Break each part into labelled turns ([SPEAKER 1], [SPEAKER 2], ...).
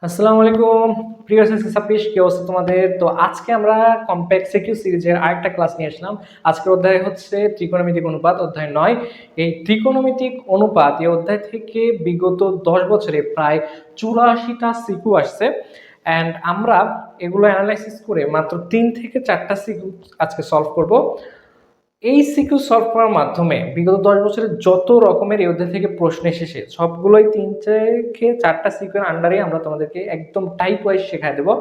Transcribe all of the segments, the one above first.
[SPEAKER 1] আসসালামু আলাইকুম প্রিয় এসএসসি ছাব্বিশ, কি অবস্থা তোমাদের? তো আজকে আমরা কম্প্যাক্ট সিকিউ সিরিজের আরেকটা ক্লাস নিয়ে আসলাম। আজকের অধ্যায় হচ্ছে ত্রিকোণমিতিক অনুপাত, অধ্যায় 9। এই ত্রিকোণমিতিক অনুপাত এই অধ্যায় থেকে বিগত 10 বছরে প্রায় 84টা সিকিউ আসছে, অ্যান্ড আমরা এগুলো অ্যানালাইসিস করে মাত্র 3 থেকে 4টা সিকিউ আজকে সলভ করব। এই সিকিউ সলভ করার মাধ্যমে বিগত 10 বছরের যত রকমের এই অধ্যায় থেকে প্রশ্ন এসেছে সবগুলোই 3 থেকে 4টা সিকিউর আন্ডারে আমরা তোমাদেরকে একদম টাইপ ওয়াইজ শেখায় দেবো।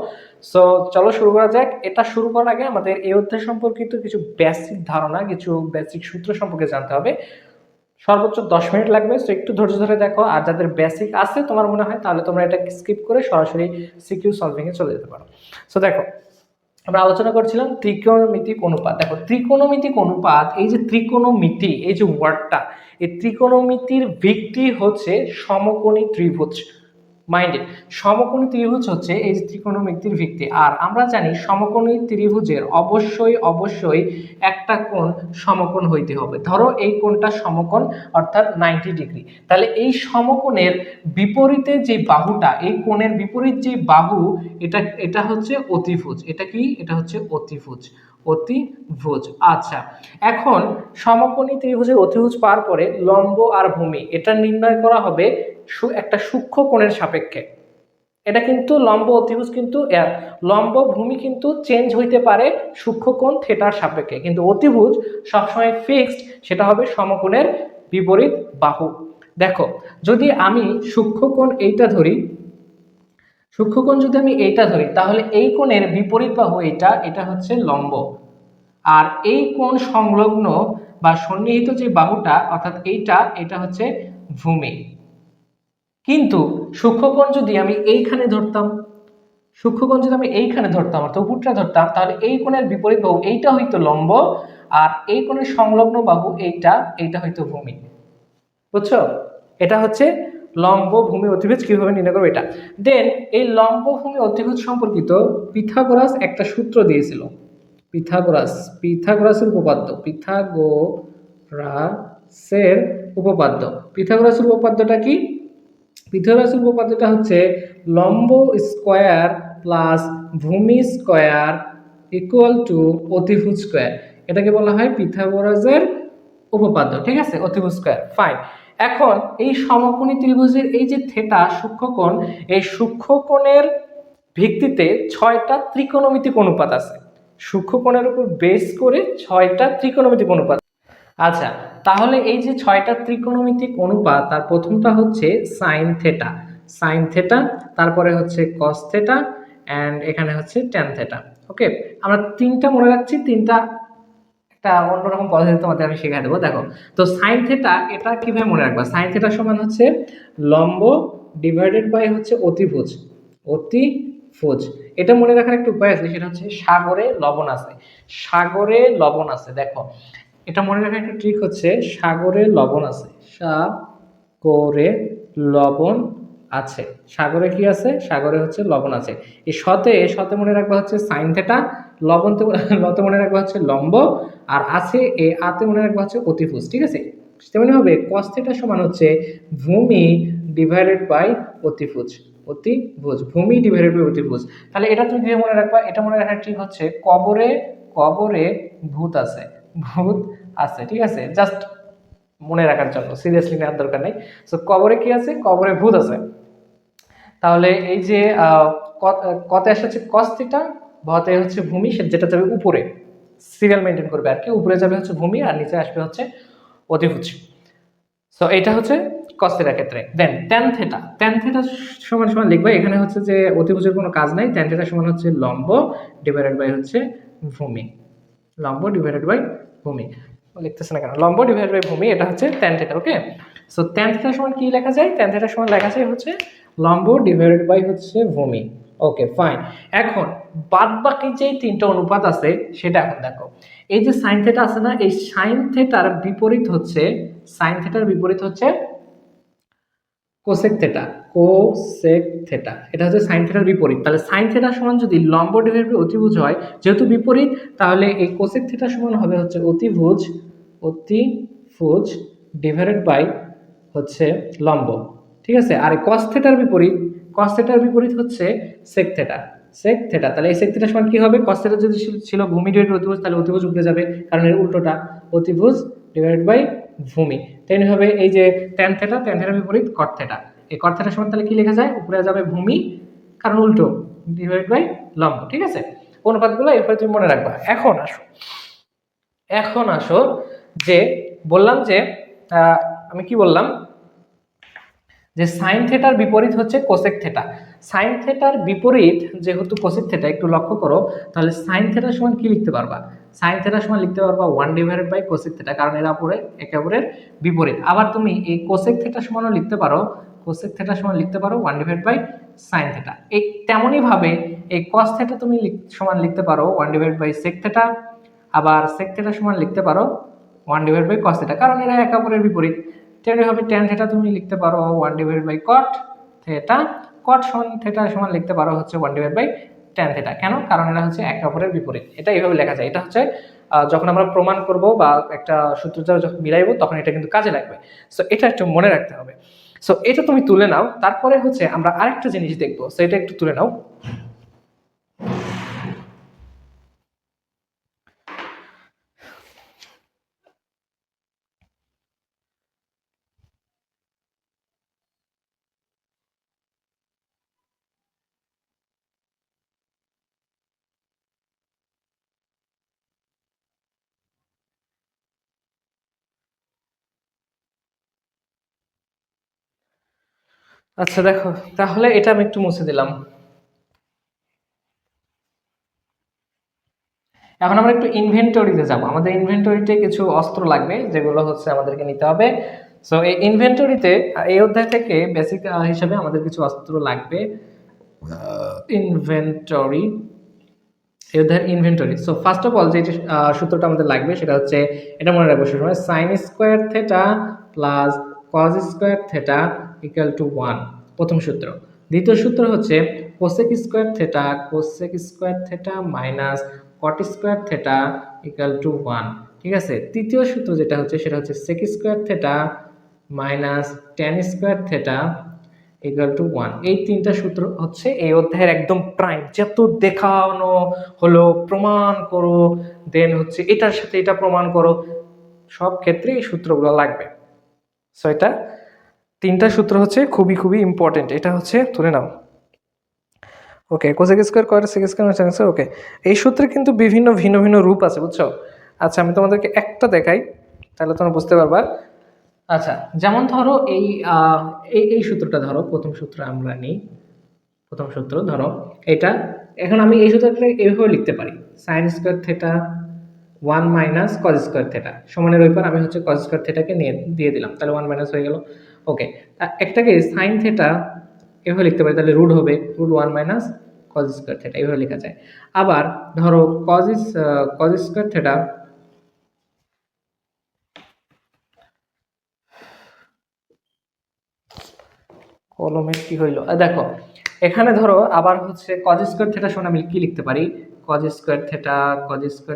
[SPEAKER 1] সো চলো শুরু করা যাক। এটা শুরু করার আগে আমাদের এই অধ্যায় সম্পর্কিত কিছু বেসিক ধারণা, কিছু বেসিক সূত্র সম্পর্কে জানতে হবে। সর্বোচ্চ 10 মিনিট লাগবে, তো একটু ধৈর্য ধরে দেখো। আর যাদের বেসিক আছে তোমার মনে হয়, তাহলে তোমরা এটা স্কিপ করে সরাসরি সিকিউ সলভিং এ চলে যেতে পারো। সো দেখো, আমরা আলোচনা করছিলাম ত্রিকোণমিতিক অনুপাত। দেখো, ত্রিকোণমিতিক অনুপাত, এই যে ত্রিকোণমিতি, এই যে ওয়ার্ডটা, এই ত্রিকোণমিতির ভিত্তি হচ্ছে সমকোণী ত্রিভুজ। মাইন্ডে, সমকোণী ত্রিভুজ হচ্ছে এই যে ত্রিকোণমিতির ভিত্তি। আর আমরা জানি সমকোণী ত্রিভুজের অবশ্যই অবশ্যই একটা কোণ সমকোণ হইতে হবে। ধরো এই কোণটা সমকোণ, অর্থাৎ 90 ডিগ্রি। তাহলে এই সমকোণের বিপরীতে যে বাহুটা, এই কোণের বিপরীত যে বাহু, এটা এটা হচ্ছে অতিভুজ। এটা কি? এটা হচ্ছে অতিভুজ। অতিভুজ। আচ্ছা, এখন সমকোণী ত্রিভুজের অতিভুজ পাওয়ার পরে লম্ব আর ভূমি এটা নির্ণয় করা হবে একটা সূক্ষ্ম কোণের সাপেক্ষে। এটা কিন্তু লম্ব অতিভুজ, কিন্তু লম্ব ভূমি কিন্তু চেঞ্জ হইতে পারে সূক্ষ্ম কোণ থিটার সাপেক্ষে, কিন্তু অতিভুজ সবসময় ফিক্সড, সেটা হবে সমকোণের বিপরীত বাহু। দেখো, যদি আমি সূক্ষ্মকোণ এইটা ধরি, সূক্ষ্মকোণ যদি আমি এইটা ধরি, তাহলে এই কোণের বিপরীত বাহু এটা, এটা হচ্ছে লম্ব। আর এই কোণ সংলগ্ন বা সন্নিহিত যে বাহুটা, অর্থাৎ এইটা, এটা হচ্ছে ভূমি। কিন্তু সূক্ষ্মকোণ যদি আমি এইখানে ধরতাম, সূক্ষ্মকোণ যদি আমি এইখানে ধরতাম, অর্থাৎ উপরটা ধরতাম, তাহলে এই কোণের বিপরীত বাহু এইটা হইতো লম্ব, আর এই কোণের সংলগ্ন বাহু এইটা, এইটা হইতো ভূমি। বুঝছো? এটা হচ্ছে লম্ব ভূমি অতিভুজ কিভাবে নির্ণয় করবো এটা। দেন এই লম্ব ভূমি অতিভুজ সম্পর্কিত পিথাগোরাস একটা সূত্র দিয়েছিল। পিথাগোরাসের উপপাদ্য, পিথাগোরাসের উপপাদ্য। পিথাগোরাসের উপপাদ্যটা কি? পিথাগোরাসের উপপাদ্যটা হচ্ছে লম্ব স্কয়ার প্লাস ভূমি স্কয়ার ইকুয়াল টু অতিভুজ স্কয়ার। এটাকে বলা হয় পিথাগোরাসের উপপাদ্য। ঠিক আছে, অতিভুজ স্কয়ার। ফাইন। এখন এই সমকোণী ত্রিভুজের এই যে থিটা সূক্ষ্মকোণ, এই সূক্ষ্মকোণের ভিত্তিতে 6টা ত্রিকোণমিতিক অনুপাত আছে। সূক্ষ্মকোণের উপর বেস করে 6টা ত্রিকোণমিতিক অনুপাত। আচ্ছা, তাহলে এই যে 6টা ত্রিকোণমিতিক অনুপাত, তার প্রথমটা হচ্ছে সাইন থেটা। সাইন থেটা, তারপরে হচ্ছে কস থেটা, এন্ড এখানে হচ্ছে ট্যান থেটা। ওকে, আমরা তিনটা মনে রাখছি, তিনটা একটা অন্যরকম পদ্ধতি তোমাদের আমি শেখাই দেবো। দেখো, তো সাইন থেটা এটা কিভাবে মনে রাখবা? সাইন থেটা সমান হচ্ছে লম্ব ডিভাইডেড বাই হচ্ছে অতিভুজ। অতিভুজ, এটা মনে রাখার একটা উপায় আছে, সেটা হচ্ছে সাগরে লবণ আছে। সাগরে লবণ আছে, দেখো এটা মনে রাখার একটা ট্রিক হচ্ছে সাগরে লবণ আছে। সাগরে লবণ আছে। সাগরে কি আছে? সাগরে হচ্ছে লবণ আছে। এই শতে শতে মনে রাখবা হচ্ছে সাইন থেটা, লবণতে লতে মনে রাখবা হচ্ছে লম্ব, আর আছে এ আতে মনে রাখবা হচ্ছে অতিভুজ। ঠিক আছে, তেমনি ভাবে কস থেটা সমান হচ্ছে ভূমি ডিভাইডেড বাই অতিভুজ। অতিভুজ, ভূমি ডিভাইডেড বাই অতিভুজ। তাহলে এটা তুমি কিভাবে মনে রাখবা? এটা মনে রাখার ঠিক হচ্ছে কবরে, কবরে ভূত আছে, ভূত আছে। ঠিক আছে, জাস্ট মনে রাখার জন্য, সিরিয়াসলি নেওয়ার দরকার নেই। সো কবরে কি আছে? কবরে ভূত আছে। তাহলে এই যে কতে আসে হচ্ছে কস থিটা, ভতে হচ্ছে ভূমি, যেটা যাবে উপরে, সিরিয়াল মেনটেন করবে আর কি। উপরে যাবে হচ্ছে ভূমি, আর নিচে আসবে হচ্ছে অতিভুজ। সো এটা হচ্ছে কস থিটার ক্ষেত্রে। দেন ট্যান থিটা, ট্যান থিটা সমান সমান লিখবে, এখানে হচ্ছে যে অতিভুজের কোনো কাজ নাই। ট্যান থিটা সমান হচ্ছে লম্ব ডিভাইডেড বাই হচ্ছে ভূমি। লম্ব ডিভাইডেড বাই ভূমি, লিখতেছে না কেন? লম্ব ডিভাইডেড বাই ভূমি, এটা হচ্ছে tan theta. Okay, so tan theta সমান কি লেখা যায়? ট্যান থিটা সমান লেখা যায় হচ্ছে লম্ব ডিভাইডেড বাই হচ্ছে ভূমি। ওকে ফাইন। এখন বাদ বাকি যে তিনটা অনুপাত আছে সেটা এখন দেখো। এই যে সাইন থিটা আছে না, এই সাইন থিটার বিপরীত হচ্ছে, সাইন থিটার বিপরীত হচ্ছে কোসেক থিটা। কোসেক থিটা, এটা হচ্ছে সাইন থিটার বিপরীত। তাহলে সাইন থিটা সমান যদি লম্ব ডিভাইডেড বাই অতিভুজ হয়, যেহেতু বিপরীত, তাহলে এই কোসেক থিটা সমান হবে হচ্ছে অতিভুজ, অতিভুজ ডিভাইডেড বাই হচ্ছে লম্ব। ঠিক আছে। আর cos থেটার বিপরীত, cos থেটার বিপরীত হচ্ছে sec থেটা, sec থেটা। তাহলে এই sec থেটা সমান কি হবে? cos থেটা যদি ছিল ভূমি ডিভাইডেড অতিভুজ, তাহলে অতিভুজ উপরে যাবে, কারণ এর উল্টোটা, অতিভুজ ডিভাইডেড বাই ভূমি। তেমনি হবে এই যে tan থেটা, tan থেটার বিপরীত cot থেটা। এই cot থেটা সমান তাহলে কি লেখা যায়? উপরে যাবে ভূমি, কারণ উল্টো, ডিভাইড বাই লম্ব। ঠিক আছে, অনুপাতগুলো এরপরে তুমি মনে রাখবা। এখন আসো যে বললাম যে আমি কি বললাম যে সাইন থেটার বিপরীত হচ্ছে কোসেক থেটা। সাইন থেটার বিপরীত যেহেতু কোসেক থেটা, একটু লক্ষ্য করো, তাহলে সাইন থেটা সমান কি লিখতে পারবা? সাইন থেটা সমান লিখতে পারবা 1 ডিভাইডেড বাই কোসেক থেটা, কারণ এরা পরে একে অপরের বিপরীত। আবার তুমি এই কোসেক থেটা সমানও লিখতে পারো, কোসেক থেটা সমান লিখতে পারো 1 ডিভাইড বাই সাইন থেটা। এই তেমনই ভাবে এই cos থেটা তুমি সমান লিখতে পারো 1 ডিভাইড বাই sec থেটা, আবার sec থেটা সমান লিখতে পারো 1 ডিভাইড বাই cos থেটা, কারণ এরা একে অপরের বিপরীত। তেমনি হবে tan থেটা তুমি লিখতে পারো 1 divide by cot theta, cot সমান থেটা সমান লিখতে পারো হচ্ছে 1 ডিভাইড বাই tan থেটা। কেন? কারণ এরা হচ্ছে একে অপরের বিপরীত। এটা এইভাবে লেখা যায়। এটা হচ্ছে যখন আমরা প্রমাণ করব বা একটা সূত্র যখন মিলাইবো তখন এটা কিন্তু কাজে লাগবে। সো এটা একটু মনে রাখতে হবে। সো এটা তুমি তুলে নাও, তারপরে হচ্ছে আমরা আরেকটা জিনিস দেখবো, সো এটা একটু তুলে নাও। আচ্ছা দেখো, তাহলে এটা আমি একটু মুছে দিলাম। এখন আমরা একটু ইনভেন্টরিতে যাব। আমাদের ইনভেন্টরিতে কিছু অস্ত্র লাগবে, যেগুলো হচ্ছে আমাদেরকে নিতে হবে। সো এই ইনভেন্টরিতে এই অধ্যায় থেকে বেসিক হিসাবে আমাদের কিছু অস্ত্র লাগবে। ইনভেন্টরি, এই অধ্যায়ের inventory. So first of all যে সূত্রটা আমাদের লাগবে সেটা হচ্ছে, এটা মনে রাখবো সবসময়, sine square theta plus cos square theta equal to 1, প্রথম সূত্র। দ্বিতীয় সূত্র হচ্ছে cosec square theta minus cot square theta equal to 1। ঠিক আছে। তৃতীয় সূত্র যেটা হচ্ছে সেটা হচ্ছে sec square theta minus tan square theta equal to 1। এই তিনটা সূত্র হচ্ছে এই অধ্যায়ের একদম প্রাইম, যত দেখানো হলো প্রমাণ করো, দেন হচ্ছে এটার সাথে এটা প্রমাণ করো, সব ক্ষেত্রে এই সূত্রগুলো লাগবে। সো এটা তিনটা সূত্র হচ্ছে খুবই খুবই ইম্পর্টেন্ট। এটা হচ্ছে তুলে নাও। ওকে, কোসেক স্কয়ার কট সেক স্কয়ার ট্যান স্কয়ার। ওকে, এই সূত্রে কিন্তু বিভিন্ন ভিন্ন ভিন্ন রূপ আছে, বুঝছো? আচ্ছা আমি তোমাদেরকে একটা দেখাই, তাহলে তোমরা বুঝতে পারবা। আচ্ছা, যেমন ধরো এই এই সূত্রটা ধরো, প্রথম সূত্র আমরা নিই। প্রথম সূত্র ধরো এটা, এখন আমি এই সূত্রটা এইভাবে লিখতে পারি, sign square theta 1 minus cos square theta সমানের ওই পার আমি হচ্ছে কজ স্কোয়ার থেটাকে নিয়ে দিয়ে দিলাম, তাহলে 1 মাইনাস হয়ে গেল। ওকে, একটাকে সাইন থেটা এভাবে লিখতে পারি, তাহলে রুট হবে root 1 minus cos square theta, এইভাবে লেখা যায়। আবার ধরো কজ স্কোয়ার থেটা, কলমের কি হইলো, দেখো এখানে ধরো আবার হচ্ছে কজ স্কোয়ার থেটা সমান আমি কি লিখতে পারি, কজ স্কোয়ার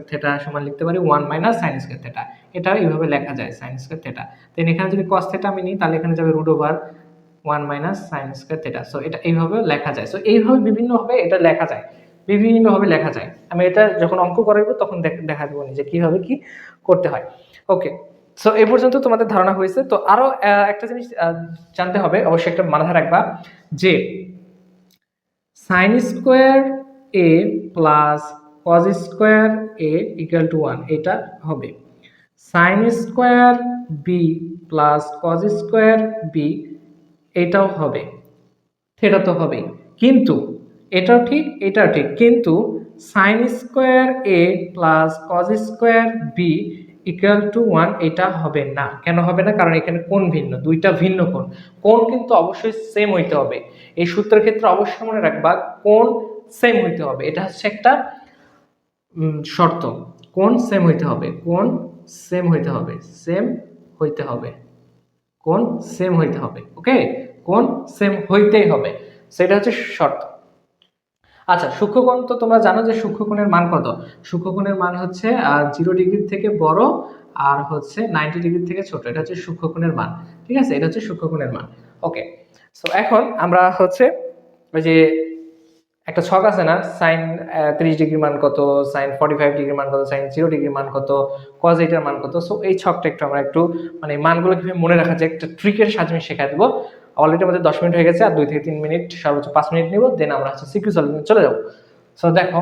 [SPEAKER 1] থেটা সমান লিখতে পারি 1 মাইনাস সাইন স্কোয়ার থেটা। এটা এইভাবে লেখা যায়, সাইন স্কোয়ার থেটা। দেন এখানে যদি কস থেটা আমি নিই, তাহলে এখানে যাবে root over 1 minus sine square theta. So এটা এইভাবে লেখা যায়। সো এইভাবে বিভিন্নভাবে এটা লেখা যায়, বিভিন্নভাবে লেখা যায়। আমি এটা যখন অঙ্ক করাবো তখন দেখা দেবো যে কিভাবে কি করতে হয়। ওকে, সো এই পর্যন্ত তোমাদের ধারণা হয়েছে। তো আরো একটা জিনিস জানতে হবে, অবশ্যই একটা মাথায় রাখবা, যে sine square A plus cos square A equal to 1, এটা হবে। Sine square B plus cos square B, এটাও হবে। সেটা তো হবেই, কিন্তু এটাও ঠিক এটাও ঠিক, কিন্তু sine square A plus cos square B equal to 1 এটা হবে না। কেন হবে না? কারণ এখানে কোণ ভিন্ন, দুইটা ভিন্ন কোণ। কোণ কিন্তু অবশ্যই সেম হইতে হবে। এই সূত্রের ক্ষেত্রে অবশ্যই মনে রাখবা কোণ সেম হইতে হবে, এটা হচ্ছে একটা শর্ত। কোণ সেম হইতে হবে, কোণ সেম হইতে হবে, সেম হইতে হবে, কোণ সেম হইতে হবে। ওকে, কোণ সেম হইতেই হবে, সেটা হচ্ছে শর্ত। আচ্ছা, সূক্ষ্মকোণ তো তোমরা জানো যে সূক্ষ্মকোণের মান কত? সূক্ষ্মকোণের মান হচ্ছে 0 ডিগ্রির থেকে বড় আর হচ্ছে 90 ডিগ্রি থেকে ছোট, এটা হচ্ছে সূক্ষ্মকোণের মান। ঠিক আছে, এটা হচ্ছে সূক্ষ্মকোণের মান। ওকে, সো এখন আমরা হচ্ছে ওই যে একটা ছক আছে না, সাইন 30 ডিগ্রি মান কত, সাইন 45 ডিগ্রি মান কত, সাইন 0 ডিগ্রি মান কত, কজ এইটার মান কত। সো এই ছকটা একটু আমরা একটু মানে মানগুলো কিভাবে মনে রাখা যায় একটা ট্রিকের সাহায্যে আমি শেখাই দেবো। অলরেডি আমাদের 10 মিনিট হয়ে গেছে, আর 2 থেকে 3 মিনিট, সর্বোচ্চ 5 মিনিট নিব, দেন আমরা হচ্ছে সিকিউ সলভিং চলে যাবো। সো দেখো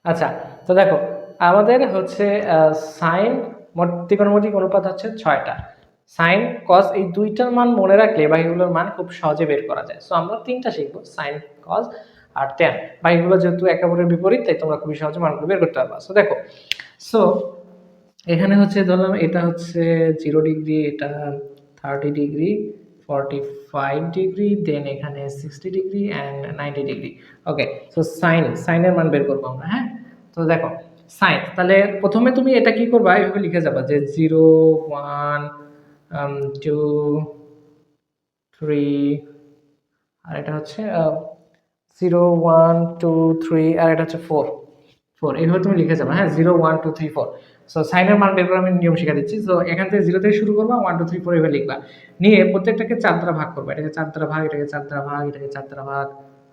[SPEAKER 1] আচ্ছা, তো দেখো আমাদের হচ্ছে সাইন ত্রিকোণমিতিক অনুপাত হচ্ছে 6টা। সাইন কস এই দুইটার মান মনে রাখলে বাকিগুলোর মান খুব সহজে বের করা যায়। সো আমরা 3টা শিখবো, সাইন, কস আর ট্যান। বাকিগুলো যেহেতু একেবারে বিপরীত, তাই তোমরা খুবই সহজে মানগুলো বের করতে পারবা। সো দেখো, সো এখানে হচ্ছে ধরলাম এটা হচ্ছে 0 ডিগ্রি, এটা 30 ডিগ্রি, 45 ডিগ্রি, দেন এখানে 60 degree and 90 degree. Okay, so সাইনের মান বের করবো আমরা। হ্যাঁ, তো দেখো সাইন, তাহলে প্রথমে তুমি এটা কি করবা, এইভাবে লিখে যাবা যে 0 1 2 3, আর এটা হচ্ছে 0 1 2 3, আর এটা হচ্ছে 4 4, এইভাবে তুমি লিখে যাবে। হ্যাঁ, 0 1 2 3 4। সো সাইনের মান বের করে আমি নিয়ম শিখা দিচ্ছি। সো এখান থেকে 0 থেকে শুরু করবা, 1 2 3 4 এভাবে লিখবা, নিয়ে প্রত্যেকটাকে 4 দ্বারা ভাগ করবা। এটাকে 4 দ্বারা ভাগ, এটাকে 4 দ্বারা ভাগ, এটাকে 4 দ্বারা ভাগ,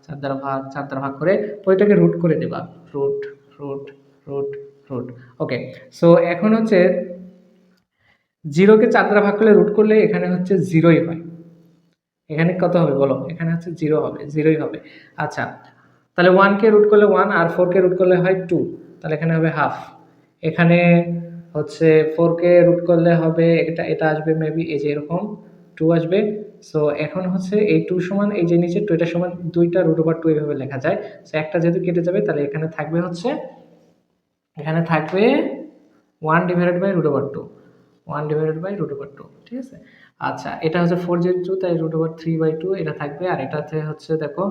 [SPEAKER 1] 4 দ্বারা ভাগ, 4 দ্বারা ভাগ করে প্রত্যেকটাকে রুট করে দেবা। Root root root root. Okay, so এখন হচ্ছে 0কে 4 দ্বারা ভাগ করলে, রুট করলে এখানে হচ্ছে 0ই হয়। এখানে কত হবে বলো, এখানে হচ্ছে 0 হবে, 0ই হবে। আচ্ছা, তাহলে 1কে রুট করলে 1, আর 4কে রুট করলে হয় 2, তাহলে এখানে হবে হাফ। এখানে হচ্ছে 4কে রুট করলে হবে এটা, এটা আসবে মেবি এই যে এরকম 2 আসবে। সো এখন হচ্ছে এই 2 সমান এই যে নিচে 2, এটা সমান 2টা √2 এইভাবে লেখা যায়। সো একটা যেহেতু কেটে যাবে, তাহলে এখানে থাকবে হচ্ছে, এখানে থাকবে 1/√2, 1/√2, ঠিক আছে। আচ্ছা, এটা হচ্ছে 4 যেহেতু 2, তাই √3/2 এটা থাকবে, আর এটাতে হচ্ছে দেখো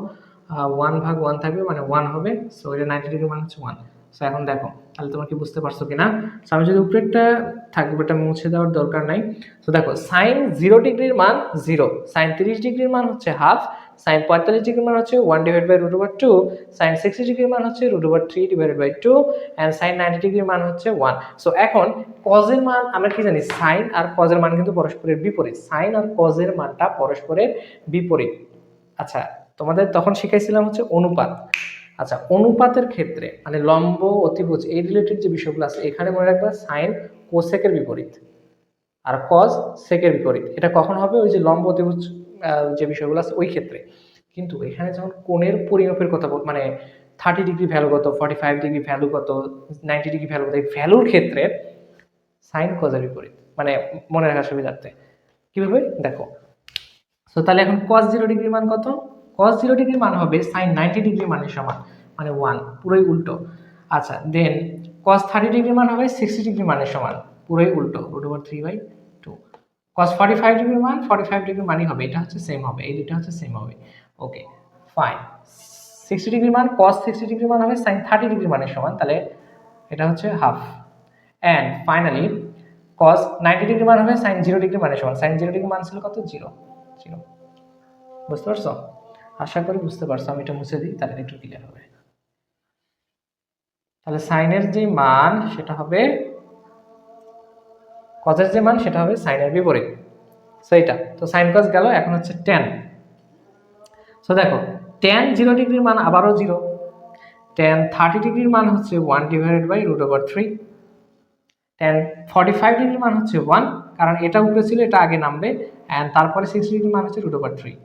[SPEAKER 1] 1/1 থাকবে, মানে 1 হবে। সো এটা 90 ডিগ্রি মান হচ্ছে 1। সো এখন দেখো, তাহলে তোমরা কি বুঝতে পারছো কিনা? সো আমি যদি উপরেরটা থাকবে, এটা মুছে দেওয়ার দরকার নাই। তো দেখো সাইন 0 ডিগ্রির মান 0, সাইন 30 ডিগ্রির মান হচ্ছে হাফ, সাইন 45 ডিগ্রির মান হচ্ছে 1/√2, সাইন 60 ডিগ্রির মান হচ্ছে √3/2, এন্ড সাইন 90 ডিগ্রির মান হচ্ছে 1। সো এখন কজের মান আমরা কি জানি, সাইন আর কজের মান কিন্তু পরস্পরের বিপরীত। সাইন আর কজের মানটা পরস্পরের বিপরীত। আচ্ছা, তোমাদের তখন শিখাইছিলাম হচ্ছে অনুপাত। আচ্ছা, অনুপাতের ক্ষেত্রে মানে লম্ব অতিভুজ এই রিলেটেড যে বিষয়গুলো আছে, এখানে মনে রাখবা সাইন কোসেকের বিপরীত আর কজ সেকের বিপরীত। এটা কখন হবে, ওই যে লম্ব অতিভুজ যে বিষয়গুলো আছে ওই ক্ষেত্রে। কিন্তু এখানে যখন কোণের পরিমাপের কথা বল, মানে 30 ডিগ্রি ভ্যালু কত, 45 ডিগ্রি ভ্যালু কত, 90 ডিগ্রি ভ্যালু কত, এই ভ্যালুর ক্ষেত্রে সাইন কজের বিপরীত, মানে মনে রাখার সুবিধার্থে। কিভাবে দেখো, সো তাহলে এখন cos 0 ডিগ্রির মান কত, cos 0 ডিগ্রির মান হবে sin 90 ডিগ্রি মানের সমান, মানে 1, পুরোই উল্টো। আচ্ছা, দেন cos 30 ডিগ্রির মান হবে 60 ডিগ্রি মানের সমান, পুরোই উল্টো, √3/2। cos 45 ডিগ্রির মান 45 ডিগ্রি মানই হবে, এটা হচ্ছে সেম হবে, এই দুটো হচ্ছে সেম হবে। ওকে, ফাইন। 60 ডিগ্রির মান, cos 60 ডিগ্রির মান হবে sin 30 ডিগ্রি মানের সমান, তাহলে এটা হচ্ছে half. And finally cos 90 degree মান হবে sin 0 ডিগ্রি মানের সমান, sin 0 ডিগ্রি মান ছিল কত, 0 0। বুঝতে পারছো? আশা করি বুঝতে পারছো। আমি এটা মুছে দিই, তাহলে একটু ক্লিয়ার হবে। তাহলে সাইনের যে মান সেটা হবে, কজের যে মান সেটা হবে সাইনের বিপরীত। সেইটা তো সাইন কজ গেল, এখন হচ্ছে ট্যান। সো দেখো, ট্যান 0 ডিগ্রির মান আবারও 0, ট্যান 30 ডিগ্রির মান হচ্ছে 1/√3, ট্যান 45 ডিগ্রির মান হচ্ছে 1, কারণ এটা উপরে ছিল, এটা আগে নামবে, এন্ড তারপরে 60 ডিগ্রির মান হচ্ছে √3,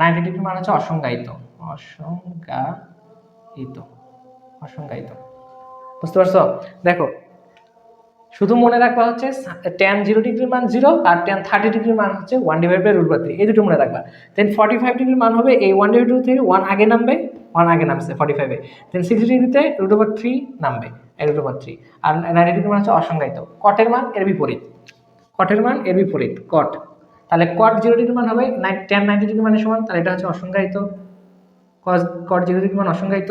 [SPEAKER 1] 90 ডিগ্রির মান হচ্ছে অসংজ্ঞায়িত, অসংজ্ঞায়িত, অসংজ্ঞায়িত। বুঝতে পারছো? দেখো, শুধু মনে রাখবা হচ্ছে tan 0 ডিগ্রির মান 0 আর tan 30 ডিগ্রির মান হচ্ছে 1/√3, এই দুটো মনে রাখবা। দেন 45 ডিগ্রির মান হবে এই 1/2 থেকে 1 আগে নামবে, 1 আগে নামছে 45 এ, দেন 60 ডিগ্রিতে √3 নামবে, √3, আর 90 ডিগ্রির মান হচ্ছে অসংজ্ঞায়িত। কটের মান এর বিপরীত, কটের মান এর বিপরীত কট, তাহলে cot 0 ডিগ্রির মান হবে tan 90 ডিগ্রি মানের সমান, তাহলে এটা হচ্ছে অসংজ্ঞায়িত। cot 0 ডিগ্রি মান অসংজ্ঞায়িত,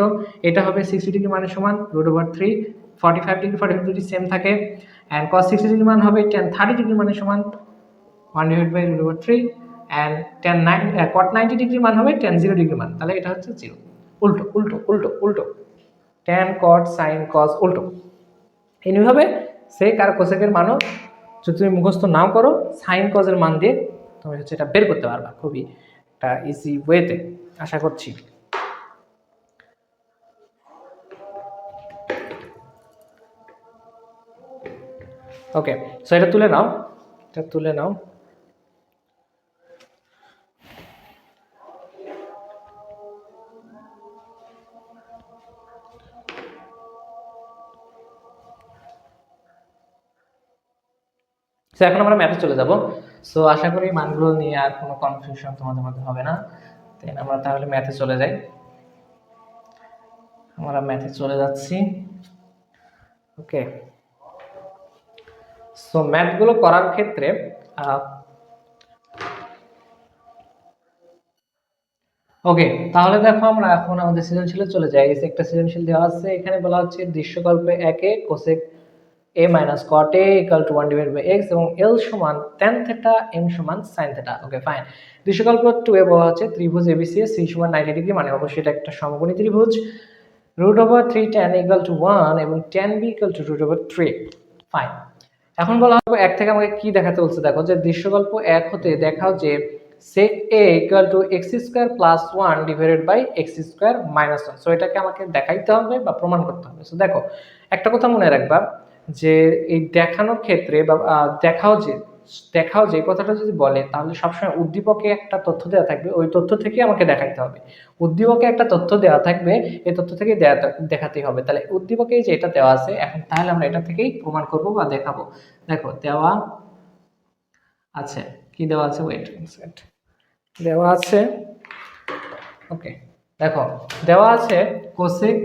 [SPEAKER 1] এটা হবে 60 ডিগ্রি মানের সমান √3, 45 ডিগ্রি 45 ডিগ্রি সেম থাকে, এন্ড cos 60 ডিগ্রি মান হবে tan 30 ডিগ্রি মানের সমান 1/√3, এন্ড cot 90 ডিগ্রি মান হবে tan 0 ডিগ্রি মান, তাহলে এটা হচ্ছে 0। উল্টো উল্টো উল্টো উল্টো, ট্যান কট সাইন কস উল্টো। এইভাবে সেক আর কোসেকের মানও যদি তুমি মুখস্থ নাও করো, সাইন কজের মান দিয়ে তুমি হচ্ছে এটা বের করতে পারবা খুবই একটা ইজি ওয়েতে, আশা করছি। ওকে, সো এটা তুলে নাও, এটা তুলে নাও। সো এখন আমরা ম্যাথে চলে যাব। সো আশা করি মানগুলো নিয়ে আর কোনো কনফিউশন তোমাদের মধ্যে হবে না। দেন আমরা তাহলে ম্যাথে চলে যাই। আমরা ম্যাথে চলে যাচ্ছি। ওকে, সো ম্যাথগুলো করার ক্ষেত্রে ওকে, তাহলে দেখো আমরা এখন আমাদের সৃজনশীলে চলে যাই। একটা সৃজনশীল দেওয়া আছে, এখানে বলা হচ্ছে দৃশ্যকল্পে একে cosec a minus cot a equal to 1 divided by x এবং l সমান tan theta m সমান sin theta। Okay fine. দৃশ্যকল্প 2 এ বলা হচ্ছে ত্রিভুজ ABC এর c সমান 90 ডিগ্রি, মানে অবশ্যই এটা একটা সমকোণী ত্রিভুজ। √3 tan equal to 1 এবং tan b equal to √3। Fine. এখন বলা হবে এক থেকে আমাকে কি দেখাতে বলছে, দেখো যে দৃশ্যকল্প 1 হতে দেখাও যে sec a equal to x square plus 1 divided by x square minus 1। So এটাকে আমাকে দেখাইতে হবে বা প্রমাণ করতে হবে। সো দেখো একটা কথা মনে রাখবা যে এই দেখানোর ক্ষেত্রে বা দেখাও যে কথাটা যদি বলে, তাহলে সবসময় উদ্দীপকে একটা তথ্য দেওয়া থাকবে, ওই তথ্য থেকে আমাকে দেখাইতে হবে। উদ্দীপকে একটা তথ্য দেওয়া থাকবে, এই তথ্য থেকে দেখাতেই হবে। তাহলে উদ্দীপকে যে এটা দেওয়া আছে এখন, তাহলে আমরা এটা থেকেই প্রমাণ করব বা দেখাবো। দেখো দেওয়া আছে, কি দেওয়া আছে, ওয়েট সেট দেওয়া আছে। ওকে, দেখো দেওয়া আছে cosec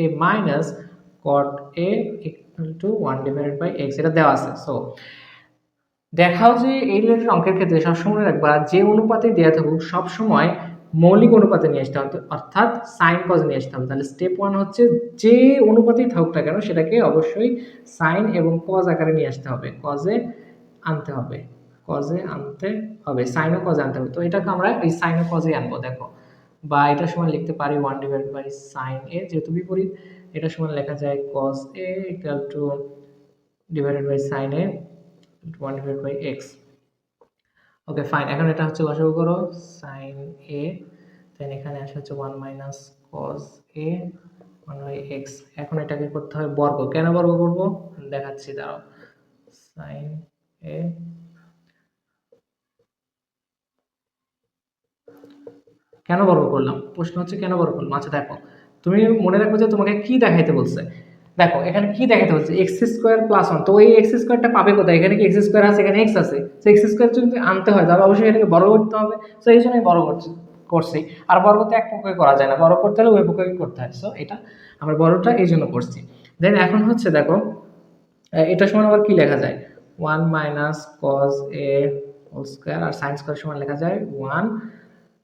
[SPEAKER 1] a minus cot a equal to 1 divided by x, এটা দেওয়া আছে। সো দেখাও যে এই রিলেটেড অঙ্কের ক্ষেত্রে সবসময় মনে রাখবা যে অনুপাতে দেওয়া থাকুক সবসময় মৌলিক অনুপাতে নিয়ে আসতে হবে, অর্থাৎ সাইন কজ নিয়ে আসতে হবে। তাহলে স্টেপ 1 হচ্ছে যে অনুপাতেই থাকুক না কেন সেটাকে অবশ্যই সাইন এবং কজ আকারে নিয়ে আসতে হবে, কজে আনতে হবে, কজে আনতে হবে, সাইন ও কজে আনতে হবে। তো এটাকে আমরা এই সাইন ও কজে আনবো। দেখো বা এটা সমান লিখতে পারি 1 ডিভাইডেড বাই সাইন এ, যেহেতু বিপরীত এটা সমান লেখা যায় cos a equal to divided by sine A 1 divided by x। Okay fine, এখন এটা হচ্ছে লসাগু করো sin a, দেন এখানে আসে হচ্ছে 1 minus cos a 1 by x। এখন এটাকে করতে হবে বর্গ। কেন বর্গ করব দেখাচ্ছি, দাঁড়াও। sin a কেন বর্গ করলাম, প্রশ্ন হচ্ছে কেন বর্গ করলাম। আচ্ছা দেখো, তুমি মনে রাখবে যে তোমাকে কি দেখাইতে বলছে। দেখো এখানে কি দেখাতে হচ্ছে, এক্স স্কোয়ার প্লাস 1। তো এই এক্স স্কোয়ারটা পাবে কোথায়, এখানে কি এক্স স্কোয়ার আছে, এখানে এক্স আছে। তো এক্স স্কোয়ার যদি আনতে হয় তাহলে অবশ্যই এটাকে বর্গ করতে হবে। তো এই জন্যই বর্গ করছি। আর বর্গ তো এক পক্ষে করা যায় না, বর্গ করতে হলে ওই পক্ষে করতে হয়। সো এটা আমরা বর্গটা এই জন্য করছি। দেন এখন হচ্ছে দেখো এটা সমান আবার কি লেখা যায়, 1 minus cos A whole square, আর সাইন স্কোয়ার সমান লেখা যায় 1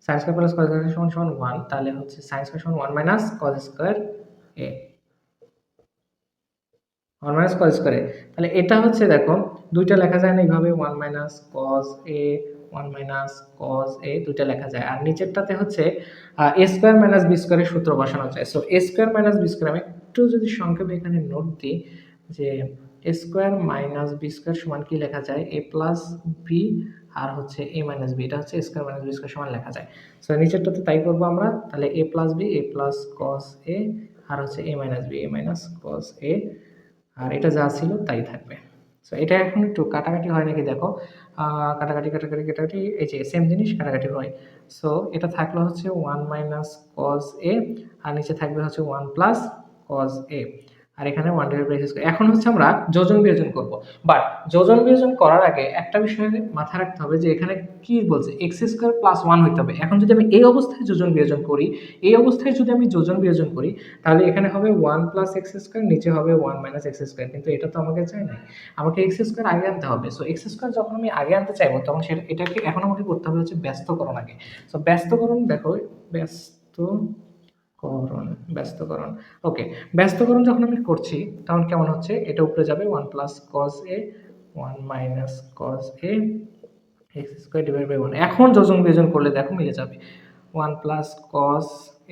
[SPEAKER 1] sine square plus cos square সমান সমান 1। তাহলে হচ্ছে সাইন স্কোয়ার সমান 1 minus cos square A, 1 minus cos square A. তাহলে এটা হচ্ছে দেখো দুইটা লেখা যায় না এইভাবে, 1 minus cos A 1 minus cos এ দুইটা লেখা যায়। আর নিচেরটাতে হচ্ছে এ স্কোয়ার মাইনাস বি স্কোয়ারের সূত্র বসানো যায়। সো এ স্কোয়ার মাইনাস বি স্কোয়ার, আমি একটু যদি সংক্ষেপে এখানে নোট দিই যে এ স্কোয়ার মাইনাস বি স্কোয়ার সমান কি লেখা যায়, এ প্লাস বি আর হচ্ছে এ মাইনাস বি, এটা হচ্ছে এ স্কোয়ার মাইনাস বি স্কোয়ার সমান লেখা যায়। সো নিচেরটাতে তাই করবো আমরা। তাহলে এ প্লাস বি, এ প্লাস কস এ আর হচ্ছে এ মাইনাস বি, এ মাইনাস কস এ, আর এটা যা ছিল তাই থাকবে। সো এটা এখন একটু কাটাকাটি হয় নাকি দেখো, কাটাকাটি কাটাকাটি কাটাকাটি, এই যে সেম জিনিস কাটাকাটি হয়। সো এটা থাকলো হচ্ছে 1 মাইনাস কজ এ আর নিচে থাকবে হচ্ছে 1 প্লাস কজ এ, আর এখানে 1 ডিভাইড বাই স্কয়ার। এখন হচ্ছে আমরা যোজন বিয়োজন করব। বাট যোজন বিয়োজন করার আগে একটা বিষয় মাথায় রাখতে হবে যে এখানে কি বলছে, এক্স স্কয়ার প্লাস 1 হইতে হবে। এখন যদি আমি এই অবস্থায় যোজন বিয়োজন করি, এই অবস্থায় যদি আমি যোজন বিয়োজন করি তাহলে এখানে হবে 1 প্লাস এক্স স্কয়ার, নিচে হবে 1 মাইনাস এক্স স্কয়ার। কিন্তু এটা তো আমাকে চাই না, আমাকে এক্স স্কয়ার আগে আনতে হবে। সো এক্স স্কয়ার যখন আমি আগে আনতে চাইবো তখন সেটা এটাকে এখন আমাকে করতে হবে হচ্ছে ব্যস্তকরণ আগে। সো ব্যস্তকরণ দেখো, ব্যস্তকরণ। ওকে, ব্যস্তকরণ যখন আমি করছি তখন কেমন হচ্ছে, এটা উপরে যাবে 1 plus cos A 1 minus cos A X square divide by 1। এখন যোজন বিয়োজন করলে দেখো মিলে যাবে, 1 প্লাস কস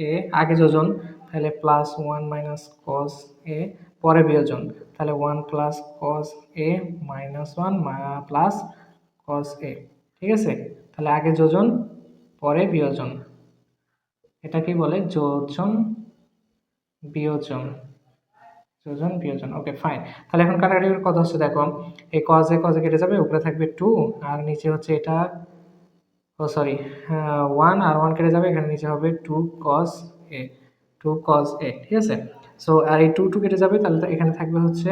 [SPEAKER 1] এ, আগে যোজন তাহলে প্লাস 1 মাইনাস কস এ, পরে বিয়োজন তাহলে 1 প্লাস কস এ মাইনাস 1 প্লাস কস এ। ঠিক আছে, তাহলে আগে যোজন পরে বিয়োজন, এটা কি বলে যোজন বিয়োজন, যোজন বিয়োজন। ওকে ফাইন, তাহলে এখন কাটাকাটি কত হচ্ছে দেখো, এই কজ এ কেটে যাবে, উপরে থাকবে 2 আর নিচে হচ্ছে এটা, ও সরি 1 আর 1 কেটে যাবে, এখানে নিচে হবে 2 cos a, 2 cos a। ঠিক আছে, সো আর এই 2 কেটে যাবে, তাহলে এখানে থাকবে হচ্ছে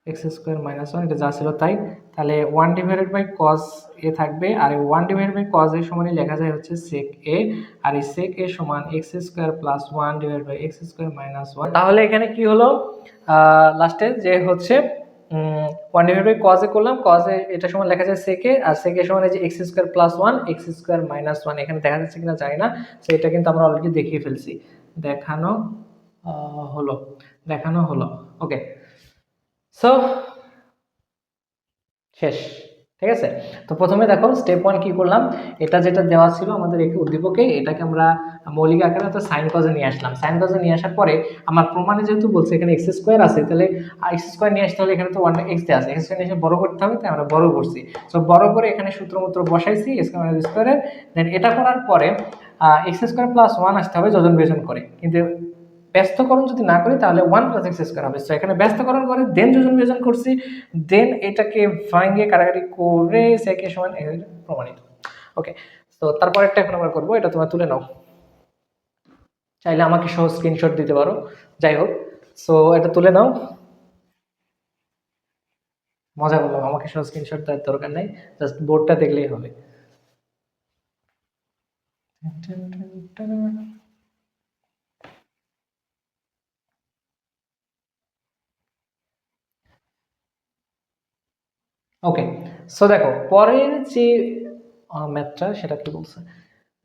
[SPEAKER 1] এক্স স্কোয়ার মাইনাস 1, এটা যা ছিল তাই। তাহলে 1 ডিভাইডেড বাই কস এ থাকবে, আর এই 1 ডিভাইডেড বাই কস এ সমানই লেখা যায় হচ্ছে সেক এ, আর এই সেক এ সমান X square plus 1 divide by x square minus 1। তাহলে এখানে কি হলো, লাস্টে যে হচ্ছে 1 ডিভাইড বাই কস এ করলাম, কস এ এটা সমান লেখা যায় সেক এ, আর সেক এ সমান এই যে x square plus 1 x square minus 1, এখানে দেখা যাচ্ছে কিনা জানি না, সো এটা কিন্তু আমরা অলরেডি দেখিয়ে ফেলছি, দেখানো হলো, দেখানো হলো। ওকে, সো শেষ। ঠিক আছে, তো প্রথমে দেখো স্টেপ 1 কি করলাম, এটা যেটা দেওয়া ছিল আমাদের এই উদ্দীপকে, এটাকে আমরা মৌলিক আকারে অর্থাৎ সাইন কজে নিয়ে আসলাম। সাইন কজে নিয়ে আসার পরে আমার প্রমাণে যেহেতু বলছে এখানে এক্স স্কোয়ার আছে, তাহলে এক্স স্কোয়ার নিয়ে আসতে হলে এখানে তো 1 এক্স দেওয়া আছে, এক্স স্কোয়ার নিয়ে এসে বড় করতে হবে, তাই আমরা বড় করছি। সো বড় করে এখানে সূত্রমূত্র বসাইছি এক্স স্কোয়ার মাইনাস স্কোয়ারের, দেন এটা করার পরে এক্স স্কোয়ার প্লাস 1 আসতে হবে যোজন বিয়োজন করে, কিন্তু ব্যস্তকরণ যদি না করি তাহলে 1 প্লাস এক্স স্কোয়ার হবে। সো এখানে ব্যস্তকরণ করে দেন যোজন বিয়োজন করছি, দেন এটাকে ভাঙে কাটাকাটি করে সেক এ সমান প্রমাণিত। ওকে, তো তারপর একটা এখন আমরা করবো, এটা তোমরা তুলে নাও, চাইলে আমাকে সহ স্ক্রিনশট দিতে পারো, যাই হোক। সো এটা তুলে নাও, মজা করলাম, আমাকে সহ স্ক্রিনশট দেওয়ার দরকার নাই, জাস্ট বোর্ডটা দেখলেই হবে। ওকে, সো দেখো পরের যে ম্যাথটা সেটা কি বলছে,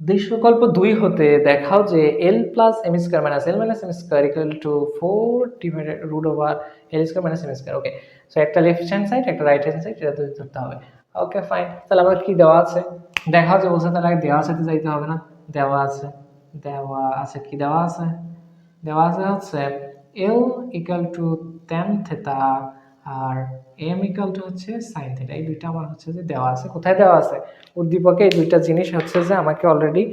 [SPEAKER 1] দৃশ্যকল্প 2 হতে দেখাও যে l plus M square minus L minus M square equal to 4 divided root over L square minus M square. Okay, so একটা লেফট হ্যান্ড সাইড একটা রাইট হ্যান্ড সাইড, এটা ধরতে হবে। ওকে ফাইন, তাহলে আমরা কি দেওয়া আছে দেখাও যে বলছে, তাহলে আগে দেওয়া আছে তো যাইতে হবে না, দেওয়া আছে, দেওয়া আছে কি দেওয়া আছে, দেওয়া আছে হচ্ছে l equal to tan theta আর m ইকুয়াল টু হচ্ছে sin থেটা, এই দুইটা আমার হচ্ছে যে দেওয়া আছে। কোথায় দেওয়া আছে, উদ্দীপকে এই দুইটা জিনিস হচ্ছে যে আমাকে অলরেডি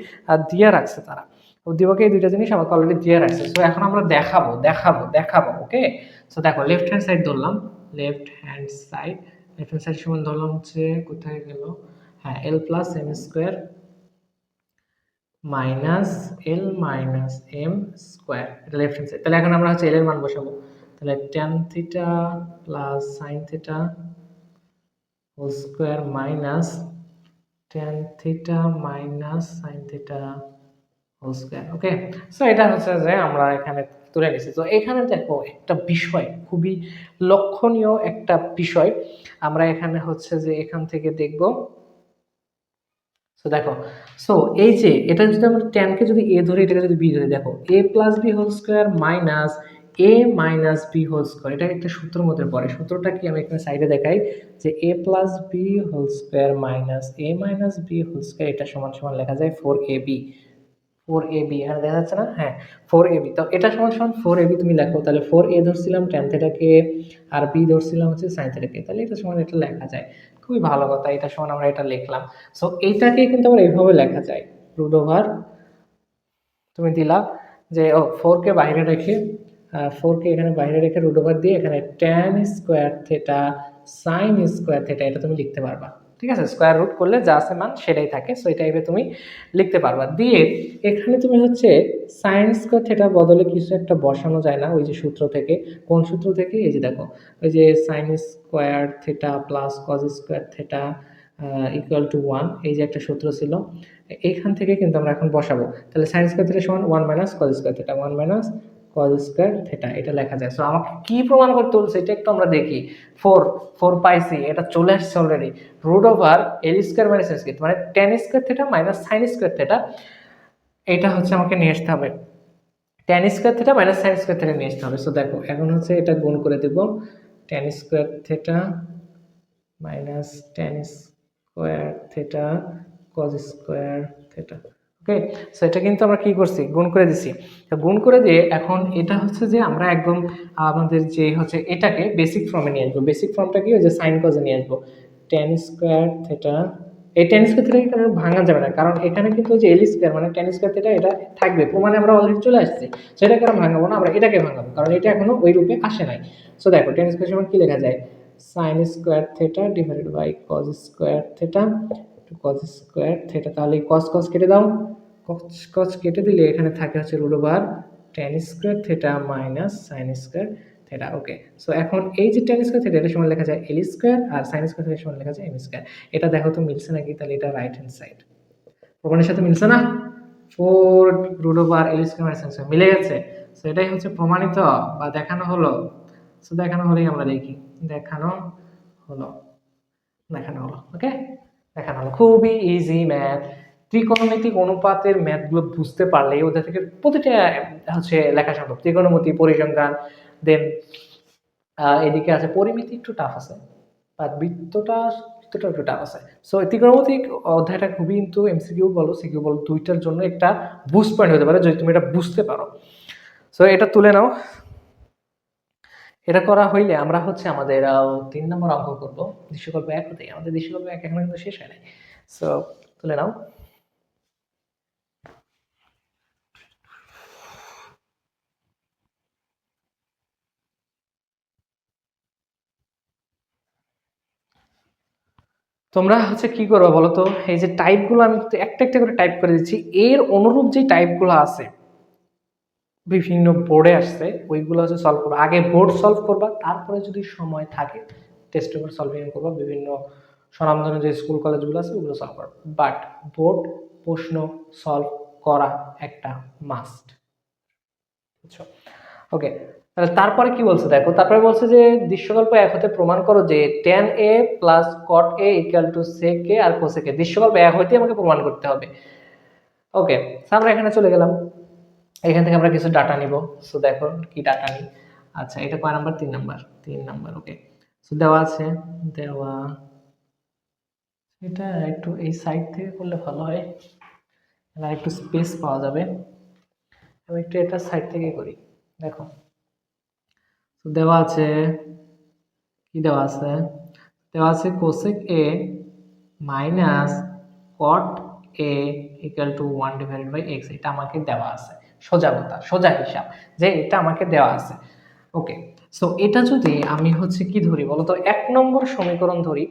[SPEAKER 1] দিয়ে রাখছে, তারা উদ্দীপকে এই দুইটা জিনিস আমাকে অলরেডি দিয়ে রাখছে। সো এখন আমরা দেখাবো দেখাবো দেখাবো। ওকে, সো দেখো লেফট হ্যান্ড সাইড ধরলাম, left hand side, left hand side সমান ধরলাম হচ্ছে কোথায় গেল, হ্যাঁ l plus M square minus L minus M square, এটা লেফট হ্যান্ড সাইড। তাহলে এখন আমরা হচ্ছে এল এর মান বসাবো, তাহলে tan theta plus sine theta whole square minus tan theta minus sine theta whole square. Okay, so এটা হচ্ছে যে আমরা এখানে তুলে নিছি। তো এখানে দেখো একটা বিষয়, খুবই লক্ষণীয় একটা বিষয় আমরা এখানে হচ্ছে যে এখান থেকে দেখব। সো দেখো, সো এই যে এটা যদি আমরা ট্যানকে যদি এ ধরি, এটাকে যদি বি ধরি, দেখো A plus B whole square minus A minus B whole square, এটা একটা সূত্রের মধ্যে পড়ে। সূত্রটা কি আমি এখানে সাইডে দেখাই, যে A plus B whole square minus A minus B whole square, এটা সমান সমান লেখা যায় 4ab, 4ab এখানে দেখা যাচ্ছে না, হ্যাঁ 4ab। তো এটা সমান সমান 4ab তুমি লেখো, তাহলে 4a ধরছিলাম ট্যান থিটাকে আর বি ধরছিলাম হচ্ছে সাইন থিটাকে, তাহলে এটা সমান এটা লেখা যায়, খুবই ভালো কথা, এটা সমান আমরা এটা লিখলাম। সো এইটাকে কিন্তু আবার এইভাবে লেখা যায়, রুট ওভার তুমি দিলা যে ও 4কে বাইরে রেখে 4কে এখানে বাইরে রেখে রুট ওভার দিয়ে এখানে tan square theta sine square theta, এটা তুমি লিখতে পারবা। ঠিক আছে, স্কোয়ার রুট করলে যা আছে মান সেটাই থাকে, সো এটা এভাবে তুমি লিখতে পারবা। দিয়ে এখানে তুমি হচ্ছে সাইন স্কোয়ার থিটা বদলে কিছু একটা বসানো যায় না ওই যে সূত্র থেকে, কোন সূত্র থেকে, এই যে দেখো ওই যে sine square theta plus cos square theta equal to 1, এই যে একটা সূত্র ছিল, এইখান থেকে কিন্তু আমরা এখন বসাবো। তাহলে সাইন স্কোয়ার থিটা সমান 1 minus cos square theta, 1 minus cos square theta, এটা লেখা যায়। সো আমাকে কি প্রমাণ করতে বলছে এটা একটু আমরা দেখি। 4 পাইছি, এটা চলে আসছে already, root over L square minus এল স্কোয়ার মানে tan square theta minus sine square theta, এটা হচ্ছে আমাকে নিয়ে আসতে হবে, tan square theta minus sine square theta নিয়ে আসতে হবে। সো দেখো এখন হচ্ছে এটা গুণ করে দেব, tan square theta minus tan square theta cos square theta. Okay, so এটা কিন্তু আমরা কি করছি, গুণ করে দিছি। তো গুণ করে দিয়ে এখন এটা হচ্ছে যে আমরা একদম আমাদের যে হচ্ছে এটাকে বেসিক ফর্মে নিয়ে আসবো। বেসিক ফর্মটা কি, ওই যে সাইন কজে নিয়ে আসবো, tan স্কয়ার থিটা। এই tan স্কয়ার থিটাকে কারণ ভাঙা যাবে না, কারণ এখানে কিন্তু ওই যে l স্কয়ার মানে tan স্কয়ার থিটা এটা থাকবে, প্রমাণে আমরা অলরেডি চলে আসছি। সেটাকে আমরা ভাঙাবো না, আমরা এটাকে ভাঙাবো, কারণ এটা এখনো ওই রূপে আসে নাই। সো দেখো tan স্কয়ার সমান কি লেখা যায়, sin square theta divided by cos square theta cos square theta. তাহলে cos cos কেটে দাও, cos cos কেটে দিলে এখানে থাকে হচ্ছে root over tan square theta minus sin square theta. Okay, so এখন এই যে tan স্কয়ার থিটা এটা সমান লেখা যায় l স্কয়ার, আর sin স্কয়ার থিটা সমান লেখা যায় m স্কয়ার। এটা দেখো তো মিলছে নাকি, তাহলে এটা রাইট হ্যান্ড সাইড প্রমাণের সাথে মিলছে না, 4 root over l square minus sin square মিলে গেছে। সো এটাই হচ্ছে প্রমাণিত বা দেখানো হলো। সো দেখানো হলেই আমরা দেখি, দেখানো হলো, দেখানো হলো। ওকে, দেখানো হলো, খুবই ইজি ম্যাথ। ত্রিকোণমিতিক অনুপাতের ম্যাথগুলো বুঝতে পারলে ওদের থেকে প্রতিটা হচ্ছে লেখা সম্ভব। ত্রিকোণমিতি, পরিসংখ্যান, দেন এদিকে আছে পরিমিতি, একটু টাফ আছে, আর বৃত্তটা একটু টাফ আছে। সো ত্রিকোণমিতিক অধ্যায়টা খুবই কিন্তু এমসিকিউ বলো সিকিউ বলো দুইটার জন্য একটা বুস্ট পয়েন্ট হতে পারে যদি তুমি এটা বুঝতে পারো। সো এটা তুলে নাও। এটা করা হইলে আমরা হচ্ছে আমাদের 3 নম্বর অঙ্ক করব দৃশ্যকল্প 1 হতে। আমাদের দৃশ্যকল্প 1 এখনো কিন্তু শেষ হয় নাই। সো তুলে নাও। তোমরা হচ্ছে কি করবে বলো তো, এই যে টাইপগুলো আমি একটা একটা করে টাইপ করে দিচ্ছি, এর অনুরূপ যে টাইপগুলো আছে বিভিন্ন বোর্ডে আসছে ওইগুলো হচ্ছে সলভ করবা। আগে বোর্ড সলভ করবা, তারপরে যদি সময় থাকে টেস্ট পেপার সলভিং করবা, বিভিন্ন স্বনামধন্য যে স্কুল কলেজগুলো আছে ওগুলো সলভ করবা। বাট বোর্ড প্রশ্ন সলভ করা একটা মাস্ট, বুঝছো? ওকে, তাহলে তারপরে কি বলছে দেখো, তারপরে বলছে যে দৃশ্যকল্প 1 হতে প্রমাণ করো যে tan a plus cot a equal to sec a আর cosec a। দৃশ্যকল্প 1 হইতে আমাকে প্রমাণ করতে হবে। ওকে, আমরা এখানে চলে গেলাম, এখান থেকে আমরা কিছু ডাটা নিব। সো দেখো কি ডাটা নিই। আচ্ছা, এটা কয় নাম্বার, 3 নাম্বার, 3 নাম্বার। ওকে, সো দেওয়া আছে, দেওয়া, এটা একটু এই সাইড থেকে করলে ভালো হয়, আর একটু স্পেস পাওয়া যাবে। আমি একটু এটা সাইড থেকে করি। দেখো দেওয়া আছে, কি দেওয়া আছে, দেওয়া আছে cosec A minus cot A equal to 1 divided by X. এটা আমাকে দেওয়া আছে, সোজা কথা, সোজা হিসাব যে এটা আমাকে দেওয়া আছে। ওকে, সো এটা যদি আমি হচ্ছে কি ধরি বলতো, 1 নম্বর সমীকরণ ধরি,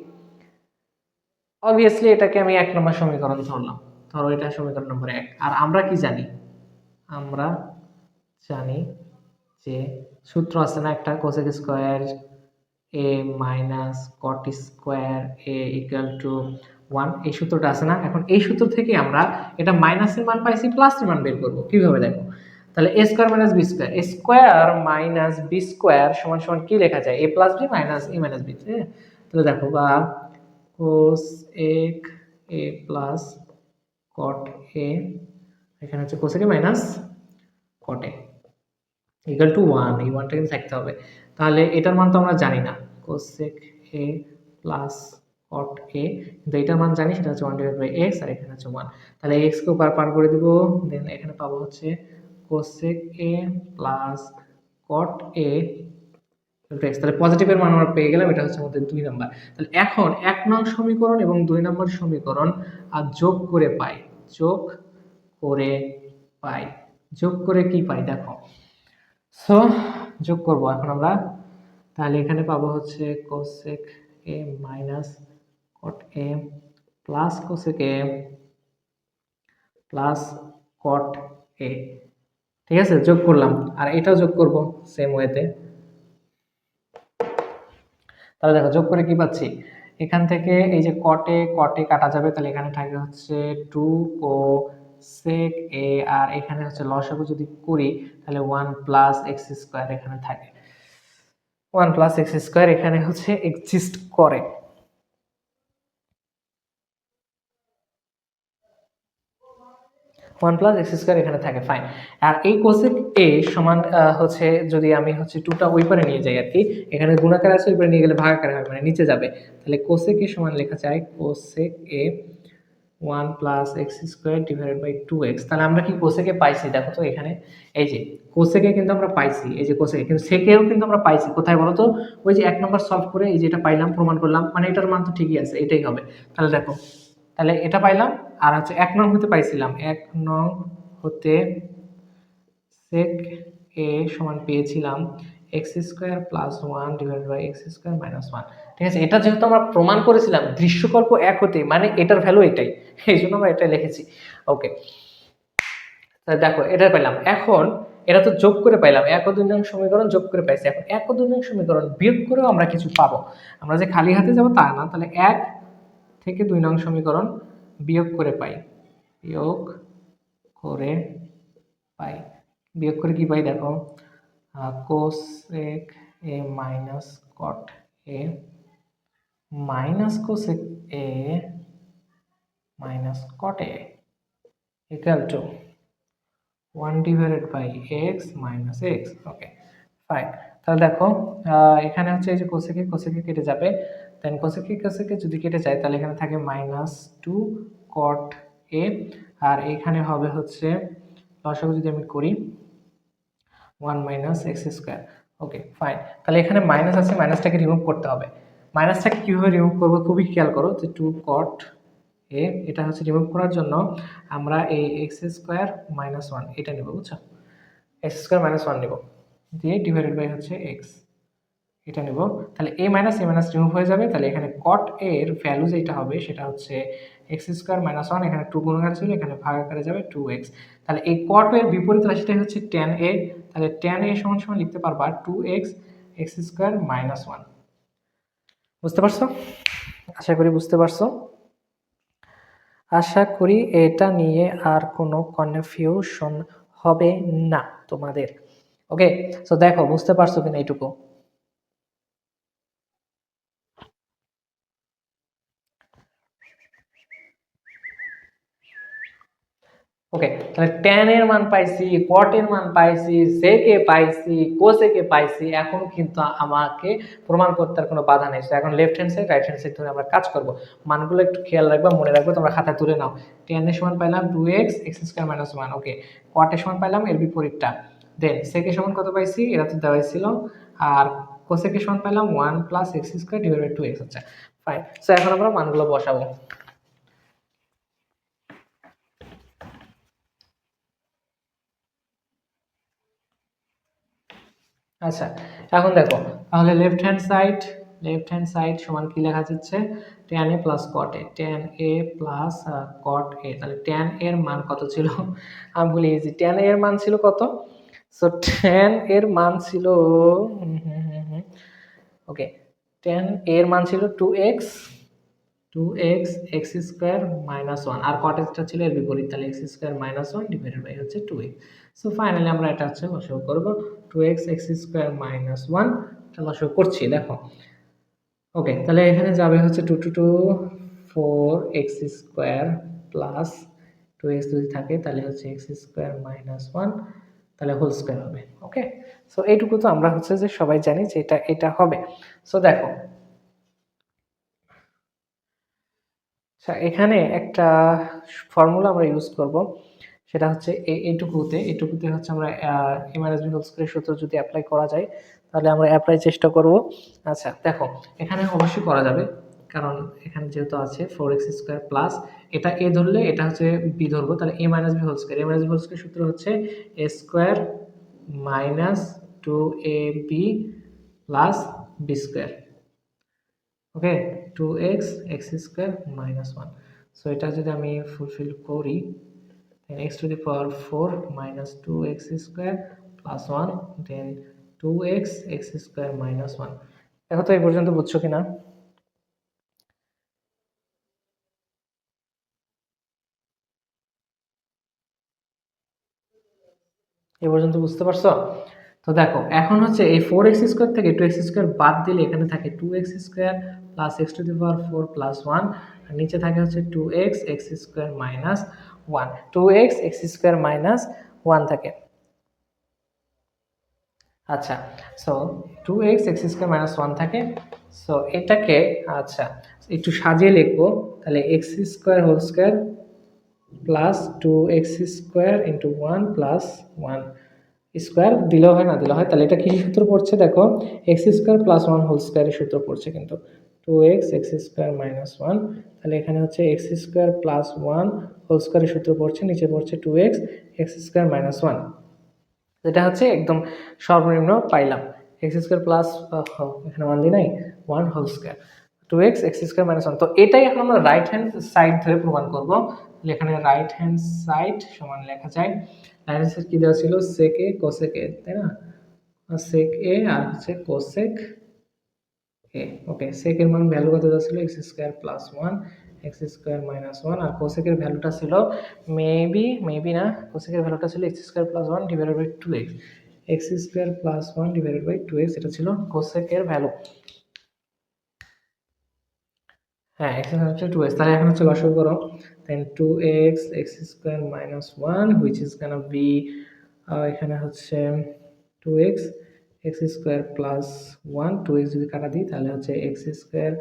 [SPEAKER 1] অবভিয়াসলি এটাকে আমি 1 নম্বর সমীকরণ ধরলাম, ধরো এটা সমীকরণ নম্বর 1। আর আমরা কি জানি, আমরা জানি যে সূত্র আছে না একটা, cosec square A minus caught square A equal to 1, এই সূত্রটা আছে না। এখন এই সূত্র থেকে আমরা এটা মাইনাসের মান পাইছি, প্লাসের মান বের করব কিভাবে দেখো। তাহলে a square minus b square, a square minus b square সমান সমান কি লেখা যায়, a plus b minus a minus b। তাহলে দেখো বা cos a plus cot a, এখানে হচ্ছে cos a minus cot a equal to 1, এই 1টা কিন্তু থাকতে হবে। তাহলে এটার মান তো আমরা জানি না, cosec a plus cot a, কিন্তু এটার মান জানি, সেটা হচ্ছে 1 ডিভাইড বাই x, আর এখানে হচ্ছে 1। তাহলে x কে পার করে দিব, দেন এখানে পাবো হচ্ছে cosec a plus cot a x। তাহলে পজিটিভের মান আমরা পেয়ে গেলাম, এটা হচ্ছে আমাদের 2 নাম্বার। তাহলে এখন 1 নং সমীকরণ এবং 2 নম্বর সমীকরণ আর যোগ করে পাই, যোগ করে পাই, যোগ করে কি পাই দেখো। সো যোগ করব এখন আমরা, তাহলে এখানে পাবো হচ্ছে cosec a minus cot a plus cosec a plus cot a, ঠিক আছে, যোগ করলাম। আর এটাও যোগ করব সেম ওয়েতে। তাহলে দেখো যোগ করে কি পাচ্ছি, এখান থেকে এই যে cot a কাটা যাবে, তাহলে এখানে থাকে হচ্ছে 2 cosec a, আর এখানে হচ্ছে লসাগু যদি করি তাহলে 1 প্লাস x স্কয়ার এখানে থাকে, 1 প্লাস এক্স স্কোয়ার এখানে হচ্ছে এক্সিস্ট করে। ওয়ান প্লাস এক্স স্কোয়ার এখানে থাকে, ফাইন। আর এই কোসেক এ সমান হচ্ছে যদি আমি হচ্ছে 2টা ওই পারে নিয়ে যাই আর কি, এখানে গুণাকার আছে, ওই পারে নিয়ে গেলে ভাগাকার হবে, মানে নিচে যাবে। তাহলে কোসেক এ সমান লেখা যায় cosec A 1 plus X square divided by 2x। তাহলে আমরা কি কোসেকে পাইছি দেখো তো এখানে, এই যে কোসেকে কিন্তু আমরা পাইছি, এই যে কোসেকে, কিন্তু সেকেও কিন্তু আমরা পাইছি কোথায় বলো তো, ওই যে 1 নম্বর সলভ করে এই যেটা পাইলাম প্রমাণ করলাম, মানে এটার মান তো ঠিকই আছে, এটাই হবে। তাহলে দেখো, তাহলে এটা পাইলাম, আর হচ্ছে 1 নং হতে পাইছিলাম, 1 নং হতে সেক এ সমান পেয়েছিলাম x square plus one divide by x square minus one. ঠিক আছে, এটা যেহেতু আমরা প্রমাণ করেছিলাম দৃশ্যকল্প এক হতে, মানে এটার ভ্যালু এটাই, এই জন্য আমরা এটা লিখেছি। ওকে, তাহলে দেখো এটা পেলাম। এখন এটা তো যোগ করে পাইলাম, 1 ও 2 নং সমীকরণ যোগ করে পাইছি। এখন 1 ও 2 নং সমীকরণ বিয়োগ করেও আমরা কিছু পাবো, আমরা যে খালি হাতে যাবো তা না। তাহলে 1 থেকে 2 নং সমীকরণ বিয়োগ করে পাই, বিয়োগ করে পাই, বিয়োগ করে কি পাই দেখো, cosec A minus cot A minus cosec A minus cot A equal to 1 divided by x minus x. Okay fine. তাহলে দেখো এখানে হচ্ছে এই যে কোসেকে কোসেকে কেটে যাবে, দেন কোসেকে কোসেকে যদি কেটে যায় তাহলে এখানে থাকে মাইনাস 2 কট এ, আর এখানে হবে হচ্ছে লসাগু যদি আমি করি 1 মাইনাস এক্স স্কোয়ার। ওকে ফাইন। তাহলে এখানে মাইনাস আছে, মাইনাসটাকে রিমুভ করতে হবে। মাইনাসটাকে কীভাবে রিমুভ করবো খুবই খেয়াল করো, যে 2 কট এ, এটা হচ্ছে রিমুভ করার জন্য আমরা এই এক্স স্কোয়ার মাইনাস ওয়ান এটা নেব, বুঝছো, এক্স স্কোয়ার মাইনাস ওয়ান নেব, দিয়ে ডিভাইডেড বাই হচ্ছে এক্স এটা নেব। তাহলে এ মাইনাস রিমুভ হয়ে যাবে। তাহলে এখানে কট এর ভ্যালু যেটা হবে সেটা হচ্ছে এক্স স্কোয়ার মাইনাস ওয়ান, এখানে 2 গুণাকার ছিল, এখানে ভাগ আকারে যাবে 2x। তাহলে এই কট এর বিপরীত রাশিটাই হচ্ছে tan a। তাহলে tan a সমান সমান লিখতে পারবা 2x x square minus one. বুঝতে পারছো? আশা করি বুঝতে পারছো। আশা করি এটা নিয়ে আর কোনো কনফিউশন হবে না তোমাদের। ওকে, সো দেখো বুঝতে পারছো কিনা এইটুকু। ওকে, তাহলে tan এর মান পাইছি, cot এর মান পাইছি, sec এ পাইছি, cosec এ পাইছি। এখন কিন্তু আমাকে প্রমাণ করতে আর কোনো বাধা নেই। এখন left hand side right hand side ধরে আমরা কাজ করব। মানগুলো একটু খেয়াল রাখবা, মনে রাখবে, তোমরা খাতায় তুলে নাও। tan এর সমান পাইলাম 2x x স্কয়ার মাইনাস 1। ওকে, cot এর সমান পাইলাম এর বিপরীতটা। দেন sec এর সমান কত পাইছি, এটা তো দেওয়াই ছিল। আর cosec এর সমান পাইলাম 1 plus x square divided by 2x। আচ্ছা ফাইন। সো এখন আমরা মানগুলো বসাবো। আচ্ছা এখন দেখো, তাহলে লেফট হ্যান্ড সাইড সমান কি লেখা যাচ্ছে, tan a plus cot a, tan a plus cot a। তাহলে tan এর মান কত ছিল, আমি বলি যে tan এর মান ছিল কত, সো tan এর মান ছিল ওকে, tan এর মান ছিল 2x x স্কয়ার মাইনাস 1, আর cot টা ছিল এর বিপরীত, তাহলে x square minus 1 divided by হচ্ছে 2x। সো ফাইনালি আমরা এটা হচ্ছে লসাগু করব, 2x x স্কয়ার মাইনাস 1 এটা লসাগু করছি। দেখো ওকে, তাহলে এখানে যাবে হচ্ছে 2 two 2 4x square plus 2x যদি থাকে তাহলে হচ্ছে x স্কয়ার মাইনাস 1, তাহলে হোল স্কয়ার হবে। ওকে, সো এইটুকু তো আমরা হচ্ছে যে সবাই জানি যে এটা হবে। সো দেখো এখানে একটা ফর্মুলা আমরা ইউজ করব, সেটা হচ্ছে এইটুকুতে হচ্ছে আমরা a মাইনাস b হোল স্কয়ারের সূত্র যদি অ্যাপ্লাই করা যায় তাহলে আমরা অ্যাপ্লাই চেষ্টা করব। আচ্ছা দেখো এখানে অবশ্যই করা যাবে, কারণ এখানে যেহেতু আছে 4x স্কয়ার প্লাস, এটা a ধরলে এটা হচ্ছে b ধরবো, তাহলে a minus b whole square, a minus b whole square সূত্র হচ্ছে a square minus 2ab plus b square. Okay, 2x x square minus 1। So এটা যদি আমি ফুলফিল করি, then x to the power 4 minus 2x square plus 1, then 2x x square minus 1। দেখো তো এই পর্যন্ত বুঝছো কিনা, এই পর্যন্ত বুঝতে পারছো? তো দেখো এখন হচ্ছে এই 4x স্কয়ার থেকে 2x স্কয়ার বাদ দিলে এখানে থাকে 2x square plus x two the power 4 plus 1, আর নিচে থাকে হচ্ছে 2x x square minus 1, 2x x square minus 1 থাকে। আচ্ছা, so 2x x square minus 1 থাকে। সো এটাকে আচ্ছা একটু সাজিয়ে লিখবো, তাহলে x square whole square plus 2x square into 1 plus 1 square দিলেও হয় না দিলেও হয়। তাহলে এটা কি সূত্র পড়ছে দেখো, এক্স স্কোয়ার প্লাস 1 হোল স্কোয়ারের সূত্র পড়ছে কিন্তু 2x এক্স স্কোয়ার মাইনাস 1। তাহলে এখানে হচ্ছে এক্স স্কোয়ার প্লাস 1 হোল স্কোয়ারের সূত্র পড়ছে, নিচে পড়ছে 2x এক্স স্কোয়ার মাইনাস 1। যেটা হচ্ছে একদম সর্বনিম্ন পাইলাম, এক্স স্কোয়ার প্লাস এখানে 1 দিই নাই 1 whole square 2x x square minus 1। তো এটাই এখন আমরা রাইট হ্যান্ড সাইড ধরে প্রমাণ করব। তাহলে এখানে রাইট হ্যান্ড সাইড সমান লেখা যায়, রাইট হ্যান্ড সাইড কি দেওয়া ছিল, সেক এ কোসেক এ, তাই না, সেক এ আর হচ্ছে কোসেক এ। ওকে, সেক এর মান ভ্যালু কত দেওয়া ছিল, x square plus 1 x square minus 1, আর কোসেকের ভ্যালুটা ছিল মেবি না, কোসেকের ভ্যালুটা ছিল x square plus 1 divided by 2x, x square plus 1 divided by 2x, এটা ছিল কোসেকের ভ্যালু। হ্যাঁ, এক্স এর হচ্ছে 2x, তাহলে এখন হচ্ছে লসাগু করো, দেন 2x x square minus 1 which is gonna be, এখানে হচ্ছে 2x x square plus 1, 2x যদি কাটা দিই তাহলে হচ্ছে x square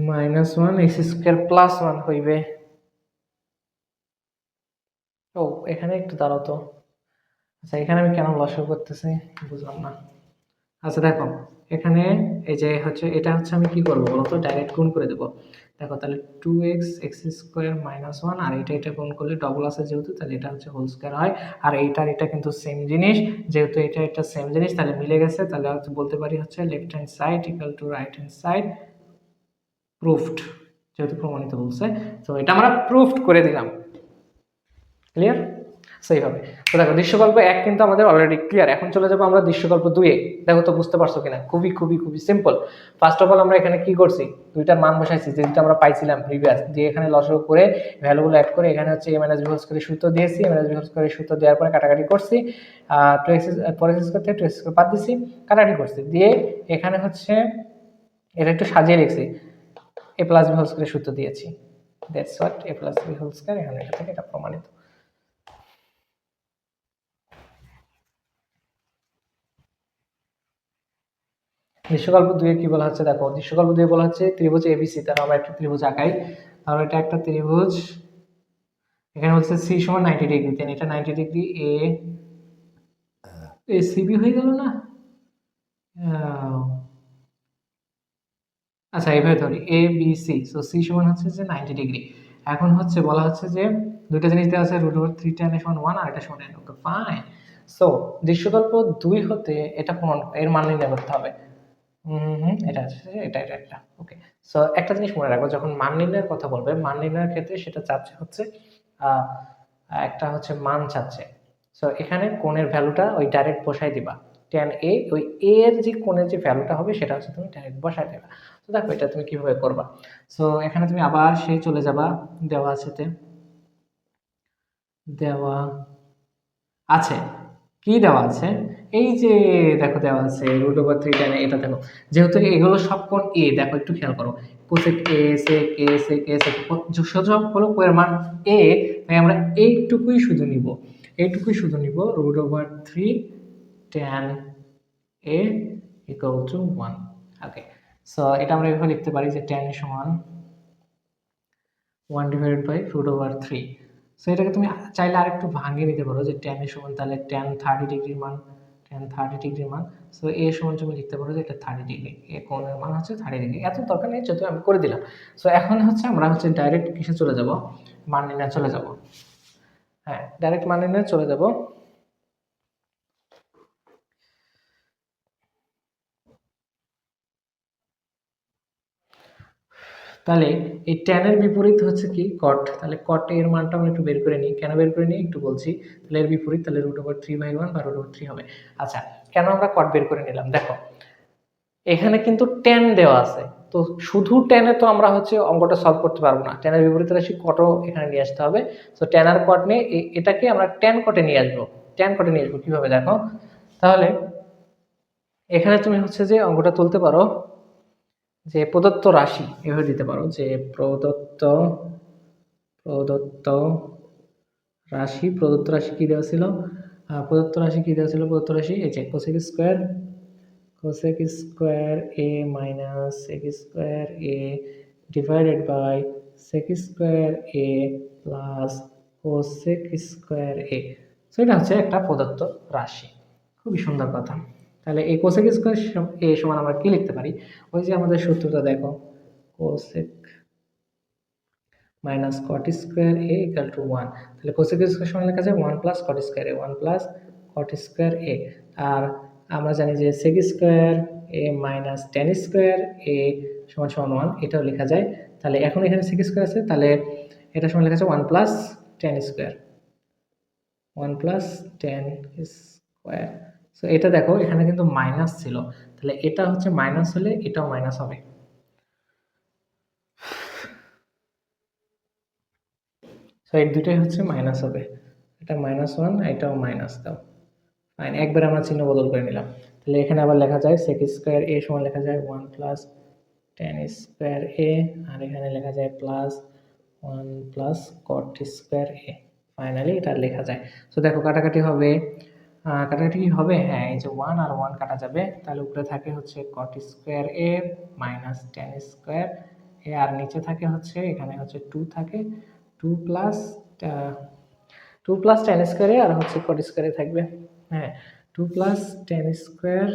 [SPEAKER 1] minus 1 x square plus 1 হইবে। ও এখানে একটু দাঁড়াও তো, আচ্ছা এখানে আমি কেন লসাগু করতেছি বুঝলাম না। আচ্ছা দেখো, এখানে এই যে হচ্ছে এটা হচ্ছে আমি কি করবো বলতো, ডাইরেক্ট গুণ করে দেবো। দেখো তাহলে 2x এক্স স্কোয়ার মাইনাস 1 আর এটা গুণ করলে ডবল আছে যেহেতু, তাহলে এটা হচ্ছে হোল স্কোয়ার হয়। আর এটা কিন্তু সেম জিনিস, যেহেতু এটা সেম জিনিস তাহলে মিলে গেছে, তাহলে হচ্ছে বলতে পারি হচ্ছে left hand side equal two right hand side, proofed, যেহেতু প্রমাণিত বলছে, তো এটা আমরা প্রুফড করে দিলাম। ক্লিয়ার? সেইভাবে তো দেখো দৃশ্যকল্প 1 কিন্তু আমাদের অলরেডি ক্লিয়ার। এখন চলে যাবো আমরা দৃশ্যকল্প 2 এ। দেখো তো বুঝতে পারছো কিনা, খুবই খুবই খুবই সিম্পল। ফার্স্ট অফ অল আমরা এখানে কি করছি, দুইটার মান বসাইছি যেটা আমরা পাইছিলাম প্রিভিয়াস, দিয়ে এখানে লসাগু করে ভ্যালুগুলো অ্যাড করে এখানে হচ্ছে a - b হোল স্কয়ারের সূত্র দিয়েছি, a - b হোল স্কয়ারের সূত্র দেওয়ার পরে কাটাকাটি করছি, 2x পরে x স্কয়ার থেকে 2x স্কয়ার বাদ দিছি, কাটাকাটি করছি, দিয়ে এখানে হচ্ছে এটা একটু সাজিয়ে লিখছি, a + b হোল স্কয়ারের সূত্র দিয়েছি, that's what a + b whole square, এখানে এটা থেকে এটা প্রমাণিত। দৃশ্যকল্প 2 এ কি বলা হচ্ছে দেখো, দৃশ্যকল্প 2 এ বলা হচ্ছে ত্রিভুজ এবিসি, তাহলে আমরা একটা ত্রিভুজ আঁকাই। তাহলে এটা একটা ত্রিভুজ, এখানে হচ্ছে সি সমান 90 ডিগ্রি, দেন এটা 90 ডিগ্রি এ সিবি হয়ে গেল না, আচ্ছা এইভাবে ধরি A B C, so C সমান হচ্ছে যে 90 ডিগ্রি। এখন হচ্ছে বলা হচ্ছে যে দুইটা জিনিস দেওয়া আছে, √3 tan a সমান 1 আর এটা সমান n। Okay fine. সো দৃশ্যকল্প 2 হতে এটা প্রমাণ, এর মান নির্ণয় করতে হবে। এটা আছে, এটা একটা। ওকে, সো একটা জিনিস মনে রাখবো, যখন মান নির্ণয়ের কথা বলবে, মান নির্ণয়ের ক্ষেত্রে সেটা চাচ্ছে হচ্ছে একটা হচ্ছে মান চাচ্ছে। সো এখানে কোণের ভ্যালুটা ওই ডাইরেক্ট বসাই দিবা, tan a, ওই a এর যে কোণের যে ভ্যালুটা হবে সেটা হচ্ছে তুমি ডাইরেক্ট বসাই দিবা। তো দেখো এটা তুমি কিভাবে করবা। সো এখানে তুমি আবার সেই চলে যাবা, দেওয়া আছেতে, দেওয়া আছে, কি দেওয়া আছে, এই যে দেখো দেওয়া আছে √3 tan a, এটা দেখো যেহেতু এগুলো সব কোণ a, দেখো একটু খেয়াল করো, cosec a sec a sec a sec সব হলো কোণের মান a, তাই আমরা এইটুকুই শুধু নিব, √3 tan a equal to 1। Okay, so এটা আমরা এভাবে লিখতে পারি যে tan সমান 1 ডিভাইডেড বাই √3। সো এটাকে তুমি চাইলে আরেকটু ভাঙিয়ে নিতে পারো যে tan এর সমান তাহলে tan 30 ডিগ্রির মান, সো a সমান তুমি লিখতে পারো যে এটা 30 ডিগ্রি, এ কোণের মান হচ্ছে 30 ডিগ্রি। এত দরকার নেই, যদিও আমি করে দিলাম। সো এখন হচ্ছে আমরা হচ্ছে ডাইরেক্ট কিসে চলে যাব, মান নির্ণয়ে চলে যাব। হ্যাঁ, ডাইরেক্ট মান নির্ণয়ে চলে যাব। তাহলে এই tan এর বিপরীত হচ্ছে কি, cot। তাহলে cot এর মানটা আমরা একটু বের করে নিই, কেন বের করে নিই একটু বলছি। তাহলে এর বিপরীত, তাহলে √3/1 বা √3 হবে। আচ্ছা, কেন আমরা cot বের করে নিলাম, দেখো এখানে কিন্তু tan দেওয়া আছে, তো শুধু tan এ তো আমরা হচ্ছে অঙ্কটা সলভ করতে পারবো না, tan এর বিপরীত রাশি cot-ও এখানে নিয়ে আসতে হবে। সো tan আর cot নিয়ে এটাকে আমরা tan cot এ নিয়ে আসবো, কিভাবে দেখো, তাহলে এখানে তুমি হচ্ছে যে অঙ্কটা তুলতে পারো যে প্রদত্ত রাশি, এভাবে দিতে পারো যে প্রদত্ত রাশি কি দেওয়া ছিল, প্রদত্ত রাশি এই যে cosec cosec square a minus sec square a divided by sec square a plus cosec square a। So এটা হচ্ছে একটা প্রদত্ত রাশি। খুবই সুন্দর কথা। তাহলে এই cosec স্কয়ার a সমান আমরা কি লিখতে পারি? ওই যে আমাদের সূত্রটা দেখো, cosec minus cot square a equal to 1। তাহলে cosec স্কয়ার সমান লেখা যায় 1 plus cot square a, 1 plus cot square a। আর আমরা জানি যে sec square a minus tan square a সমান সমান 1, এটাও লেখা যায়। তাহলে এখন এখানে sec স্কয়ার আছে, তাহলে এটা সমান লেখা আছে 1 plus tan square, 1 plus tan square. So এটা দেখো এখানে কিন্তু মাইনাস ছিল, তাহলে এটা হচ্ছে মাইনাস হলে এটাও মাইনাস হবে। সো এই দুটোই হচ্ছে মাইনাস হবে, এটা -1, এটাও মাইনাস দাও। ফাইন, একবার আমরা চিহ্ন বদল করে নিলাম। তাহলে এখানে আবার লেখা যায় sec স্কয়ার a সমান লেখা যায় 1 প্লাস tan স্কয়ার a, আর এখানে লেখা যায় plus 1 plus cot square a। Finally এটা লেখা যায়। সো দেখো কাটাকাটি হবে, কাটাকাটি কি হবে? হ্যাঁ, এই যে 1 আর 1 কাটা যাবে, তাহলে উপরে থাকে হচ্ছে cot square a minus tan square a, আর নিচে থাকে হচ্ছে এখানে হচ্ছে 2 থাকে, 2 plus 2 plus tan square a আর হচ্ছে cot স্কয়ার a থাকবে। হ্যাঁ, 2 plus tan square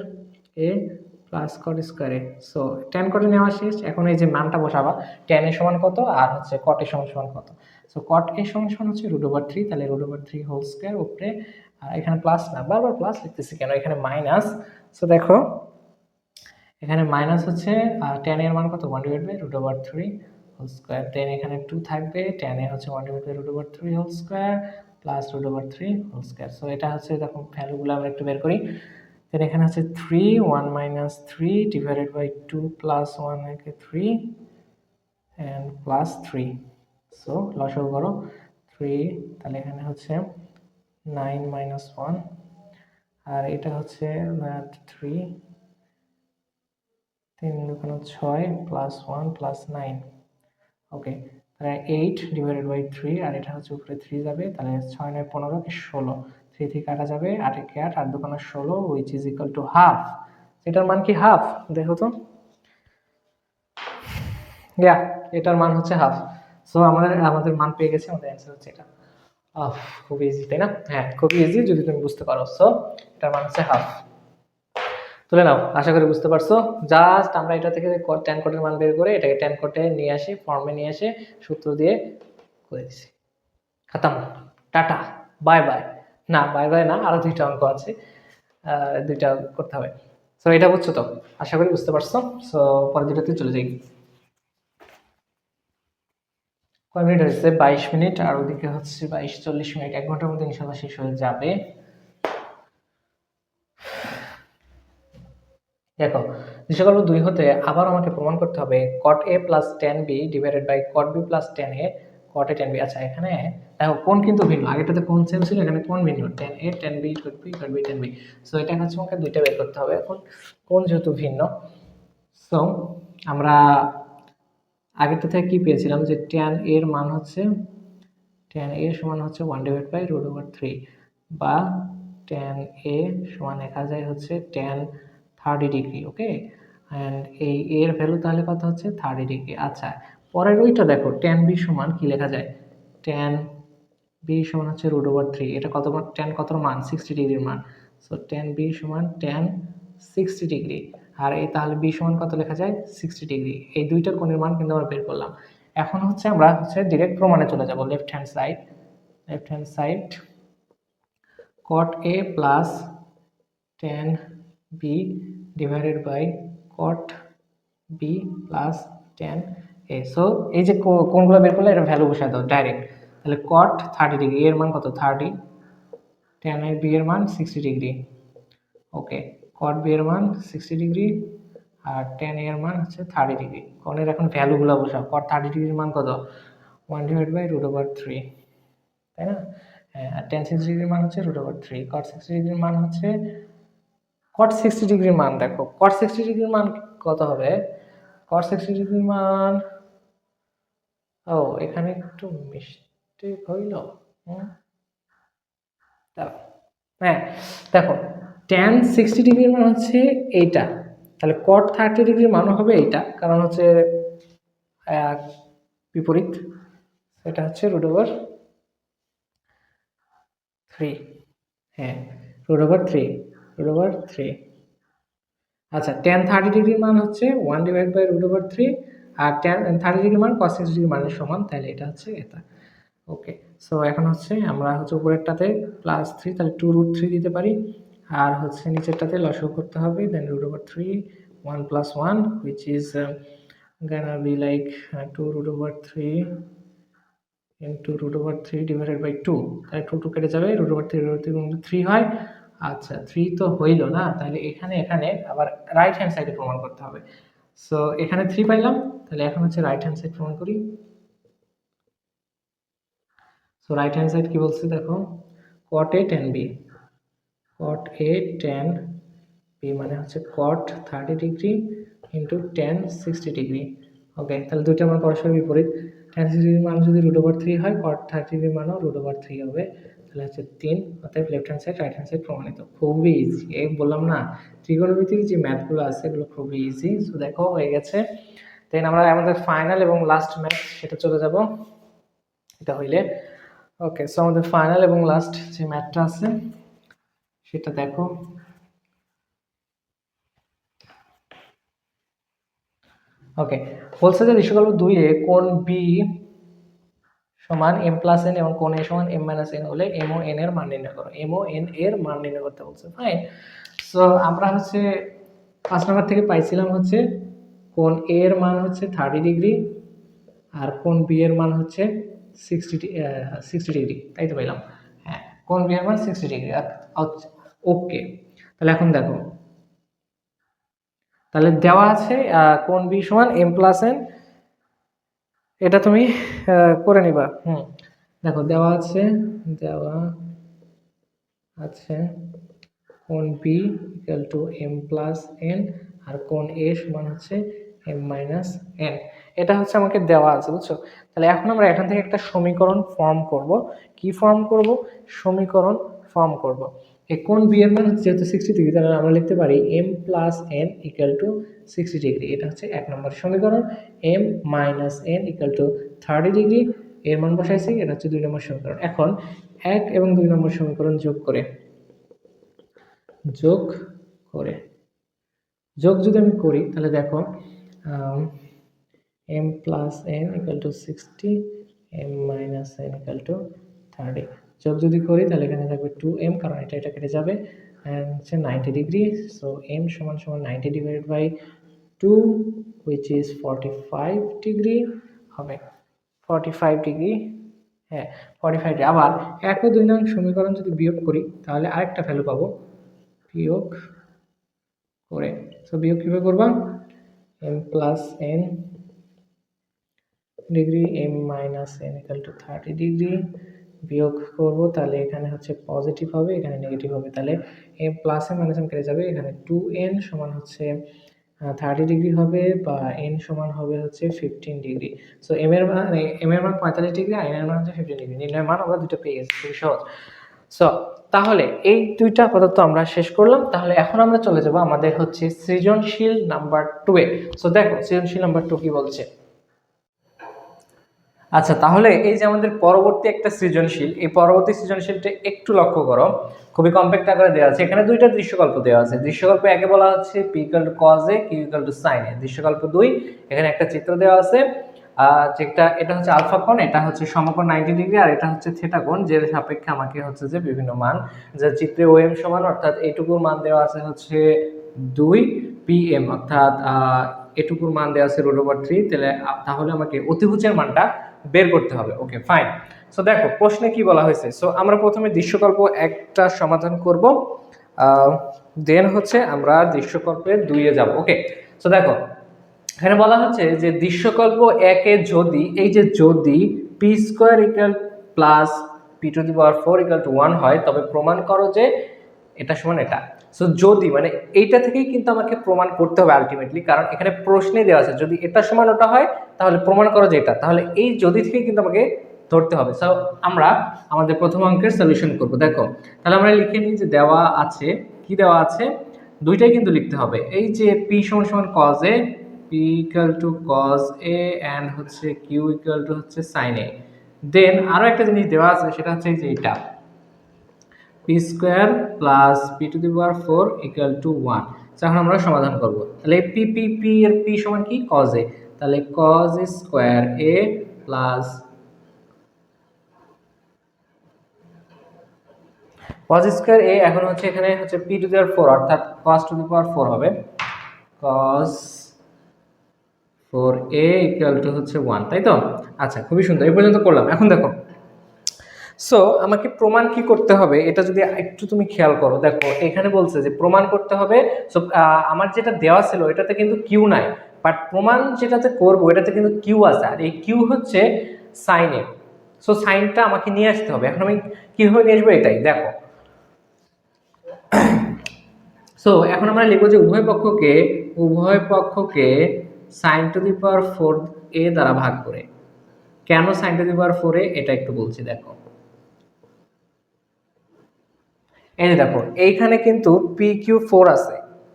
[SPEAKER 1] a plus cot square a। So tan cot নেওয়া শেষ, এখন এই যে মানটা বসাবা, tan এর সমান কত আর হচ্ছে cot এর সমান কত। সো cot এর সমান হচ্ছে √3, তাহলে √3 হোল স্কয়ার উপরে, আর এখানে প্লাস না, বারবার প্লাস লিখতেছি কেন, এখানে মাইনাস। সো দেখো এখানে মাইনাস হচ্ছে tan এর মান কত, 1/√3 হোল স্কয়ার, দেন এখানে 2 থাকবে, tan এ হচ্ছে 1/√3 whole square plus √3 whole square. So এটা হচ্ছে, দেখো ভ্যালুগুলো আমরা একটু বের করি। দেন এখানে আছে 3, 1 মাইনাস 3 ডিভাইডেড বাই 2 প্লাস 1 একে 3 এন্ড প্লাস 3। সো লসাগু করো 3, তাহলে এখানে হচ্ছে 9 মাইনাস 1, আর এটা হচ্ছে 3, 3 দুগুণ 6 প্লাস 1 প্লাস 9। ওকে, তাহলে 8 ডিভাইডেড বাই 3, আর এটা হচ্ছে উপরে 3 যাবে, তাহলে 6 9 15 কি 16, 3 থেকে কাটা যাবে, 8 একে 8, 8 দুগুণ 16 which is equal to half. এটার মান কি হাফ? দেখো তো, ইয়া, এটার মান হচ্ছে হাফ। সো আমাদের মান পেয়ে গেছে, আমাদের অ্যান্সার হচ্ছে এটা। খুব ইজি তাই না? হ্যাঁ, খুব ইজি যদি তুমি বুঝতে পারো। সো এটার মান হচ্ছে হাফ। তুলে নাও, আশা করি বুঝতে পারছো। জাস্ট আমরা এটা থেকে tan cot এর মান বের করে এটাকে tan cot এ নিয়ে আসি, ফর্মে নিয়ে এসে সূত্র দিয়ে করে দিছি, খতম, টাটা, বাই বাই। না, বাই বাই না, আরো দুইটা অঙ্ক আছে, দুইটা করতে হবে। সো এটা বুঝছো তো? আশা করি বুঝতে পারছো। সো পরের দুটাতে চলে যাই। কয় মিনিট হয়েছে? 22 মিনিট, আর ওদিকে হচ্ছে 22-40 মিনিট, 1 ঘন্টার মধ্যে ইনশাল্লাহ শেষ হয়ে যাবে। দেখো, দৃশ্যকল্প 2 হতে আবার আমাকে প্রমাণ করতে হবে cot a plus tan b divided by cot b plus tan a cot a tan b। আচ্ছা, এখানে দেখো কোণ কিন্তু ভিন্ন, আগেটাতে কোণ সেম ছিল, এখানে কোণ ভিন্ন, tan a tan b cot b cot b tan b। So এটা হচ্ছে আমাকে দুইটা বের করতে হবে। এখন কোণ যেহেতু ভিন্ন, সো আমরা আগেরটা থেকে কি পেয়েছিলাম যে tan a এর মান হচ্ছে, tan a সমান হচ্ছে 1/√3, বা tan a সমান লেখা যায় হচ্ছে tan 30 ডিগ্রি। ওকে, অ্যান্ড এই এর ভ্যালু তাহলে কত হচ্ছে 30 ডিগ্রি। আচ্ছা, পরের ওইটা দেখো tan b সমান কি লেখা যায়, tan b সমান হচ্ছে √3, এটা কত, tan কত মান, 60 ডিগ্রির মান। সো tan b সমান tan 60 ডিগ্রি, আর এই তাহলে b সমান কত লেখা যায়, 60 ডিগ্রি। এই দুইটার কোণের মান কিন্তু আমরা বের করলাম। এখন হচ্ছে আমরা হচ্ছে ডিরেক্ট প্রমাণে চলে যাব, left hand side cot a plus tan b divided by cot b plus tan a। So এই যে কোণগুলো বের করলে এটা ভ্যালু বসায় দাও ডাইরেক্ট। তাহলে cot 30 ডিগ্রি, এর মান কত 30, tan b এর মান 60 ডিগ্রি। ওকে, cot b এর মান 60 ডিগ্রি আর tan a এর মান হচ্ছে 30 ডিগ্রি। কোণের এখন ভ্যালুগুলো বসাও। cot 30 ডিগ্রির মান কত, 1/√3, তাই না? হ্যাঁ, আর tan 60 ডিগ্রির মান হচ্ছে √3, cot 60 ডিগ্রির মান হচ্ছে, cot 60 ডিগ্রির মান দেখো, cot 60 ডিগ্রির মান কত হবে, cot 60 ডিগ্রির মান, ও এখানে একটু মিস্টেক হইল। দাঁড়াও, হ্যাঁ দেখো tan 60 ডিগ্রির মান হচ্ছে এইটা, তাহলে cot 30 ডিগ্রির মানও হবে এইটা, কারণ হচ্ছে বিপরীত, এটা হচ্ছে √3, হ্যাঁ √3, আচ্ছা tan 30 ডিগ্রির মান হচ্ছে 1/√3, আর tan 30 ডিগ্রির মান cos 60 ডিগ্রির মানের সমান, তাহলে এটা হচ্ছে এটা। ওকে, সো এখন হচ্ছে আমরা হচ্ছে উপরেরটাতে +3, তাহলে 2√3 দিতে পারি, আর হচ্ছে নিচেরটাতে লসাগু করতে হবে, দেন √3, 1 + 1 which is gonna be like 2√3 into √3 divided by 2, তাহলে 2 2 কেটে যাবে, √3 হয়। আচ্ছা 3 তো হইল না, তাহলে এখানে আবার রাইট হ্যান্ড সাইডে প্রমাণ করতে হবে। সো এখানে 3 পাইলাম, তাহলে এখন হচ্ছে রাইট হ্যান্ড সাইড প্রমাণ করি। সো রাইট হ্যান্ড সাইড কি বলছে দেখো, cot a tan b, cot a tan b মানে হচ্ছে cot 30 degree into tan 60 degree. Okay, তাহলে দুইটা মান পরস্পর বিপরীত, tan 60 ডিগ্রির মান যদি √3 হয়, cot 30 ডিগ্রির মানও √3 হবে, তাহলে হচ্ছে 3, অতএব left hand side right hand side প্রমাণিত। খুবই ইজি, এই বললাম না ত্রিকোণমিতির যে ম্যাথগুলো আছে এগুলো খুবই ইজি। সো দেখো হয়ে গেছে, দেন আমরা আমাদের ফাইনাল এবং লাস্ট ম্যাথ সেটা চলে যাব এটা হইলে। ওকে, সো আমাদের ফাইনাল এবং লাস্ট যে ম্যাথটা আছে সেটা দেখো। ওকে, বলছে যে দৃশ্যকল্প 2 এ কোণ বি সমান m প্লাস n এবং কোণ a সমান m মাইনাস n হলে m ও n এর মান নির্ণয় করো। m ও n এর মান নির্ণয় করতে বলছে, ফাইন। সো আমরা হচ্ছে 5 নাম্বার থেকে পাইছিলাম হচ্ছে কোণ a এর মান হচ্ছে 30 ডিগ্রি আর কোণ b এর মান হচ্ছে 60 ডিগ্রি, তাই তো পাইলাম। হ্যাঁ, কোণ b এর মান 60 ডিগ্রি। ওকে, তাহলে এখন দেখো, তাহলে দেওয়া আছে কোণ b সমান m প্লাস n, এটা তুমি করে নিবা। দেখো দেওয়া আছে কোণ b equal two m plus n আর কোণ a সমান হচ্ছে m মাইনাস n, এটা হচ্ছে আমাকে দেওয়া আছে, বুঝছো। তাহলে এখন আমরা এখান থেকে একটা সমীকরণ ফর্ম করব। কি ফর্ম করব? সমীকরণ ফর্ম করব। এই কোণ b এর মান যেহেতু 60 ডিগ্রি, তাহলে আমরা লিখতে পারি m plus n equal to 60 degree, এটা হচ্ছে 1 নম্বর সমীকরণ। m minus n equal to 30 degree, এর মান বসাইছি, এটা হচ্ছে 2 নম্বর সমীকরণ। এখন 1 এবং 2 নম্বর সমীকরণ যোগ করে যদি আমি করি, তাহলে দেখো m plus n equal to 60, m minus n equal to 30, যোগ যদি করি তাহলে এখানে থাকবে 2m, কারণ এটা কেটে যাবে, হচ্ছে 90 ডিগ্রি। সো m সমান 90 divided by 2 which is 45 degree হবে, 45 ডিগ্রি, হ্যাঁ 45 ডিগ্রি। আবার 1 ও 2 নং সমীকরণ যদি বিয়োগ করি তাহলে আরেকটা ভ্যালু পাবো বিয়োগ করে। সো বিয়োগ কিভাবে করবা? m plus n degree m minus n equal to 30 degree বিয়োগ করব, তাহলে এখানে হচ্ছে পজিটিভ হবে, এখানে নেগেটিভ হবে, তাহলে m plus n minus m কেটে যাবে, এখানে 2n সমান হচ্ছে 30 ডিগ্রি হবে, বা n সমান হবে হচ্ছে 15 ডিগ্রি। সো m এর মান 45 ডিগ্রি আর n এর মান হচ্ছে 15 ডিগ্রি। নির্ণয় মান আমরা দুটো পেয়ে গেছি, খুবই সহজ। সো তাহলে এই দুইটা আপাতত আমরা শেষ করলাম। তাহলে এখন আমরা চলে যাব আমাদের হচ্ছে সৃজনশীল নাম্বার 2 এ। সো দেখো সৃজনশীল নাম্বার 2 কি বলছে। আচ্ছা, তাহলে এই যে আমাদের পরবর্তী একটা সৃজনশীল, এই পরবর্তী সৃজনশীলটা একটু লক্ষ্য করো, খুবই কম্প্যাক্ট আকারে দেওয়া আছে। এখানে দুইটা দৃশ্যকল্প দেওয়া আছে। দৃশ্যকল্প একে বলা হচ্ছে p = cos a, q = sin a। দৃশ্যকল্প 2 এখানে একটা চিত্র দেওয়া আছে, যেটা এটা হচ্ছে আলফা কোণ, এটা হচ্ছে সমকোণ 90 ডিগ্রি, আর এটা হচ্ছে থিটা কোণ, যে সাপেক্ষে আমাকে হচ্ছে যে বিভিন্ন মান, যে চিত্রে ওএম সমান, অর্থাৎ এইটুকুর মান দেওয়া আছে হচ্ছে 2 pm, অর্থাৎ এটুকুর মান দেওয়া আছে √3, তাহলে আমাকে অতিভুজের মানটা বের করতে হবে। ওকে, ফাইন। সো দেখো প্রশ্নে কি বলা হয়েছে। সো আমরা প্রথমে দৃশ্যকল্প একটা সমাধান করব, দেন হচ্ছে আমরা দৃশ্যকল্পে 2 এ যাব। ওকে, সো দেখো এখানে বলা হচ্ছে যে দৃশ্যকল্প 1 এ যদি p² প্লাস p⁴ 1 হয়, তবে প্রমাণ করো যে এটা সমান এটা। সো যদি মানে এইটা থেকেই কিন্তু আমাকে প্রমাণ করতে হবে আলটিমেটলি, কারণ এখানে প্রশ্নে দেওয়া আছে যদি এটা সমান ওটা হয় তাহলে প্রমাণ করো যে এটা, তাহলে এই যদি থেকে কিন্তু আমাকে ধরতে হবে। সো আমরা আমাদের প্রথম অঙ্কের সলিউশন করব। দেখো তাহলে আমরা লিখে নিই যে দেওয়া আছে কি দেওয়া আছে, দুইটাই কিন্তু লিখতে হবে। এই যে পি সমান সমান cause A, P equal to cause A and হচ্ছে কিউ ইকুয়াল টু হচ্ছে সাইন এ। দেন আরো একটা জিনিস দেওয়া আছে, সেটা হচ্ছে এই যে এটা P square plus P two the power 4 equal to 1। এখন আমরা সমাধান করব। তাহলে পি পি পি এর পি সমান কি, কজ এ, তাহলে cause square A plus cos square এ, এখন হচ্ছে এখানে হচ্ছে পি টু দি পাওয়ার 4 অর্থাৎ কজ টু দি পাওয়ার 4 হবে, কজ 4a ইকুয়াল টু হচ্ছে 1, তাই তো? আচ্ছা, খুবই সুন্দর, এই পর্যন্ত করলাম। এখন দেখো, সো আমাকে প্রমাণ কি করতে হবে, এটা যদি একটু তুমি খেয়াল করো, দেখো এখানে বলছে যে প্রমাণ করতে হবে। সো আমার যেটা দেওয়া ছিল এটাতে কিন্তু কিউ নাই, বাট প্রমাণ যেটাতে করবো এটাতে কিন্তু কিউ আছে, আর এই কিউ হচ্ছে সাইনে। সো সাইনটা আমাকে নিয়ে আসতে হবে। এখন আমি কিভাবে নিয়ে আসবো এটাই দেখো। সো এখন আমরা লিখবো যে উভয় পক্ষকে sign two the power 4a দ্বারা ভাগ করে। কেন sign two the power 4a, এটা একটু বলছি দেখো। এই যে দেখো এইখানে কিন্তু পি কিউ 4 আছে,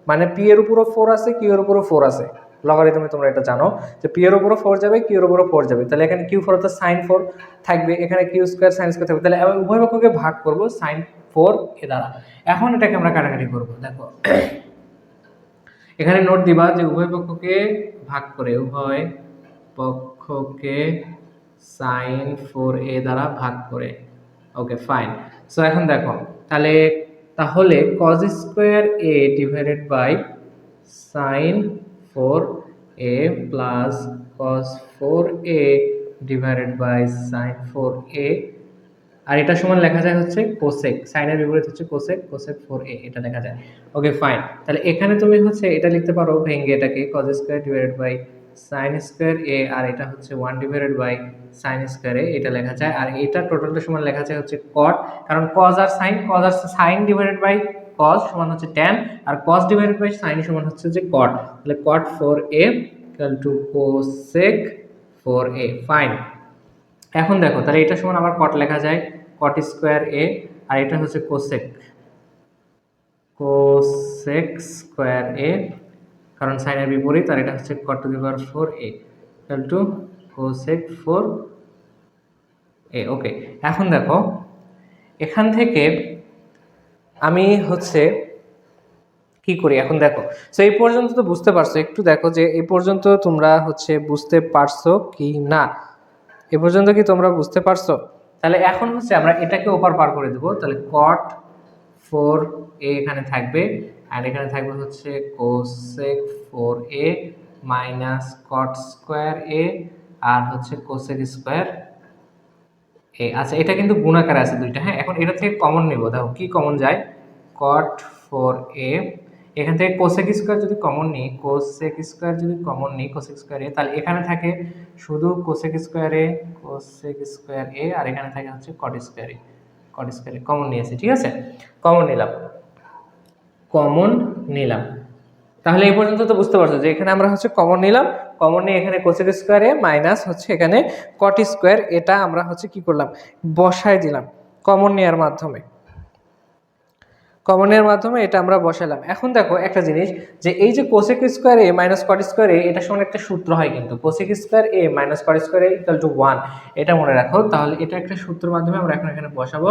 [SPEAKER 1] মানে পি এর উপরও 4 আছে, কিউ এর উপরও 4 আছে। লগারিদমে তোমরা এটা জানো যে পি এর উপরও 4 যাবে, কিউ এর উপরও 4 যাবে, তাহলে এখানে কিউ 4 অর্থাৎ সাইন 4 থাকবে, এখানে কিউ স্কয়ার সাইন স্কয়ার থাকবে, তাহলে আমি উভয় পক্ষকে ভাগ করব সাইন 4 এ দ্বারা। এখন এটাকে আমরা কাটাকাটি করব। দেখো এখানে নোট দিবা যে উভয় পক্ষকে ভাগ করে, উভয় পক্ষকে সাইন 4a দ্বারা ভাগ করে। Okay fine. সো এখন দেখো তাহলে cos square a divided by sine 4a plus cos 4a divided by sine 4a, আর এটা সমান লেখা যায় হচ্ছে কোসেক, সাইনের বিপরীত হচ্ছে কোসেক, কোসেক 4a, এটা লেখা যায়। ওকে ফাইন। তাহলে এখানে তুমি হচ্ছে এটা লিখতে পারো ভেঙে এটাকে cos square divided by sine square a, আর এটা হচ্ছে 1 divided by sine square a, এটা লেখা যায়। আর এটা টোটালটা সমান লেখা যায় হচ্ছে cot, কারণ cos আর সাইন ডিভাইডেড বাই cos সমান হচ্ছে tan, আর cos ডিভাইডেড বাই সাইন সমান হচ্ছে যে cot, তাহলে cot 4a equal to cosec 4a। Fine. এখন দেখো তাহলে এটা সমান আবার কট লেখা যায়, কট স্কোয়ার এ, আর এটা হচ্ছে কোসেক স্কোয়ার এ, কারণ সাইনের বিপরীত, আর এটা হচ্ছে cot to the power 4a equal to cosec 4a। Okay, এখন দেখো এখান থেকে আমি হচ্ছে কি করি, এখন দেখো। সো এই পর্যন্ত তো বুঝতে পারছো, একটু দেখো যে এই পর্যন্ত তোমরা হচ্ছে বুঝতে পারছো কি না, এ পর্যন্ত কি তোমরা বুঝতে পারছো? তাহলে এখন হচ্ছে আমরা এটাকে ওপার পার করে দেবো, তাহলে cot 4a এখানে থাকবে, আর এখানে থাকবে হচ্ছে cosec 4a minus cot square a, আর হচ্ছে cosec স্কোয়ার a। আচ্ছা, এটা কিন্তু গুণাকারে আছে দুইটা, হ্যাঁ। এখন এটা থেকে কমন নেব, দেখো কি কমন যায়, cot 4a, এখান থেকে কোসেক স্কয়ার যদি কমন নিই, কোসেক স্কয়ার যদি কমন নিই, কোসেক স্কয়ার এ, তাহলে এখানে থাকে শুধু কোসেক স্কয়ার এ, আর এখানে থাকে হচ্ছে কট স্কয়ার এ, কমন নিয়েছি, ঠিক আছে, কমন নিলাম। তাহলে এই পর্যন্ত তো বুঝতে পারছো যে এখানে আমরা হচ্ছে কমন নিলাম, কমন নিয়ে এখানে কোসেক স্কয়ার এ মাইনাস হচ্ছে এখানে কট স্কয়ার, এটা আমরা হচ্ছে কি করলাম, বসায় দিলাম কমন নেওয়ার মাধ্যমে, এটা আমরা বসালাম। এখন দেখো একটা জিনিস, যে এই যে কোসেক স্কয়ার এ মাইনাস কট স্কয়ার এ, এটা সমান একটা সূত্র হয় কিন্তু, cosec square A minus caught square A equal to 1, এটা মনে রাখো। তাহলে এটা একটা সূত্রের মাধ্যমে আমরা এখন এখানে বসাবো,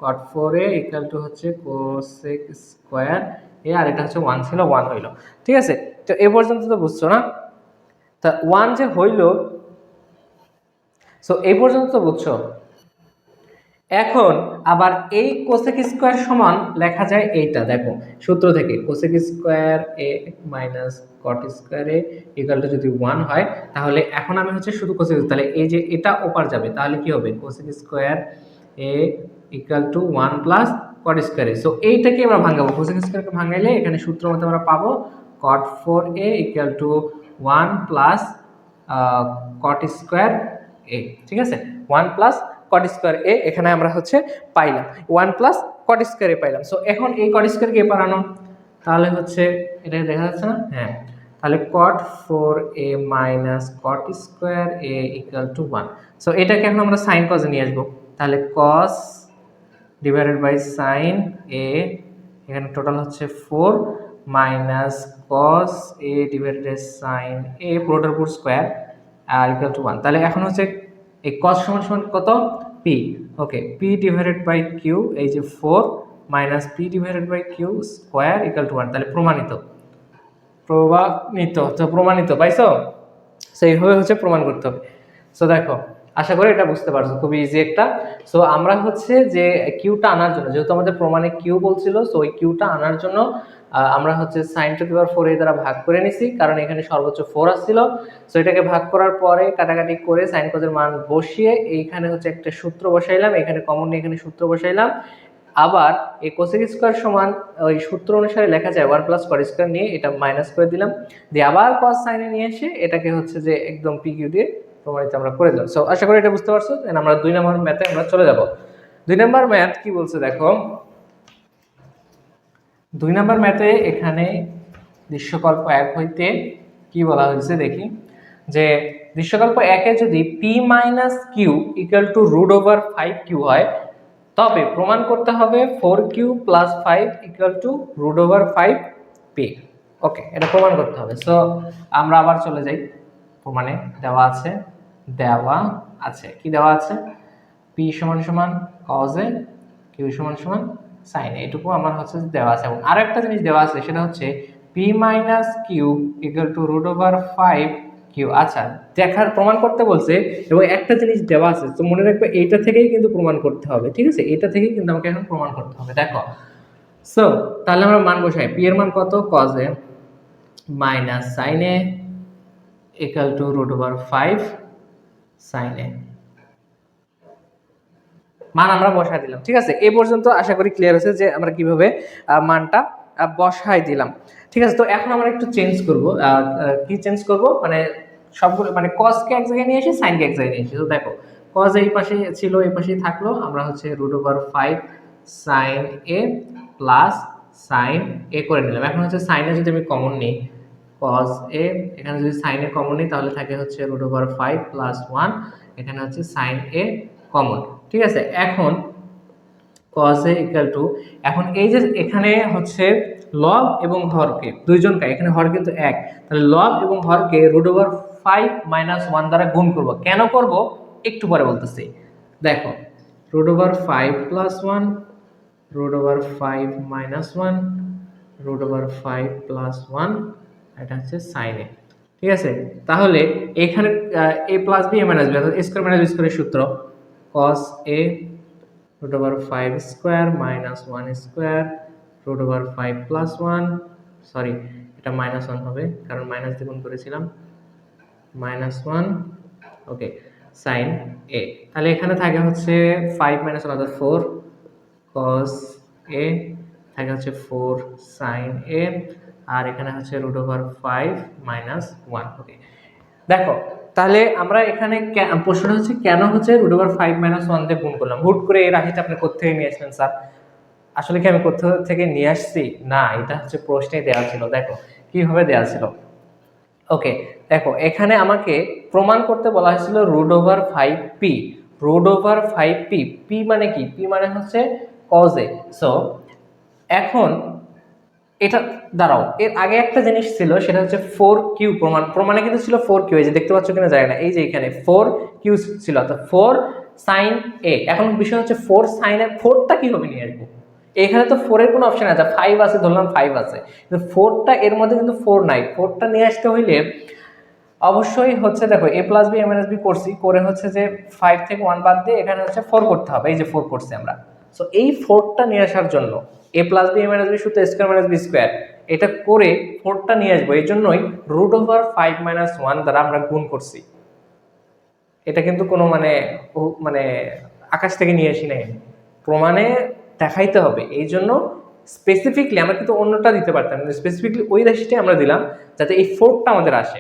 [SPEAKER 1] cot 4a ইকুয়াল টু হচ্ছে কোসেক স্কয়ার এ, আর এটা হচ্ছে 1 ছিল, 1 হইলো, ঠিক আছে। তো এই পর্যন্ত তো বুঝছো না? তা 1 যে হইলো, সো এই পর্যন্ত তো বুঝছো। এখন আবার এই কোসেক স্কয়ার সমান লেখা যায় এইটা, দেখো সূত্র থেকে কোসেক স্কয়ার এ মাইনাস কট স্কয়ার এ ইকুয়াল টু যদি 1 হয়, তাহলে এখন আমি হচ্ছে শুধু কোসেক, তাহলে এই যে এটা ওপার যাবে, তাহলে কি হবে, cosec square A equal to 1 plus cot square A. So এইটাকে আমরা ভাঙাবো, কোসেক স্কয়ারকে ভাঙাইলে এখানে সূত্র মতে আমরা পাবো cot 4a equal to 1 plus cot square A, ঠিক আছে, 1 প্লাস কট স্কয়ার এ এখানে আমরা হচ্ছে পাইলাম, 1 প্লাস কট স্কয়ার এ পাইলাম। সো এখন এই কট স্কয়ারকে এ পারানো, তাহলে হচ্ছে এটা দেখা যাচ্ছে না, হ্যাঁ, তাহলে cot 4a minus caught square A equal to 1। So এটাকে এখন আমরা সাইন কজে নিয়ে আসবো, তাহলে cos ডিভাইডেড বাই সাইন এ এখানে টোটাল হচ্ছে 4 মাইনাস কস এ ডিভাইডেড সাইন এ পুরোটার উপর স্কোয়ার আর ইকুয়াল টু 1। তাহলে এখন হচ্ছে এই কস সমান সমান কত, P. Okay, P divided by Q, এই যে 4 minus P divided by Q square equal to 1। তাহলে প্রমাণিত, তো প্রমাণিত পাইছো? সো এইভাবে হচ্ছে প্রমাণ করতে হবে। সো দেখো, আশা করি এটা বুঝতে পারছো, খুবই ইজি একটা। সো আমরা হচ্ছে যে কিউটা আনার জন্য, যেহেতু আমাদের প্রমাণে কিউ বলছিল, সো ওই কিউটা আনার জন্য আমরা হচ্ছে সাইন টু দি পাওয়ার 4 এর দ্বারা ভাগ করে নিছি, কারণ এখানে সর্বোচ্চ 4 আসছিল। সো এটাকে ভাগ করার পরে কাটাকাটি করে সাইন কজের মান বসিয়ে এইখানে হচ্ছে একটা সূত্র বসাইলাম, এখানে কমন নিয়ে এখানে সূত্র বসাইলাম। আবার এই কোসেক স্কোয়ার সমান ওই সূত্র অনুসারে লেখা যায় 1 প্লাস কট স্কোয়ার, নিয়ে এটা মাইনাস করে দিলাম, দিয়ে আবার কস সাইনে নিয়ে এসে এটাকে হচ্ছে যে একদম পি কিউ দিয়ে প্রমাণিত আমরা করে দিলাম। সো আশা করি এটা বুঝতে পারছো। আমরা 2 নম্বর ম্যাথে আমরা চলে যাব। 2 নম্বর ম্যাথ কি বলছে দেখো। 2 নম্বর ম্যাথে এখানে দৃশ্যকল্প 1 হইতে কি বলা হয়েছে দেখি, যে দৃশ্যকল্প 1 এ যদি P minus Q equal to root over 5 Q হয়, তবে প্রমাণ করতে হবে 4q plus 5 equal to root over 5 P. Okay, এটা প্রমাণ করতে হবে। সো আমরা আবার চলে যাই প্রমাণে। দেওয়া আছে কি দেওয়া আছে, পি সমান সমান কজ এ, কিউ সমান সমান সাইন এ, এটুকু আমার হচ্ছে দেওয়া আছে। এবং আরো একটা জিনিস দেওয়া আছে, সেটা হচ্ছে P minus Q equal to root over 5 Q. আচ্ছা, দেখার প্রমাণ করতে বলছে এবং একটা জিনিস দেওয়া আছে, তো মনে রাখবে এইটা থেকেই কিন্তু প্রমাণ করতে হবে, ঠিক আছে? এটা থেকেই কিন্তু আমাকে এখন প্রমাণ করতে হবে। দেখো, সো তাহলে আমরা মান বসাই, পি এর মান কত, cos A minus sine A equal to root over 5 sine A. মান আমরা বসাই দিলাম, ঠিক আছে? এই পর্যন্ত আশা করি ক্লিয়ার হয়েছে যে আমরা কিভাবে মানটা বসাই দিলাম, ঠিক আছে? তো এখন আমরা একটু চেঞ্জ করব। কি চেঞ্জ করব, মানে সবগুলো, মানে cos কে এক জায়গায় নিয়ে এসে sin কে এক জায়গায় নিয়ে এসে। তো দেখো, cos এই পাশে ছিল, এই পাশেই থাকলো, আমরা হচ্ছে √5 sin a plus sin a করে নিলাম। এখন হচ্ছে sin এ যদি আমি কমন নিই, cos a, এখানে যদি sin a কমন নিই তাহলে থাকে হচ্ছে √5 প্লাস 1, এখানে হচ্ছে sin a কমন, ঠিক আছে? এখন cos a ইকুয়াল টু, এখন এই যে এখানে হচ্ছে লব এবং হরকে দুইজনকে, এখানে হর কিন্তু এক, তাহলে লব এবং হরকে √5 মাইনাস 1 দ্বারা গুণ করব। কেন করব একটু পরে বলতেছি। দেখো, √5 প্লাস 1, √5 মাইনাস 1, √5 প্লাস 1, এটা হচ্ছে সাইন এ, ঠিক আছে? তাহলে এখানে a plus B a minus B, অর্থাৎ a স্কয়ার মাইনাস বি স্কয়ারের সূত্র cos a √5 স্কয়ার মাইনাস 1 স্কয়ার √5 প্লাস 1, সরি এটা মাইনাস 1 হবে কারণ মাইনাস দিয়ে গুণ করেছিলাম, মাইনাস 1, ওকে, sin a। তাহলে এখানে থাকে হচ্ছে 5 মাইনাস 1 অর্থাৎ 4 cos a, থাকে হচ্ছে 4 sin a, আর এখানে হচ্ছে √5 মাইনাস 1। ওকে, দেখো, তাহলে আমরা এখানে প্রশ্নটা হচ্ছে কেন হচ্ছে √5 মাইনাস 1 দিয়ে গুণ করলাম। হুট করে এই রাশিটা আপনি কোথা থেকে নিয়ে আসলেন স্যার? আসলে কি আমি কোথা থেকে নিয়ে আসছি? না, এটা হচ্ছে প্রশ্নে দেওয়া ছিল। দেখো কিভাবে দেওয়া ছিল। ওকে, দেখো এখানে আমাকে প্রমাণ করতে বলা হয়েছিল √5p, √5p, p মানে কি? p মানে হচ্ছে cos a। সো এখন এটা দাঁড়াও, এর আগে একটা জিনিস ছিল, সেটা হচ্ছে 4q। প্রমাণে কিন্তু ছিল 4q, এই যে দেখতে পাচ্ছ কিনা জানি না, এই যে এখানে 4q ছিল, অর্থাৎ 4 sin a। এখন বিষয় হচ্ছে 4 sin এর 4টা কিভাবে নিয়ে আসবো? এখানে তো 4 এর কোনো অপশন আছে, 5 আছে, ধরলাম 5 আছে, কিন্তু 4টা এর মধ্যে কিন্তু 4 নাই। 4টা নিয়ে আসতে হইলে অবশ্যই হচ্ছে, দেখো a plus B a minus B করছি, করে হচ্ছে যে 5 থেকে 1 বাদ দিয়ে এখানে হচ্ছে 4 করতে হবে, এই যে 4 করছি আমরা। সো এই 4টা নিয়ে আসার জন্য a plus B a minus B সূত্র স্কয়ার মাইনাস বি স্কয়ার, এটা করে 4টা নিয়ে আসবো, এই জন্যই √5 মাইনাস 1 দ্বারা আমরা গুণ করছি। এটা কিন্তু কোনো মানে আকাশ থেকে নিয়ে আসি নাই, প্রমাণে দেখাইতে হবে, এই জন্য স্পেসিফিকলি আমরা কিন্তু অন্যটা দিতে পারতাম, কিন্তু স্পেসিফিকলি ওই রাশিটাই আমরা দিলাম যাতে এই 4টা আমাদের আসে।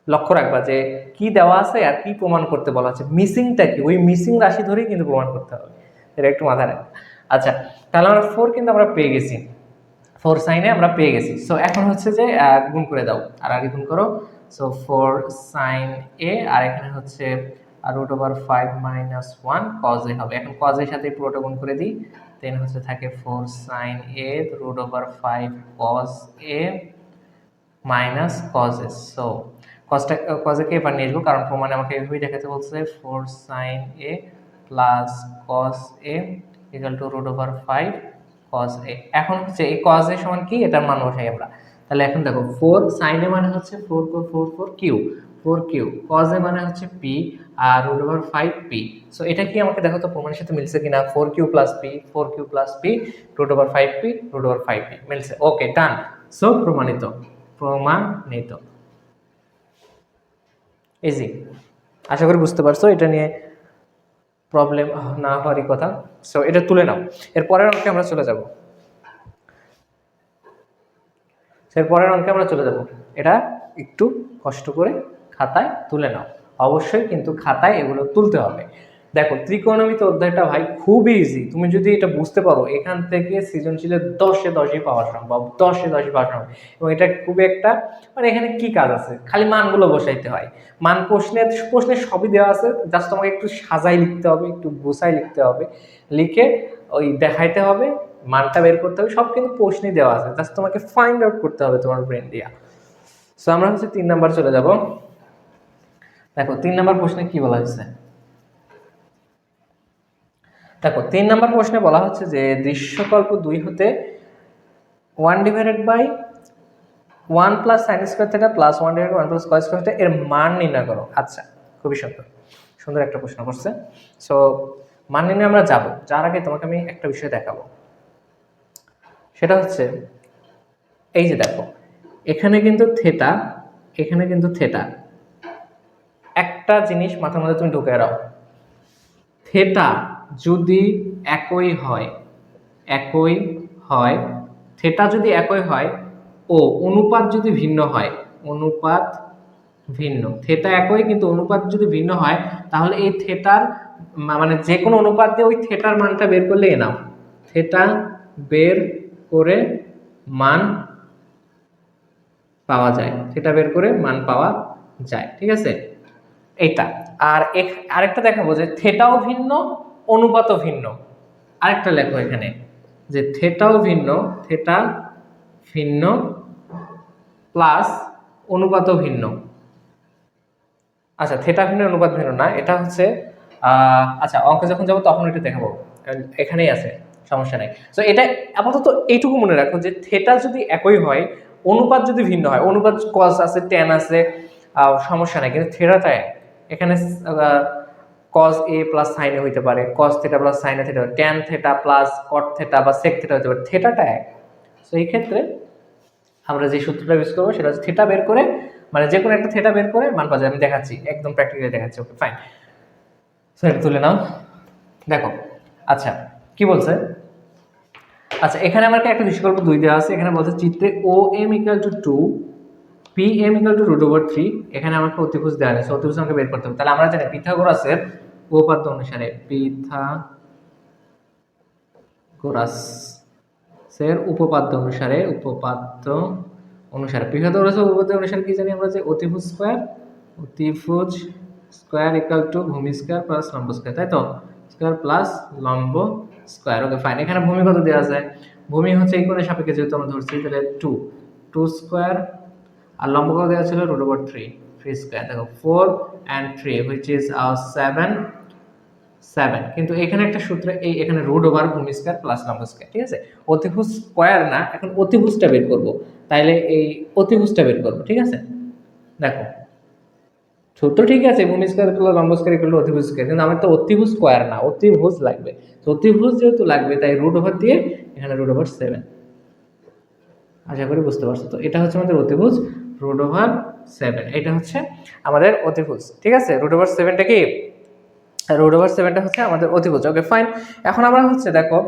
[SPEAKER 1] লক্ষ্য রাখবা যে কি দেওয়া আছে আর কি প্রমাণ করতে বলা আছে, মিসিংটা কি, ওই মিসিং রাশি ধরেই কিন্তু প্রমাণ করতে হবে, এটা একটু মাথায় রাখবে। আচ্ছা, তাহলে আমরা 4 কিন্তু আমরা পেয়ে গেছি, 4 সাইনে আমরা পেয়ে গেছি। সো এখন হচ্ছে যে গুণ করে দাও, আর আগে গুণ করো। সো 4 সাইন এ, আর এখানে হচ্ছে আর root over 5 minus 1 cos A হবে। এখন কজ এর সাথে পুরোটা গুণ করে দিই, দেন হচ্ছে থাকে 4 sine A root over 5 cos A minus cos A. So কজকে এবার নিয়ে আসবো, কারণ প্রমাণে আমাকে এভাবেই দেখাতে বলছে 4 sine A plus cos A equal to root over 5 cos A. এখন হচ্ছে এই কজ এ সমান কি, এটার মান বসাই আমরা। তাহলে এখন দেখো 4 সাইন এ মানে হচ্ছে 4 4 4 কিউ 4 কিউ, কজ এ মানে হচ্ছে P R root over 5 P. So এটা কি আমাকে দেখো তো প্রমাণের সাথে মিলছে কিনা, 4 Q plus P 4 Q plus P root over 5 P root over 5 P মিলছে। ওকে ডান। সো প্রমাণিত, প্রমাণিত। ইজি, আশা করি বুঝতে পারছো, এটা নিয়ে প্রবলেম না হওয়ারই কথা। সো এটা তুলে নাও, এর পরের অঙ্কে আমরা চলে যাব। এরপরের অঙ্কে আমরা চলে যাব, এটা একটু কষ্ট করে খাতায় তুলে নাও, অবশ্যই কিন্তু খাতায় এগুলো তুলতে হবে। দেখো ত্রিকোণমিতি অধ্যায়টা ভাই খুবই ইজি, তুমি যদি এটা বুঝতে পারো এখান থেকে সৃজনশীলের 10-এ 10ই পাওয়া সম্ভব, 10-এ 10ই পাওয়া সম্ভব। এবং এটা খুবই একটা মানে এখানে কি কাজ আছে, খালি মানগুলো বসাইতে হয়। মান প্রশ্নের সবই দেওয়া আছে, জাস্ট তোমাকে একটু সাজাই লিখতে হবে, একটু গোছাই লিখতে হবে, লিখে ওই দেখাইতে হবে, মানটা বের করতে হবে, সব কিন্তু প্রশ্নে দেওয়া আছে, জাস্ট তোমাকে ফাইন্ড আউট করতে হবে তোমার ব্রেন দিয়া। সো আমরা হচ্ছে 3 নাম্বার চলে যাব। দেখো 3 নাম্বার প্রশ্নে কি বলা হয়েছে, দেখো 3 নাম্বার প্রশ্নে বলা হচ্ছে যে দৃশ্যকল্প 2 হতে 1 divided by 1 plus sine square theta plus 1 divided 1 plus cos square theta এর মান নির্ণয় করো। আচ্ছা, খুবই সুন্দর, সুন্দর একটা প্রশ্ন করছে। সো মান নির্ণয় আমরা যাব, যার আগে তোমাকে আমি একটা বিষয় দেখাবো, সেটা হচ্ছে এই যে দেখো এখানে কিন্তু থিটা, এখানে কিন্তু থিটা, একটা জিনিস মাথার মধ্যে তুমি ঢুকে রাখো, থিটা যদি একই হয়, একই হয়, থিটা যদি একই হয় ও অনুপাত যদি ভিন্ন হয়, অনুপাত ভিন্ন, থিটা একই কিন্তু অনুপাত যদি ভিন্ন হয়, তাহলে এই থিটার মানে যে কোনো অনুপাত দিয়ে ওই থিটার মানটা বের করলে এনাফ। থিটা বের করে মান পাওয়া যায়, থিটা বের করে মান পাওয়া যায়, ঠিক আছে এইটা। আর আরেকটা দেখাবো যে থিটাও ভিন্ন অনুপাতও ভিন্ন, আরেকটা লেখো এখানে যে থিটাও ভিন্ন, থিটা ভিন্ন প্লাস অনুপাতও ভিন্ন। আচ্ছা থিটা ভিন্ন অনুপাত ভিন্ন না, এটা হচ্ছে আচ্ছা অঙ্কে যখন যাবো তখন এটা দেখাবো, এখানেই আছে, সমস্যা নাই। তো এটা আপাতত এইটুকু মনে রাখো যে থিটা যদি একই হয় অনুপাত যদি ভিন্ন হয়, অনুপাত কস আছে ট্যান আছে সমস্যা নাই, কিন্তু থিটাটা এক। এখানে কস এ প্লাস সাইন এ হইতে পারে, cos theta plus sine A theta, tan theta plus cot theta বা সেক থিটা হতে পারে, থিটাটা এক। তো এই ক্ষেত্রে আমরা যে সূত্রটা ইউজ করবো সেটা হচ্ছে থিটা বের করে মানে যে কোনো একটা থিটা বের করে মান পাওয়া যায়। আমি দেখাচ্ছি, একদম প্র্যাকটিক্যালি দেখাচ্ছি। ওকে ফাইন, সো এটা তুলে নাও। দেখো আচ্ছা কি বলছে, আচ্ছা এখানে আমার একটা দৃশ্যকল্প 2 দেওয়া আছে, এখানে বলছে চিত্রে O M equal to 2 P M equal to root over 3, এখানে আমাকে অতিভুজ দেওয়া আছে, অতিভুজ আমাকে বের করতে হবে। তাহলে আমরা জানি পিথাগোরাসের উপপাদ্য অনুসারে, পিথাগোরাসের উপপাদ্য অনুসারে, উপপাদ্য অনুসারে পিথাগোরাসের উপপাদ্য অনুসারে কি জানি আমরা যে অতিভুজ স্কয়ার, অতিভুজ স্কয়ার ইকুয়াল টু ভূমি স্কয়ার প্লাস লম্ব স্কয়ার, তাই তো স্কয়ার প্লাস লম্ব স্কয়ার। ওকে ফাইন, এখানে ভূমি কত দেওয়া যায়, ভূমি হচ্ছে এই কোণের সাপেক্ষে যেহেতু আমরা ধরছি, তাহলে 2 স্কয়ার আর লম্ব কত দেওয়া ছিল রুট ওভার 3 স্কয়ার। দেখো 4 and 3 which is 7, কিন্তু এখানে একটা সূত্র, এই এখানে রুট ওভার ভূমি স্কয়ার প্লাস লম্ব স্কয়ার, ঠিক আছে। অতিভুজ স্কয়ার না, এখন অতিভুজটা বের করব, তাইলে এই অতিভুজটা বের করব, ঠিক আছে। দেখো সূত্র ঠিক আছে, ভূমি স্কয়ার প্লাস লম্ব স্কয়ার ইকুয়াল টু অতিভুজ স্কয়ার, কিন্তু আমার তো অতিভুজ স্কয়ার না, অতিভুজ লাগবে। তো অতিভুজ যেহেতু লাগবে তাই রুট ওভার দিয়ে এখানে রুট ওভার 7, আশা করি বুঝতে পারছো। তো এটা হচ্ছে আমাদের অতিভুজ রুট ওভার 7, এটা হচ্ছে আমাদের অতিভুজ, ঠিক আছে। রুট ওভার 7টা কি, রুট ওভার 7টা হচ্ছে আমাদের অতিভুজ। ওকে ফাইন, এখন আমরা হচ্ছে দেখো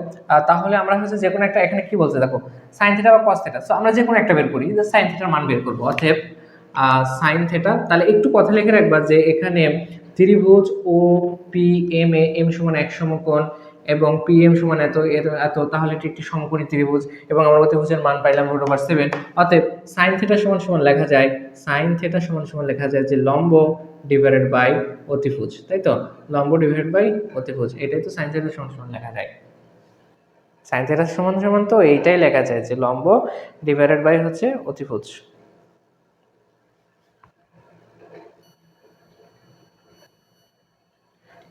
[SPEAKER 1] তাহলে আমরা হচ্ছে যে কোনো একটা, এখানে কি বলছে দেখো সাইন থিটা বা কস থিটা, সো আমরা যে কোনো একটা বের করি, যে সাইন থিটার মান বের করবো, অতএব সাইন থিটা। তাহলে একটু কথা লিখে রাখবা যে এখানে ত্রিভুজ O P M A M সমান 1 সমকোণ এবং পি এম সমান এত এত, তাহলে এটি একটি সমকোণী ত্রিভুজ এবং আমরা অতিভুজের মান পাইলাম রুট ওভার 7। অতএব সাইন থিটা সমান সমান লেখা যায়, সাইন থিটা সমান সমান লেখা যায় যে লম্ব ডিভাইডেড বাই অতিভুজ, তাই তো? লম্ব ডিভাইডেড বাই অতিভুজ, এটাই তো সাইন থিটা সমান সমান লেখা যায়। সাইন থিটা সমান সমান তো এইটাই লেখা যায় যে লম্ব ডিভাইডেড বাই হচ্ছে অতিভুজ।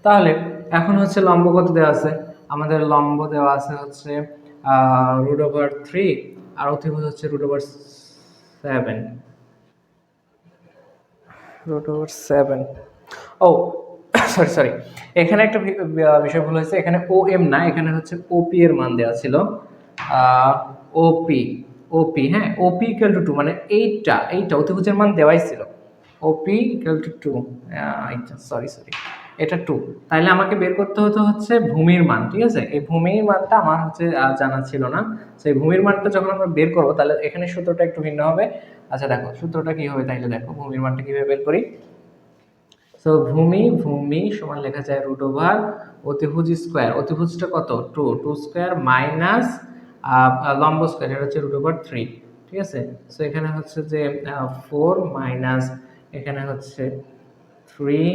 [SPEAKER 1] তাহলে এখন হচ্ছে লম্ব কত দেওয়া আছে? আমাদের লম্ব দেওয়া আছে হচ্ছে √3 আর অতিভুজ হচ্ছে √7। √7, ও সরি সরি, এখানে একটা বিষয় ভুল হয়েছে, এখানে ও এম না, এখানে হচ্ছে ওপি এর মান দেওয়া ছিল। ওপি ওপি হ্যাঁ, ওপি ইকুয়াল টু 2, মানে এইটা অতিভুজের মান দেওয়াই ছিল। ওপি ইকুয়াল টু 2, সরি সরি, এটা 2। তাহলে আমাকে বের করতে হতো হচ্ছে ভূমির মান, ঠিক আছে? এই ভূমির মানটা আমার হচ্ছে জানা ছিল না। সেই ভূমির মানটা যখন আমরা বের করবো তাহলে এখানে সূত্রটা একটু ভিন্ন হবে। আচ্ছা দেখো সূত্রটা কি হবে, তাইলে দেখো ভূমির মানটা কিভাবে বের করি। সো ভূমি সমান লেখা যায় √ অতিভুজ স্কয়ার, অতিভুজটা কত 2 স্কয়ার মাইনাস লম্ব স্কয়ার, এটা হচ্ছে √3, ঠিক আছে? সো এখানে হচ্ছে যে 4 মাইনাস এখানে হচ্ছে 3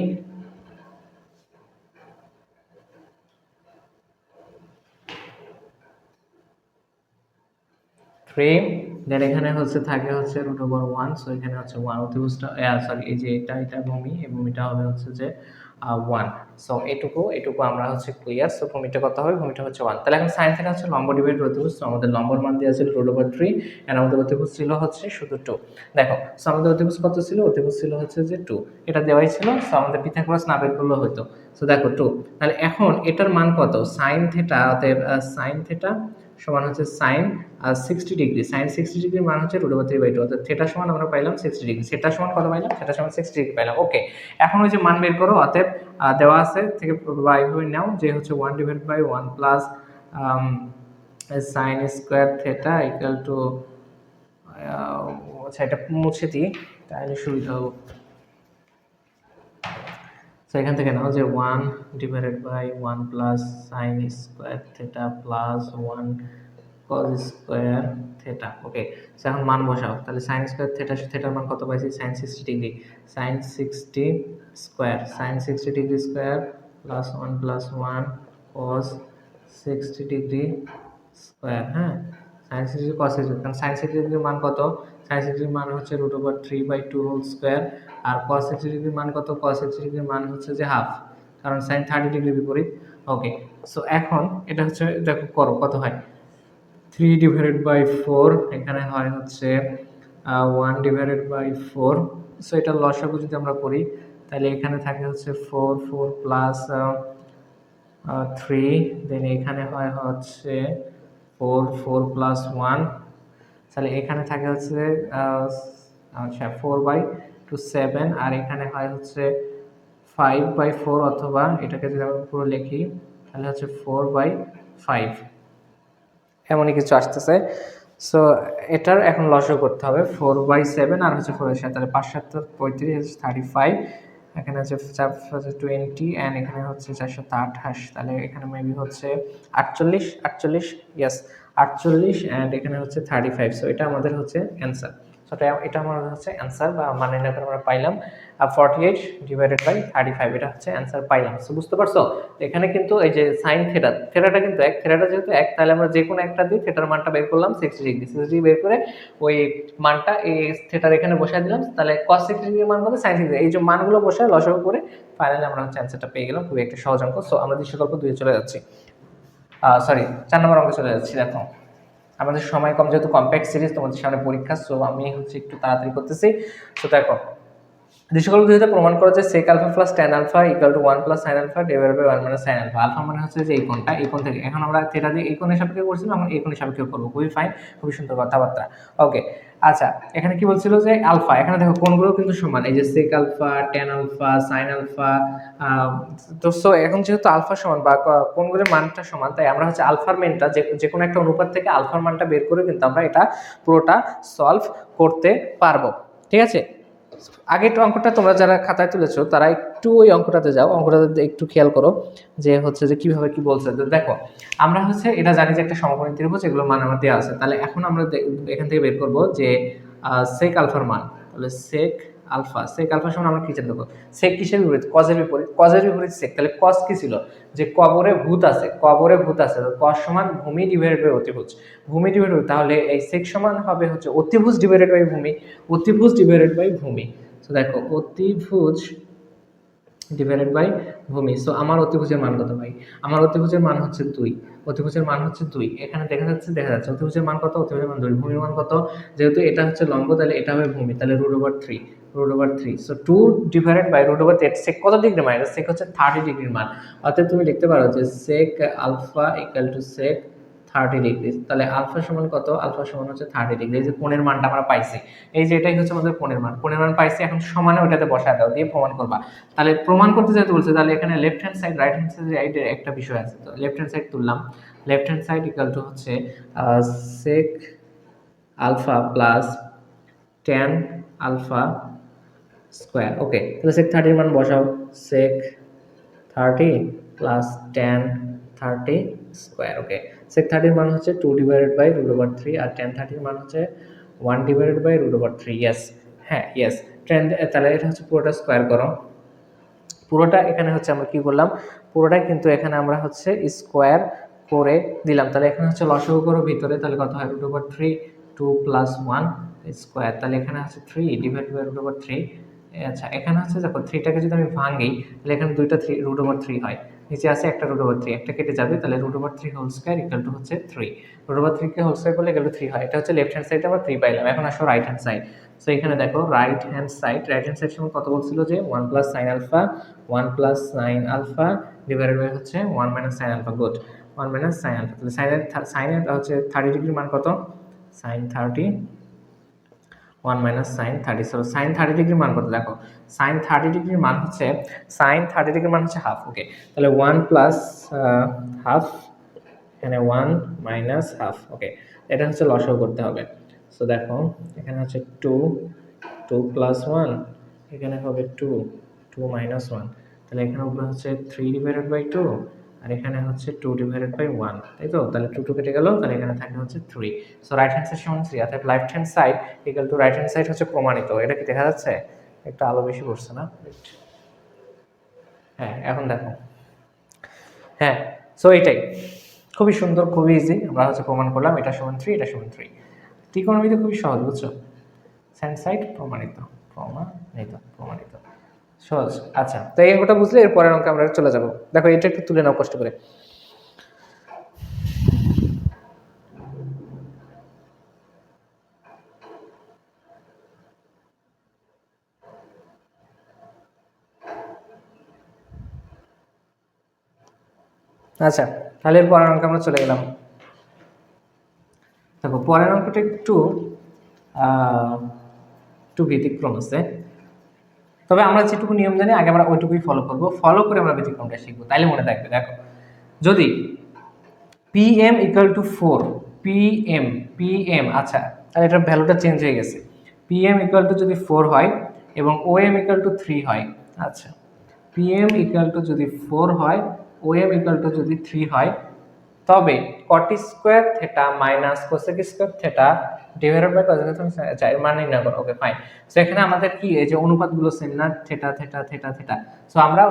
[SPEAKER 1] দেন এখানে হচ্ছে থাকে হচ্ছে √1, সো এখানে হচ্ছে 1 অতিভুজটা সরি এই যে এটা ভূমি, এই ভূমিটা হবে হচ্ছে যে 1। সো এটুকু আমরা হচ্ছে ক্লিয়ার। সো ভূমিটা কত হবে? ভূমিটা হচ্ছে 1। তাহলে এখন সাইন থিটা হচ্ছে লম্ব ডিভাইড অতিভুজ। সো আমাদের লম্বর মান দেওয়া ছিল √3 এন্ড আমাদের অতিভুজ ছিল হচ্ছে শুধু 2। দেখো সো আমাদের অতিভুজ কত ছিল? অতিভুজ ছিল হচ্ছে যে 2, এটা দেওয়াই ছিল। সো আমাদের পিথাগোরাস না বের করলেও হতো। সো দেখো 2, তাহলে এখন এটার মান কত? সাইন থিটা, অতএব সাইন থিটা সমান হচ্ছে সাইন 60 ডিগ্রি। সাইন 60 ডিগ্রির মান হচ্ছে √3/2, অর্থাৎ থিটা সমান আমরা পাইলাম 60 ডিগ্রি। থিটা সমান কত পাইলাম? থিটা সমান 60 ডিগ্রি পাইলাম। ওকে, এখন ওই যে মান বের করো, অতএব দেওয়া আছে থেকে এইভাবে নাও যে হচ্ছে 1/1 plus sine square theta equal to, আচ্ছা এটা মুছে দিই তাহলে সুবিধা হবে। সো এখান থেকে নাও যে 1/1 plus sine square theta plus 1 cos square theta. Okay, so এখন মান বসাও। তাহলে সাইন স্কয়ার থিটার মান কত পাইছি? Sine 60 degree. Sine 60 square, sine 60 degree square plus 1 plus 1 cos 60 degree square. হ্যাঁ, সাইন 60 cos 60, কারণ সাইন 60 ডিগ্রির মান কত? সাইন 60 ডিগ্রির মান হচ্ছে √3/2 হোল স্কয়ার। আর cos 60 ডিগ্রির মান কত? cos 60 ডিগ্রির মান হচ্ছে যে হাফ, কারণ সাইন 30 ডিগ্রি বিপরীত। ওকে, সো এখন এটা হচ্ছে দেখো করো কত হয়। 3/4, এখানে হয় হচ্ছে 1/4। সো এটা লসাগু যদি আমরা করি তাহলে এখানে থাকে হচ্ছে 4 প্লাস 3, দেন এখানে হয় হচ্ছে 4 প্লাস 1, তাহলে এখানে থাকে হচ্ছে আচ্ছা 4/7, আর এখানে হয় হচ্ছে 5/4, অথবা এটাকে যদি আমরা পুরো লিখি তাহলে হচ্ছে 4/5, এমনই কিছু আসতেছে। সো এটার এখন লসও করতে হবে 4/7 আর হচ্ছে 4/7, তাহলে 5 7 35, 35, এখানে হচ্ছে 20 অ্যান্ড এখানে হচ্ছে 428, তাহলে এখানে মেবি হচ্ছে 48, ইয়েস 48 অ্যান্ড এখানে হচ্ছে 35। সো এটা আমাদের হচ্ছে অ্যান্সার। সো এটা আমাদের হচ্ছে অ্যান্সার বা মান নির্ণয় করে আমরা পাইলাম 48/35, এটা হচ্ছে অ্যান্সার পাইলাম। সো বুঝতে পারছো এখানে কিন্তু এই যে সাইন থিটাটা কিন্তু এক, থিটাটা যেহেতু এক তাহলে আমরা যে কোনো একটা দিয়ে থিটার মানটা বের করলাম 60 ডিগ্রি, 60 ডিগ্রি বের করে ওই মানটা এই থিটার এখানে বসায় দিলাম, তাহলে cos 60 ডিগ্রির মান কত? sin 60 degree. এই যে মানগুলো বসায় লসাগু করে ফাইনালি আমরা হচ্ছে অ্যান্সারটা পেয়ে গেলাম। খুবই একটা সহজ অঙ্ক। সো আমরা দৃশ্যকল্প 2 চলে যাচ্ছি, সরি 4 নম্বর অঙ্কে চলে যাচ্ছি। দেখো আমাদের সময় কম, যেহেতু কম্প্যাক্ট সিরিজ, তোমাদের সামনে পরীক্ষা, সো আমি হচ্ছে একটু তাড়াতাড়ি করতেছি। সো দেখো দৃশ্যকল্প 2 প্রমাণ করা যায় sec alpha plus tan alpha equal to 1 plus sin alpha divided by 1 minus sin alpha. Alpha মানে হচ্ছে যে এই কোণটা, এই কোণ থেকে এখন আমরা থিটা দিয়ে এই কোণের সাপেক্ষে করছিলাম, এখন এই কোণের সাপেক্ষে করব। খুবই ফাইন, খুবই সুন্দর কথাবার্তা। ওকে, আচ্ছা এখানে কি বলছিল যে আলফা, এখানে দেখো কোণগুলো কিন্তু সমান, এই যে sec alpha, tan alpha, sin alpha. তো সো এখন যেহেতু আলফা সমান বা কোণগুলোর মানটা সমান, তাই আমরা হচ্ছে আলফার মানটা যে কোনো একটা অনুপাত থেকে আলফার মানটা বের করে কিন্তু আমরা এটা পুরোটা সলভ করতে পারবো। ঠিক আছে, আগের অঙ্কটা তোমরা যারা খাতায় তুলেছো তারা একটু ওই অঙ্কটাতে যাও, অঙ্কটাতে একটু খেয়াল করো যে হচ্ছে যে কিভাবে কি বলছে। দেখো আমরা হচ্ছে এটা জানি যে একটা সমকোণী ত্রিভুজ, এগুলো মান আমার দেওয়া আছে। তাহলে এখন আমরা এখান থেকে বের করব যে সেক আলফার মান। তাহলে সেক আলফা, সেক আলফা সমান আমরা কি জানতে পারবো, সেক কিসের বিপরীত, কজের বিপরীত, কজের বিপরীত সেক, তাহলে কজ কি ছিল, যে কবরে ভূত আছে, কবরে ভূত আছে, তো কজ সমান ভূমি ডিভাইডেড বাই অতিভুজ, ভূমি ডিভাইডেড, তাহলে এই সেক সমান হবে হচ্ছে অতিভুজ ডিভাইডেড বাই ভূমি, অতিভুজ ডিভাইডেড বাই ভূমি। তো দেখো অতিভুজ ডিভাইডেড বাই ভূমি। সো আমার অতিভুজের মান কত ভাই, আমার অতিভুজের মান হচ্ছে 2, অতিভুজের মান হচ্ছে 2, এখানে দেখা যাচ্ছে অতিভুজের মান কত, অতিভুজের মান 2, ভূমির মান কত, যেহেতু এটা হচ্ছে লম্ব তাহলে এটা হবে ভূমি, তাহলে √3, √3, সো 2 ডিভাইডেড বাই √3, সেক কত ডিগ্রি মান, সেক হচ্ছে 30 ডিগ্রির মান, অতএব তুমি লিখতে পারো যে sec alpha equal to sec 30 degree, তাহলে আলফা সমান কত, আলফা সমান হচ্ছে 30 ডিগ্রি, এই যে কোণের মানটা আমরা পাইছি, এই যে এটাই হচ্ছে আমাদের কোণের মান, কোণের মান পাইছি, এখন সমানে ওটাতে বসায় দাও, দিয়ে প্রমাণ করবা। তাহলে প্রমাণ করতে যেহেতু বলছে, তাহলে এখানে left hand side right hand সাইডের একটা বিষয় আছে, তো লেফট হ্যান্ড সাইড তুললাম, left hand side equal to হচ্ছে sec alpha plus tan alpha square, okay, তাহলে সেক 30 মান বসাও, sec 30 plus tan 30 square, okay, sec 30 মান হচ্ছে 2 ডিভাইডেড বাই √3 আর ট্যান 30 মান হচ্ছে 1 ডিভাইডেড বাই √3, ইয়েস, হ্যাঁ ইয়েস, ট্যান, তাহলে এটা হচ্ছে পুরোটা স্কোয়ার করো, পুরোটা এখানে হচ্ছে আমরা কি করলাম, পুরোটা কিন্তু এখানে আমরা হচ্ছে স্কোয়ার করে দিলাম, তাহলে এখানে হচ্ছে লসাগু করো ভিতরে, তাহলে কত হয় √3, 2 + 1 স্কোয়ার, তাহলে এখানে হচ্ছে 3 ডিভাইডেড বাই √3, আচ্ছা এখানে হচ্ছে দেখো 3টাকে যদি আমি ভাঙি তাহলে এখানে দুইটা √3 হয়, নিচে আছে একটা √3, একটা কেটে যাবে, তাহলে √3 হোল স্কয়ার ইকুয়াল টু হচ্ছে 3, √3 কে হোল স্কয়ার করলে ইকুয়াল টু 3 হয়, এটা হচ্ছে লেফট হ্যান্ড সাইডে আমরা 3 পাইলাম। এখন আসো রাইট হ্যান্ড সাইড, সো এখানে দেখো রাইট হ্যান্ড সাইড সমান কত বলছিল যে 1 + sin alpha, 1 + sin alpha divided by হচ্ছে 1 - sin alpha, good, 1 - sin alpha, তাহলে sin এর হচ্ছে 30 ডিগ্রির মান কত, sin 30, 1 - sin 30, সো sin 30 ডিগ্রির মান কত, দেখো sin 30 ডিগ্রির মান হচ্ছে, sin 30 ডিগ্রির মান হচ্ছে হাফ, ওকে, তাহলে 1 + হাফ, এখানে 1 - হাফ, ওকে, এটা হচ্ছে লসাগু করতে হবে, সো দেখো এখানে হচ্ছে 2 + 1, এখানে হবে 2 - 1, তাহলে এখানে উপরে হচ্ছে 3 ডিভাইডেড বাই 2 আর এখানে হচ্ছে 2 ডিভাইডেড বাই 1, তাই তো, তাহলে 2 কেটে গেল, তাহলে এখানে থাকে হচ্ছে 3, সো রাইট হ্যান্ড সাইড সমান 3, অর্থাৎ left hand side equal two right hand side হচ্ছে প্রমাণিত, এটা কি দেখা যাচ্ছে, একটা আলো বেশি পড়ছে না, হ্যাঁ এখন দেখো, হ্যাঁ, সো এইটাই খুবই সুন্দর, খুবই ইজি, আমরা হচ্ছে প্রমাণ করলাম এটা সমান 3, এটা সমান 3, ত্রিকোণমিতি খুবই সহজ, বুঝছো, সেন্ট সাইড প্রমাণিত, প্রমাণিত সহজ। আচ্ছা, তো এই অঙ্কটা বুঝলে এর পরের অঙ্কে আমরা চলে যাব, দেখো এটা একটু তুলে নাও কষ্ট করে, আচ্ছা তাহলে এর পরের অঙ্কে আমরা চলে গেলাম, দেখো পরের অঙ্কটা একটু ব্যতিক্রম আছে, তবে আমরা যেটুকু নিয়ম জানি আগে আমরা ওইটুকুই ফলো করব, ফলো করে আমরা ব্যতিক্রমটা শিখবো, তাইলে মনে থাকবে। দেখো যদি PM = 4, PM, আচ্ছা তাহলে এটার ভ্যালুটা চেঞ্জ হয়ে গেছে, PM = যদি 4 হয় এবং OM = 3 হয়, আচ্ছা PM = যদি 4 হয়, OM = যদি 3 হয়, তবে cot square theta minus cosec square theta divided by cos তুমি চাই মান নির্ণয় করো, ওকে ফাইন। সো এখানে আমাদের কি এই যে অনুপাতগুলো সেম না, theta theta theta theta, so আমরা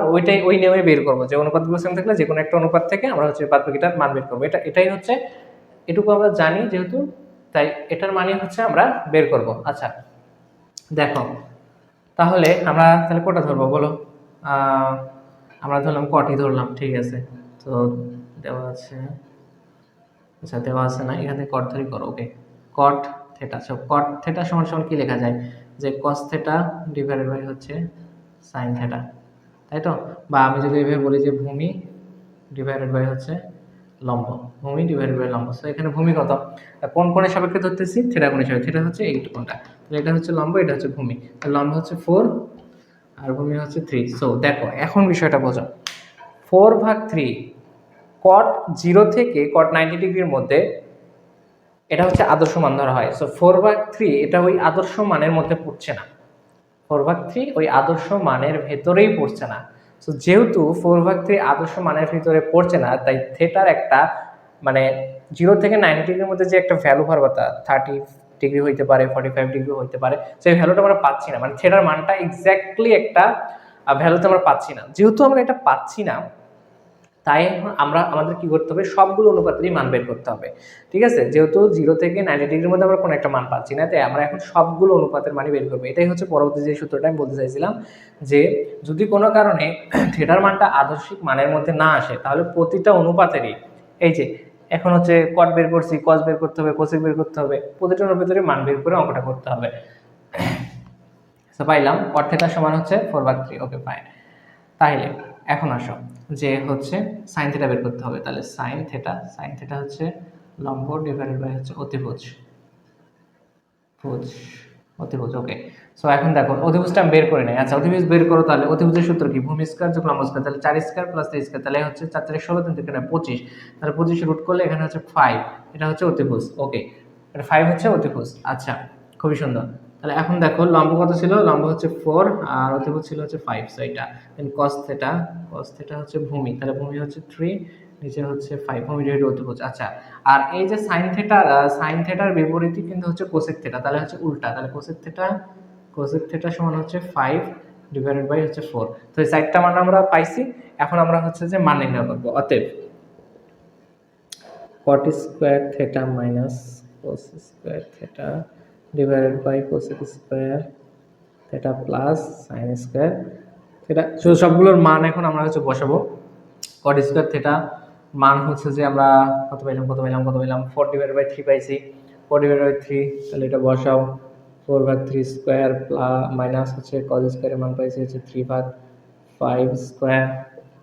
[SPEAKER 1] ওই নিয়মে বের করব যে অনুপাতগুলো সেম থাকলে যে কোনো একটা অনুপাত থেকে আমরা হচ্ছে বাদবাকিটার মান বের করব, এটাই হচ্ছে, এটুকু আমরা জানি যেহেতু, তাই এটার মানে হচ্ছে আমরা বের করব। আচ্ছা দেখো তাহলে আমরা তাহলে কোটা ধরবো বলো, আমরা ধরলাম কটই ধরলাম, ঠিক আছে, তো দেওয়া আছে, আচ্ছা দেওয়া আছে না, এখানে কট ধরি করো, okay, cot theta, so cot theta সমান সমান কি লেখা যায়, যে cos থিটা ডিভাইডেড বাই হচ্ছে sin থিটা, তাই তো, বা আমি যদি এভাবে বলি যে ভূমি ডিভাইডেড বাই হচ্ছে লম্ব, ভূমি ডিভাইডেড বাই লম্ব, সো এখানে ভূমি কত, কোন কোণের সাপেক্ষে ধরতেছি, থিটা কোণের সাপেক্ষে, থিটা হচ্ছে এই কোণটা, তাহলে এটা হচ্ছে লম্ব, এটা হচ্ছে ভূমি, তাহলে লম্ব হচ্ছে 4 আর ভূমি হচ্ছে 3, সো দেখো এখন বিষয়টা বোঝো, 4/3 cot 0 থেকে cot 90 ডিগ্রির মধ্যে এটা হচ্ছে আদর্শ মান ধরা হয়, সো 4/3 এটা ওই আদর্শ মানের মধ্যে পড়ছে না, 4/3 ওই আদর্শ মানের ভেতরেই পড়ছে না, সো যেহেতু 4/3 আদর্শ মানের ভিতরে পড়ছে না, তাই থিটার একটা মানে 0 থেকে 90 ডিগ্রির মধ্যে যে একটা ভ্যালু পারবা 30 ডিগ্রি হইতে পারে, 45 ডিগ্রি হইতে পারে। সেই ভ্যালুটা আমরা পাচ্ছি না, মানে থিটার মানটা এক্স্যাক্টলি একটা ভ্যালুতে আমরা পাচ্ছি না। যেহেতু আমরা এটা পাচ্ছি না, তাই আমরা আমাদের কি করতে হবে, সবগুলো অনুপাতেরই মান বের করতে হবে। ঠিক আছে, যেহেতু 0 থেকে 90 ডিগ্রির মধ্যে আমরা কোনো একটা মান পাচ্ছি না, তাই আমরা এখন সবগুলো অনুপাতের মানই বের করবো। এটাই হচ্ছে পরবর্তী যে সূত্রটা আমি বলতে চাইছিলাম, যে যদি কোনো কারণে থিটার মানটা আদর্শিক মানের মধ্যে না আসে, তাহলে প্রতিটা অনুপাতেরই, এই যে এখন হচ্ছে কট বের করছি, কস বের করতে হবে, কোসেক বের করতে হবে, প্রতিটা অনুপাতেরই মান বের করে অঙ্কটা করতে হবে। পাইলাম কট থিটা সমান হচ্ছে 4/3। ওকে ফাইন। তাহলে এখন আসো যে হচ্ছে সাইন থিটা বের করতে হবে। তাহলে সাইন থিটা হচ্ছে লম্ব ডিভাইডেড বাই হচ্ছে অতিভুজ, অতিভুজ। ওকে, সো এখন দেখো অতিভুজটা আমি বের করে নেই। আচ্ছা, অতিভুজ বের করো। তাহলে অতিভুজের সূত্র কি, ভূমি স্কয়ার যোগ লম্ব স্কয়ার। তাহলে 4 স্কয়ার প্লাস 3 স্কয়ার, তাহলে হচ্ছে 4 4 16, 3 3 25। তাহলে 25 রুট করলে এখানে হচ্ছে 5, এটা হচ্ছে অতিভুজ। ওকে, এটা 5 হচ্ছে অতিভুজ। আচ্ছা, খুবই সুন্দর। তাহলে এখন দেখো লম্ব কত ছিল, লম্ব হচ্ছে 4 আর অতিভুজ ছিল হচ্ছে 5। সো এটা দেন cos থিটা হচ্ছে ভূমি, তাহলে ভূমি হচ্ছে 3, নিচে হচ্ছে 5, ভূমি ডিভাইড অতিভুজ। আচ্ছা, আর এই যে সাইন থিটার বিপরীতই কিন্তু হচ্ছে কোসেক থিটা, তাহলে হচ্ছে উল্টা। তাহলে কোসেক থিটা সমান হচ্ছে 5 ডিভাইডেড বাই হচ্ছে 4। তো এই সাইডটা মান আমরা পাইছি। এখন আমরা হচ্ছে যে মান নির্ণয় করব। অতএব cot square theta minus cos square theta divided by cosec square theta plus sine square theta. সবগুলোর মান এখন আমরা হচ্ছে বসাবো। cot স্কয়ার থিটা মান হচ্ছে যে আমরা কত পাইলাম 4 ডিভাইডেড বাই 3 পাইছি, 4 ডিভাইডেড বাই 3। তাহলে এটা বসাও, 4/3 স্কয়ার প্লাস মাইনাস হচ্ছে cos স্কয়ারের মান পাইছি হচ্ছে 3/5 স্কয়ার।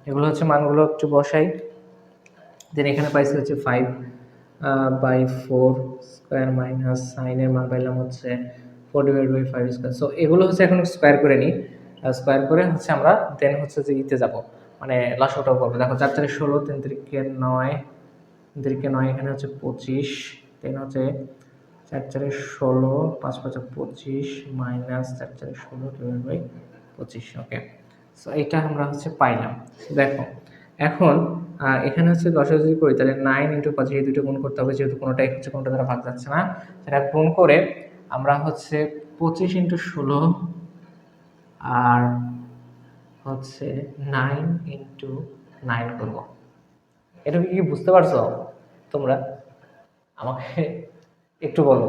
[SPEAKER 1] এগুলো হচ্ছে মানগুলো একটু বসাই। দেন এখানে পাইছি হচ্ছে 5/4 স্কয়ার মাইনাস সাইনের মান পাইলাম হচ্ছে 4 ডিভাইডেড বাই 5 স্কয়ার। সো এগুলো হচ্ছে এখন স্কয়ার করে নিই। স্কয়ার করে হচ্ছে আমরা দেন হচ্ছে যে ইতে যাব, মানে লসাগুটাও করবো। দেখো 4 4 16, 3 3 9, 3 9, এখানে হচ্ছে 25, দেন হচ্ছে 4 4 16, 5 5 25 minus 4 4 16 divide by 25। Okay, so এটা আমরা হচ্ছে পাইলাম। দেখো এখন এখানে হচ্ছে লসাগু যদি করি, তাহলে 9 × 5 এই দুটো গুণ করতে হবে, যেহেতু কোনোটাই হচ্ছে কোনোটা দ্বারা ভাগ যাচ্ছে না। সেটা গুণ করে আমরা হচ্ছে 25 × 16 আর হচ্ছে 9 × 9 করব। এটা কি বুঝতে পারছো তোমরা? আমাকে একটু বলো।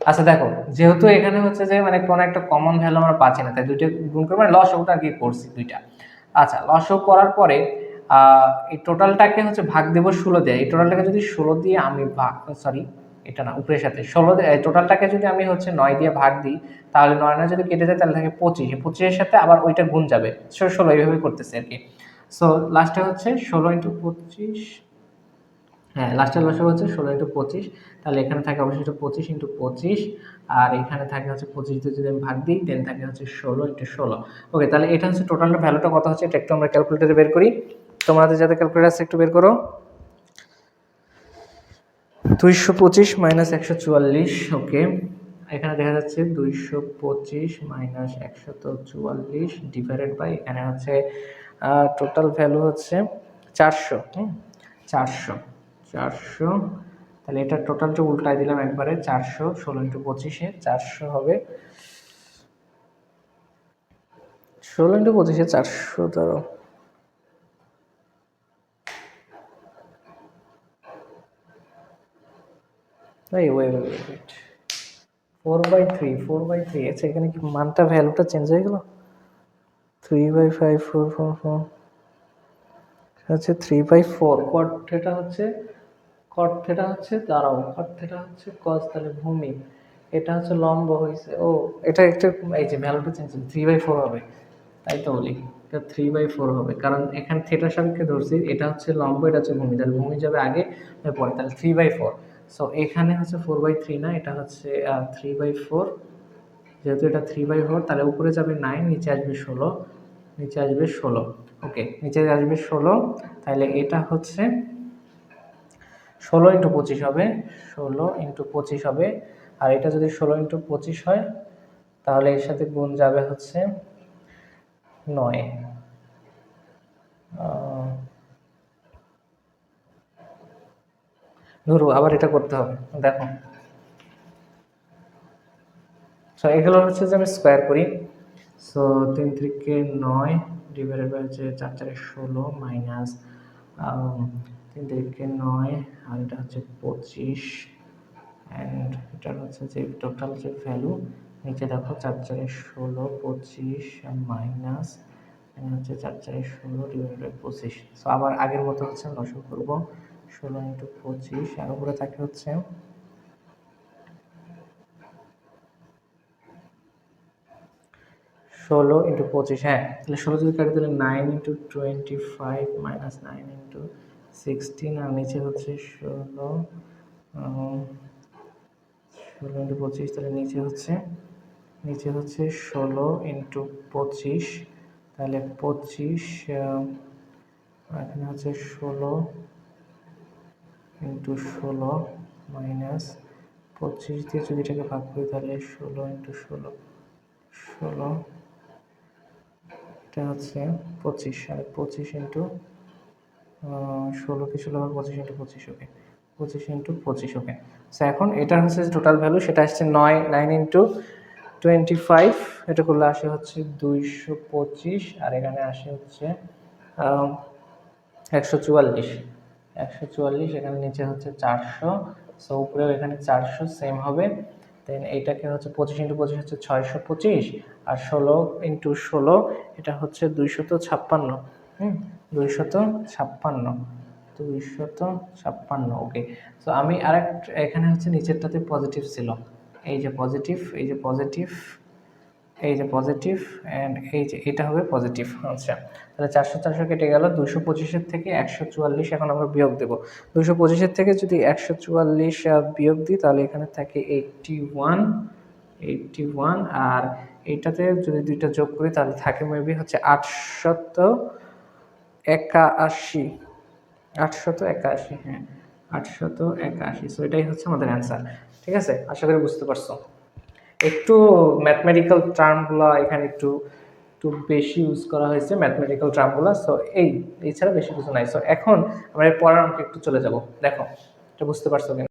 [SPEAKER 1] আচ্ছা দেখো, যেহেতু এখানে হচ্ছে যে মানে কোনো একটা কমন ভ্যালু আমরা পাচ্ছি না, তাই দুইটা গুণ করে মানে লসাগুটা আর কি করছি দুইটা। আচ্ছা, লসাগু করার পরে এই টোটালটাকে হচ্ছে ভাগ দেব 16 দিয়ে। এই টোটালটাকে যদি 16 দিয়ে আমি সরি এটা না, উপরের সাথে 16 দিয়ে টোটালটাকে যদি আমি হচ্ছে 9 দিয়ে ভাগ দিই, তাহলে 9 9 যদি কেটে যায় তাহলে থাকে 25। 25 এর সাথে আবার ওইটা গুণ যাবে, 16 এইভাবে করতেছে আর কি। সো লাস্টে হচ্ছে 16 × 25, হ্যাঁ লাস্টের লসাগু হচ্ছে 16 × 25। তাহলে এখানে থাকে অবশ্যই 25 × 25, আর এখানে থাকে হচ্ছে 25 দিয়ে যদি আমি ভাগ দিই, দেন থাকে হচ্ছে 16 × 16। ওকে, তাহলে এটা হচ্ছে টোটালটা ভ্যালুটা কত হচ্ছে, এটা একটু আমরা ক্যালকুলেটরে বের করি। তোমাদের যাতে ক্যালকুলেটর আছে একটু বের করো। 225 - 144। ওকে, এখানে দেখা যাচ্ছে 225 - 144 ডিভাইডেড বাই এখানে হচ্ছে টোটাল ভ্যালু হচ্ছে 400। 400। তাহলে এটা টোটালটা উল্টাই দিলাম একবারে, 400 16 × 25 400 হবে, 16 × 25 400 ধরো। ওয়েট 4/3 আচ্ছা, এখানে কি মানটা ভ্যালুটা চেঞ্জ হয়ে গেল? 3/5 হচ্ছে 3/4। কট থিটা হচ্ছে দাঁড়াও, কট থিটা হচ্ছে কস, তাহলে ভূমি, এটা হচ্ছে লম্ব হয়েছে। ও এটা একটা, এই যে ভ্যালুটা চেঞ্জ 3/4 হবে, তাই তো বলি এটা 3/4 হবে, কারণ এখানে থিটার সাপেক্ষে ধরছি, এটা হচ্ছে লম্ব, এটা হচ্ছে ভূমি, তাহলে ভূমি যাবে আগে পরে, তাহলে 3/4। সো এখানে হচ্ছে 4/3 না, এটা হচ্ছে 3/4। যেহেতু এটা 3/4, তাহলে উপরে যাবে 9, নিচে আসবে 16, ওকে নিচে আসবে 16। তাহলে এটা হচ্ছে 16 × 25 হবে, 16 × 25 হবে। আর এটা যদি 16 × 25 হয়, তাহলে এর সাথে গুণ যাবে হচ্ছে 9। ধরো আবার এটা করতে হবে। দেখো সো এগুলো হচ্ছে যে আমি স্কোয়ার করি। সো 3 3 9 ডিভাইডেড বাই হচ্ছে 4 4 16 মাইনাস 3 3 9 আর এটা হচ্ছে 25 অ্যান্ড এটা হচ্ছে যে টোটাল যে ভ্যালু নিচে দেখো 4 4 16 25 মাইনাস হচ্ছে 4 4 16 ডিভাইডেড বাই 25। সো আবার আগের মতো হচ্ছে লসাগু করবো 16 ইন্টু 25 আর উপরে থাকে হচ্ছে 16 ইন্টু 25। হ্যাঁ, তাহলে 16 যদি কাটি তাহলে 9 ইন্টু 25 মাইনাস 9 ইন্টু 16 আর নিচে হচ্ছে 16 ইন্টু 25 তাহলে নিচে হচ্ছে 16 ইন্টু 25 তাহলে 25 এখানে হচ্ছে 16 ইন্টু 16 মাইনাস 25 দিয়ে যদি এটাকে ভাগ করি তাহলে 16 ইন্টু 16 এটা হচ্ছে 25 আর 25 ইন্টু 16 কি 16 আর 25 ইন্টু 25 ওকে 25 ইন্টু 25 ওকে। সো এখন এটা হচ্ছে টোটাল ভ্যালু, সেটা আসছে 9 ইন্টু 25 এটা করলে আসে হচ্ছে 225 আর এখানে আসে হচ্ছে 144 এখানে নিচে হচ্ছে 400। সো উপরেও এখানে 400 সেম হবে। দেন এইটাকে হচ্ছে 25 ইন্টু 25 হচ্ছে 625 আর 16 ইন্টু 16 এটা হচ্ছে 256। 256 ওকে। সো আমি আরেকটা এখানে হচ্ছে নিচেরটাতে পজিটিভ ছিল, এই যে পজিটিভ অ্যান্ড এই যে এটা হবে পজিটিভ। আচ্ছা, তাহলে 400 কেটে গেল। 225-এর থেকে 144 এখন আমরা বিয়োগ দেবো। 225-এর থেকে যদি 144 বিয়োগ দিই তাহলে এখানে থাকে 81 আর এইটাতে যদি দুইটা যোগ করি তাহলে থাকে মেবি হচ্ছে 881। হ্যাঁ 881। সো এটাই হচ্ছে আমাদের অ্যান্সার। ঠিক আছে, আশা করি বুঝতে পারছো। একটু ম্যাথমেটিক্যাল টার্মগুলো এখানে একটু বেশি ইউজ করা হয়েছে ম্যাথমেটিক্যাল টার্মগুলো। সো এছাড়া বেশি কিছু নাই। সো এখন আমরা এর পরের অঙ্কে একটু চলে যাব। দেখো এটা বুঝতে পারছো কিনা।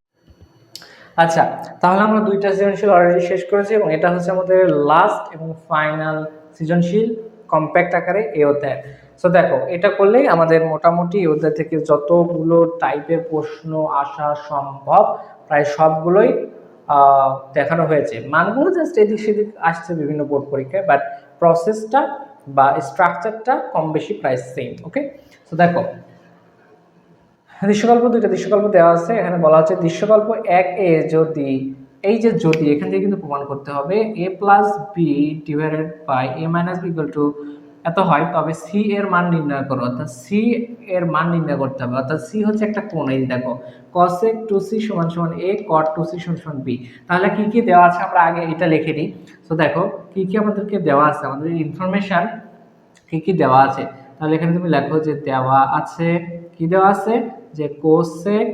[SPEAKER 1] আচ্ছা, তাহলে আমরা দুইটা সৃজনশীল অলরেডি শেষ করেছি এবং এটা হচ্ছে আমাদের লাস্ট এবং ফাইনাল সৃজনশীল কম্প্যাক্ট আকারে এই অধ্যায়। সো দেখো এটা করলেই আমাদের মোটামুটি এই অধ্যায় থেকে যতগুলো টাইপের প্রশ্ন আসা সম্ভব প্রায় সবগুলোই দেখানো হয়েছে। মানগুলো জাস্ট এদিক সেদিক আসছে বিভিন্ন বোর্ড পরীক্ষায়, বাট প্রসেসটা বা স্ট্রাকচারটা কম বেশি প্রায় সেম। ওকে, তো দেখো দৃশ্যকল্প দুইটা দৃশ্যকল্প দেওয়া আছে। এখানে বলা হচ্ছে দৃশ্যকল্প 1 যদি, এই যে যদি এখান থেকে কিন্তু প্রমাণ করতে হবে a plus B divided by a minus B equal to এত হয়, তবে সি এর মান নির্ণয় করো। অর্থাৎ সি এর মান নির্ণয় করতে হবে। অর্থাৎ সি হচ্ছে একটা কোণ। এই দেখো cosec 2c সমান সমান a, cot 2c সমান সমান b। তাহলে কি কি দেওয়া আছে আমরা আগে এটা লিখে নিই। তো দেখো কি কি আমাদেরকে দেওয়া আছে, আমাদের ইনফরমেশন কি কি দেওয়া আছে। তাহলে এখানে তুমি লেখো যে দেওয়া আছে, কি দেওয়া আছে যে cosec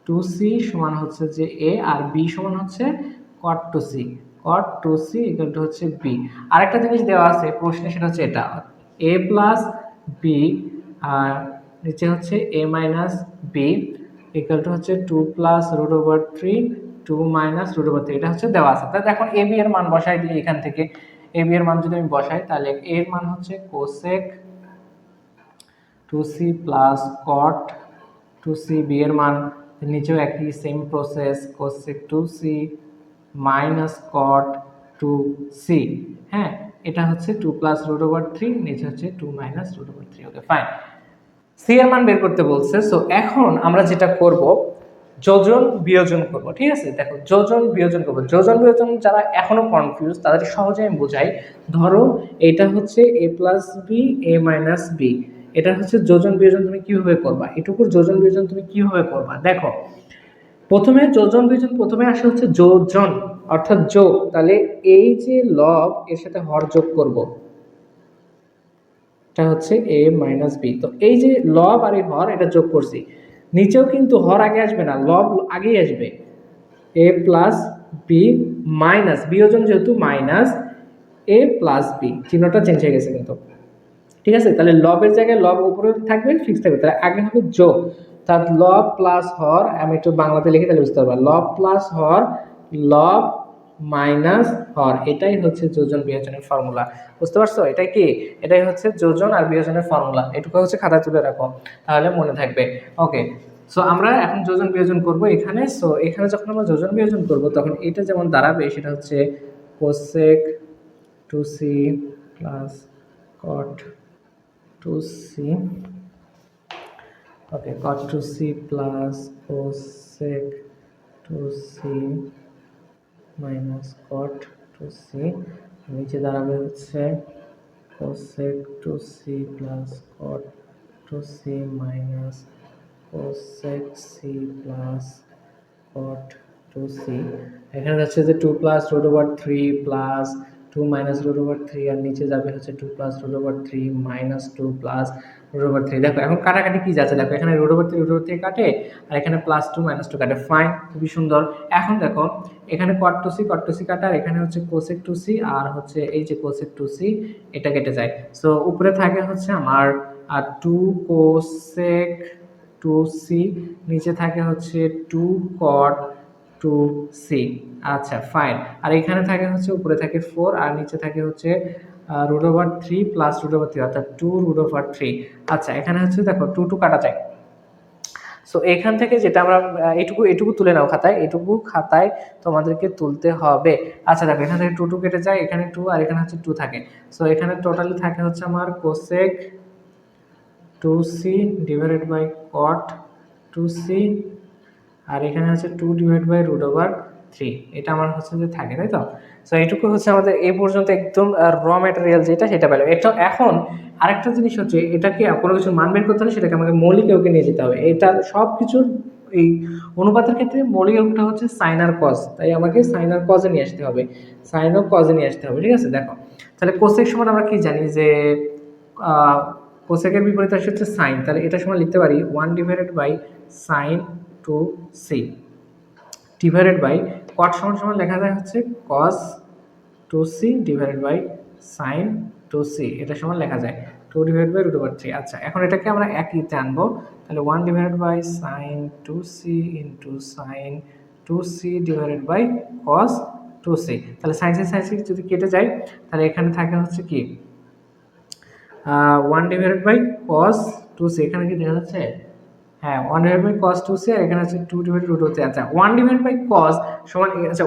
[SPEAKER 1] 2c সমান হচ্ছে যে a আর b সমান হচ্ছে cot 2c ইকুয়াল টু হচ্ছে b। আরেকটা জিনিস দেওয়া আছে প্রশ্নে, সেটা হচ্ছে এটা a প্লাস b আর নিচে হচ্ছে a minus b equal to হচ্ছে 2 plus root over 3 2 minus root over 3। এটা হচ্ছে দেওয়া আছে। তাহলে এখন a b এর মান বসাই দিই। এখান থেকে a b এর মান যদি আমি বসাই তাহলে a এর মান হচ্ছে cosec 2c plus cot 2c, b এর মান নিচেও একই same process cosec 2c minus cot 2c। হ্যাঁ, এটা হচ্ছে 2 প্লাস রুট ওভার 3, নিচে হচ্ছে 2 minus root over 3। Okay fine, C এর মান বের করতে বলছে। সো এখন আমরা যেটা করব যোজন বিয়োজন করব। ঠিক আছে, দেখো যোজন বিয়োজন করব। যোজন বিয়োজন যারা এখনো কনফিউজ তাদের সহজে আমি বোঝাই। ধরো এটা হচ্ছে a plus B a minus B, এটা হচ্ছে যোজন বিয়োজন তুমি কিভাবে করবা, এটুকুর যোজন বিয়োজন তুমি কিভাবে করবা। দেখো প্রথমে যোজন বিয়োজন প্রথমে আসে হচ্ছে যোজন অর্থাৎ যোগ। তাহলে এই যে লব এর সাথে হর যোগ করব, এটা হচ্ছে a মাইনাস বি। তো এই যে লব আর এই হর এটা যোগ করছি, নিচেও কিন্তু হর আগে আসবে না, লব আগেই আসবে। a প্লাস বি মাইনাস বিয়োজন যেহেতু মাইনাস a প্লাস বি, চিহ্নটা চেঞ্জ হয়ে গেছে কিন্তু। ঠিক আছে, তাহলে লবের জায়গায় লব উপরে থাকবে, ফিক্স থাকবে। তাহলে আগে হবে যোগ, তার লব প্লাস হর, আমি একটু বাংলাতে লিখে তাহলে বুঝতে পারবো। লব প্লাস হর, লব মাইনাস হর, এটাই হচ্ছে যোজন বিয়োজনের ফর্মুলা। বুঝতে পারছো? এটাই কি? এটাই হচ্ছে যোজন আর বিয়োজনের ফর্মুলা। এটুকু হচ্ছে খাতায় তুলে রাখো, তাহলে মনে থাকবে। ওকে, সো আমরা এখন যোজন বিয়োজন করব এখানে। সো এখানে যখন আমরা যোজন বিয়োজন করব তখন এটা যেমন দাঁড়াবে সেটা হচ্ছে cosec 2c plus cot 2c, okay, cot 2c plus cosec 2c minus cot 2c, নিচে দাঁড়াবে হচ্ছে cosec 2c plus cot 2c minus cosec c plus cot 2c। এখানে হচ্ছে যে 2 plus root over 3 plus 2 minus root over 3, আর নিচে যাবে হচ্ছে 2 plus root over 3 minus 2 plus root over 3। দেখো এখন কাটাকাটি কি যাচ্ছে, দেখো এখানে রুট ওভার 3 কাটে, আর এখানে প্লাস 2 মাইনাস 2 কাটে। ফাইন, খুবই সুন্দর। এখন দেখো এখানে cot 2c কাটা, আর এখানে হচ্ছে cosec 2c, আর হচ্ছে এই যে cosec 2c এটা কেটে যায়। সো উপরে থাকে হচ্ছে আমার 2 cosec 2c, নিচে থাকে হচ্ছে 2 cot 2c। আচ্ছা ফাইন, আর এখানে থাকে হচ্ছে উপরে থাকে 4 আর নিচে থাকে হচ্ছে root over 3 plus root over 3, অর্থাৎ 2 রুট ওভার 3। আচ্ছা এখানে হচ্ছে দেখো 2 কাটা যায়। সো এখান থেকে যেটা আমরা এটুকু তুলে নাও খাতায়, এটুকু খাতায় তোমাদেরকে তুলতে হবে। আচ্ছা দেখো এখান থেকে 2 কেটে যায়, এখানে 2 আর এখানে হচ্ছে 2 থাকে। সো এখানে টোটালি থাকে হচ্ছে আমার cosec 2c divided by cot 2c, আর এখানে হচ্ছে 2 ডিভাইড বাই রুট ওভার 3, এটা আমার হচ্ছে যে থাকে, তাই তো? সো এইটুকু হচ্ছে আমাদের এই পর্যন্ত একদম র ম্যাটেরিয়াল যেটা সেটা পেলাম। এটা এখন আরেকটা জিনিস হচ্ছে, এটাকে কোনো কিছুর মান বের করতে হলে সেটাকে আমাকে মৌলিক এককে নিয়ে যেতে হবে। এটা সব কিছুর এই অনুপাতের ক্ষেত্রে মৌলিক এককটা হচ্ছে সাইন আর কজ, তাই আমাকে সাইন আর কজে নিয়ে আসতে হবে, সাইন ও কজে নিয়ে আসতে হবে। ঠিক আছে, দেখো তাহলে কোসেক সমান আমরা কি জানি যে কোসেকের বিপরীত রাশি হচ্ছে সাইন, তাহলে এটা সমান লিখতে পারি 1 divided by sine 2c divided by cot সমান লেখা যায় হচ্ছে cos 2c divided by sine 2c, এটা সমান লেখা যায় 2 ডিভাইড বাই রুট ওভার 3। আচ্ছা এখন এটাকে আমরা একইতে আনবো, তাহলে 1 divided by sine 2c into sine 2c divided by cos 2c। তাহলে সাইন যদি কেটে যায় তাহলে এখানে থাকে হচ্ছে কি 1 ডিভাইডেড বাই cos 2c, এখানে কি দেখা যাচ্ছে? হ্যাঁ 1 ডিভাইড বাই cos 2c, আর এখানে আছে 2 ডিভাইড রুট হচ্ছে। আচ্ছা 1 ডিভাইড বাই cos সমান, আচ্ছা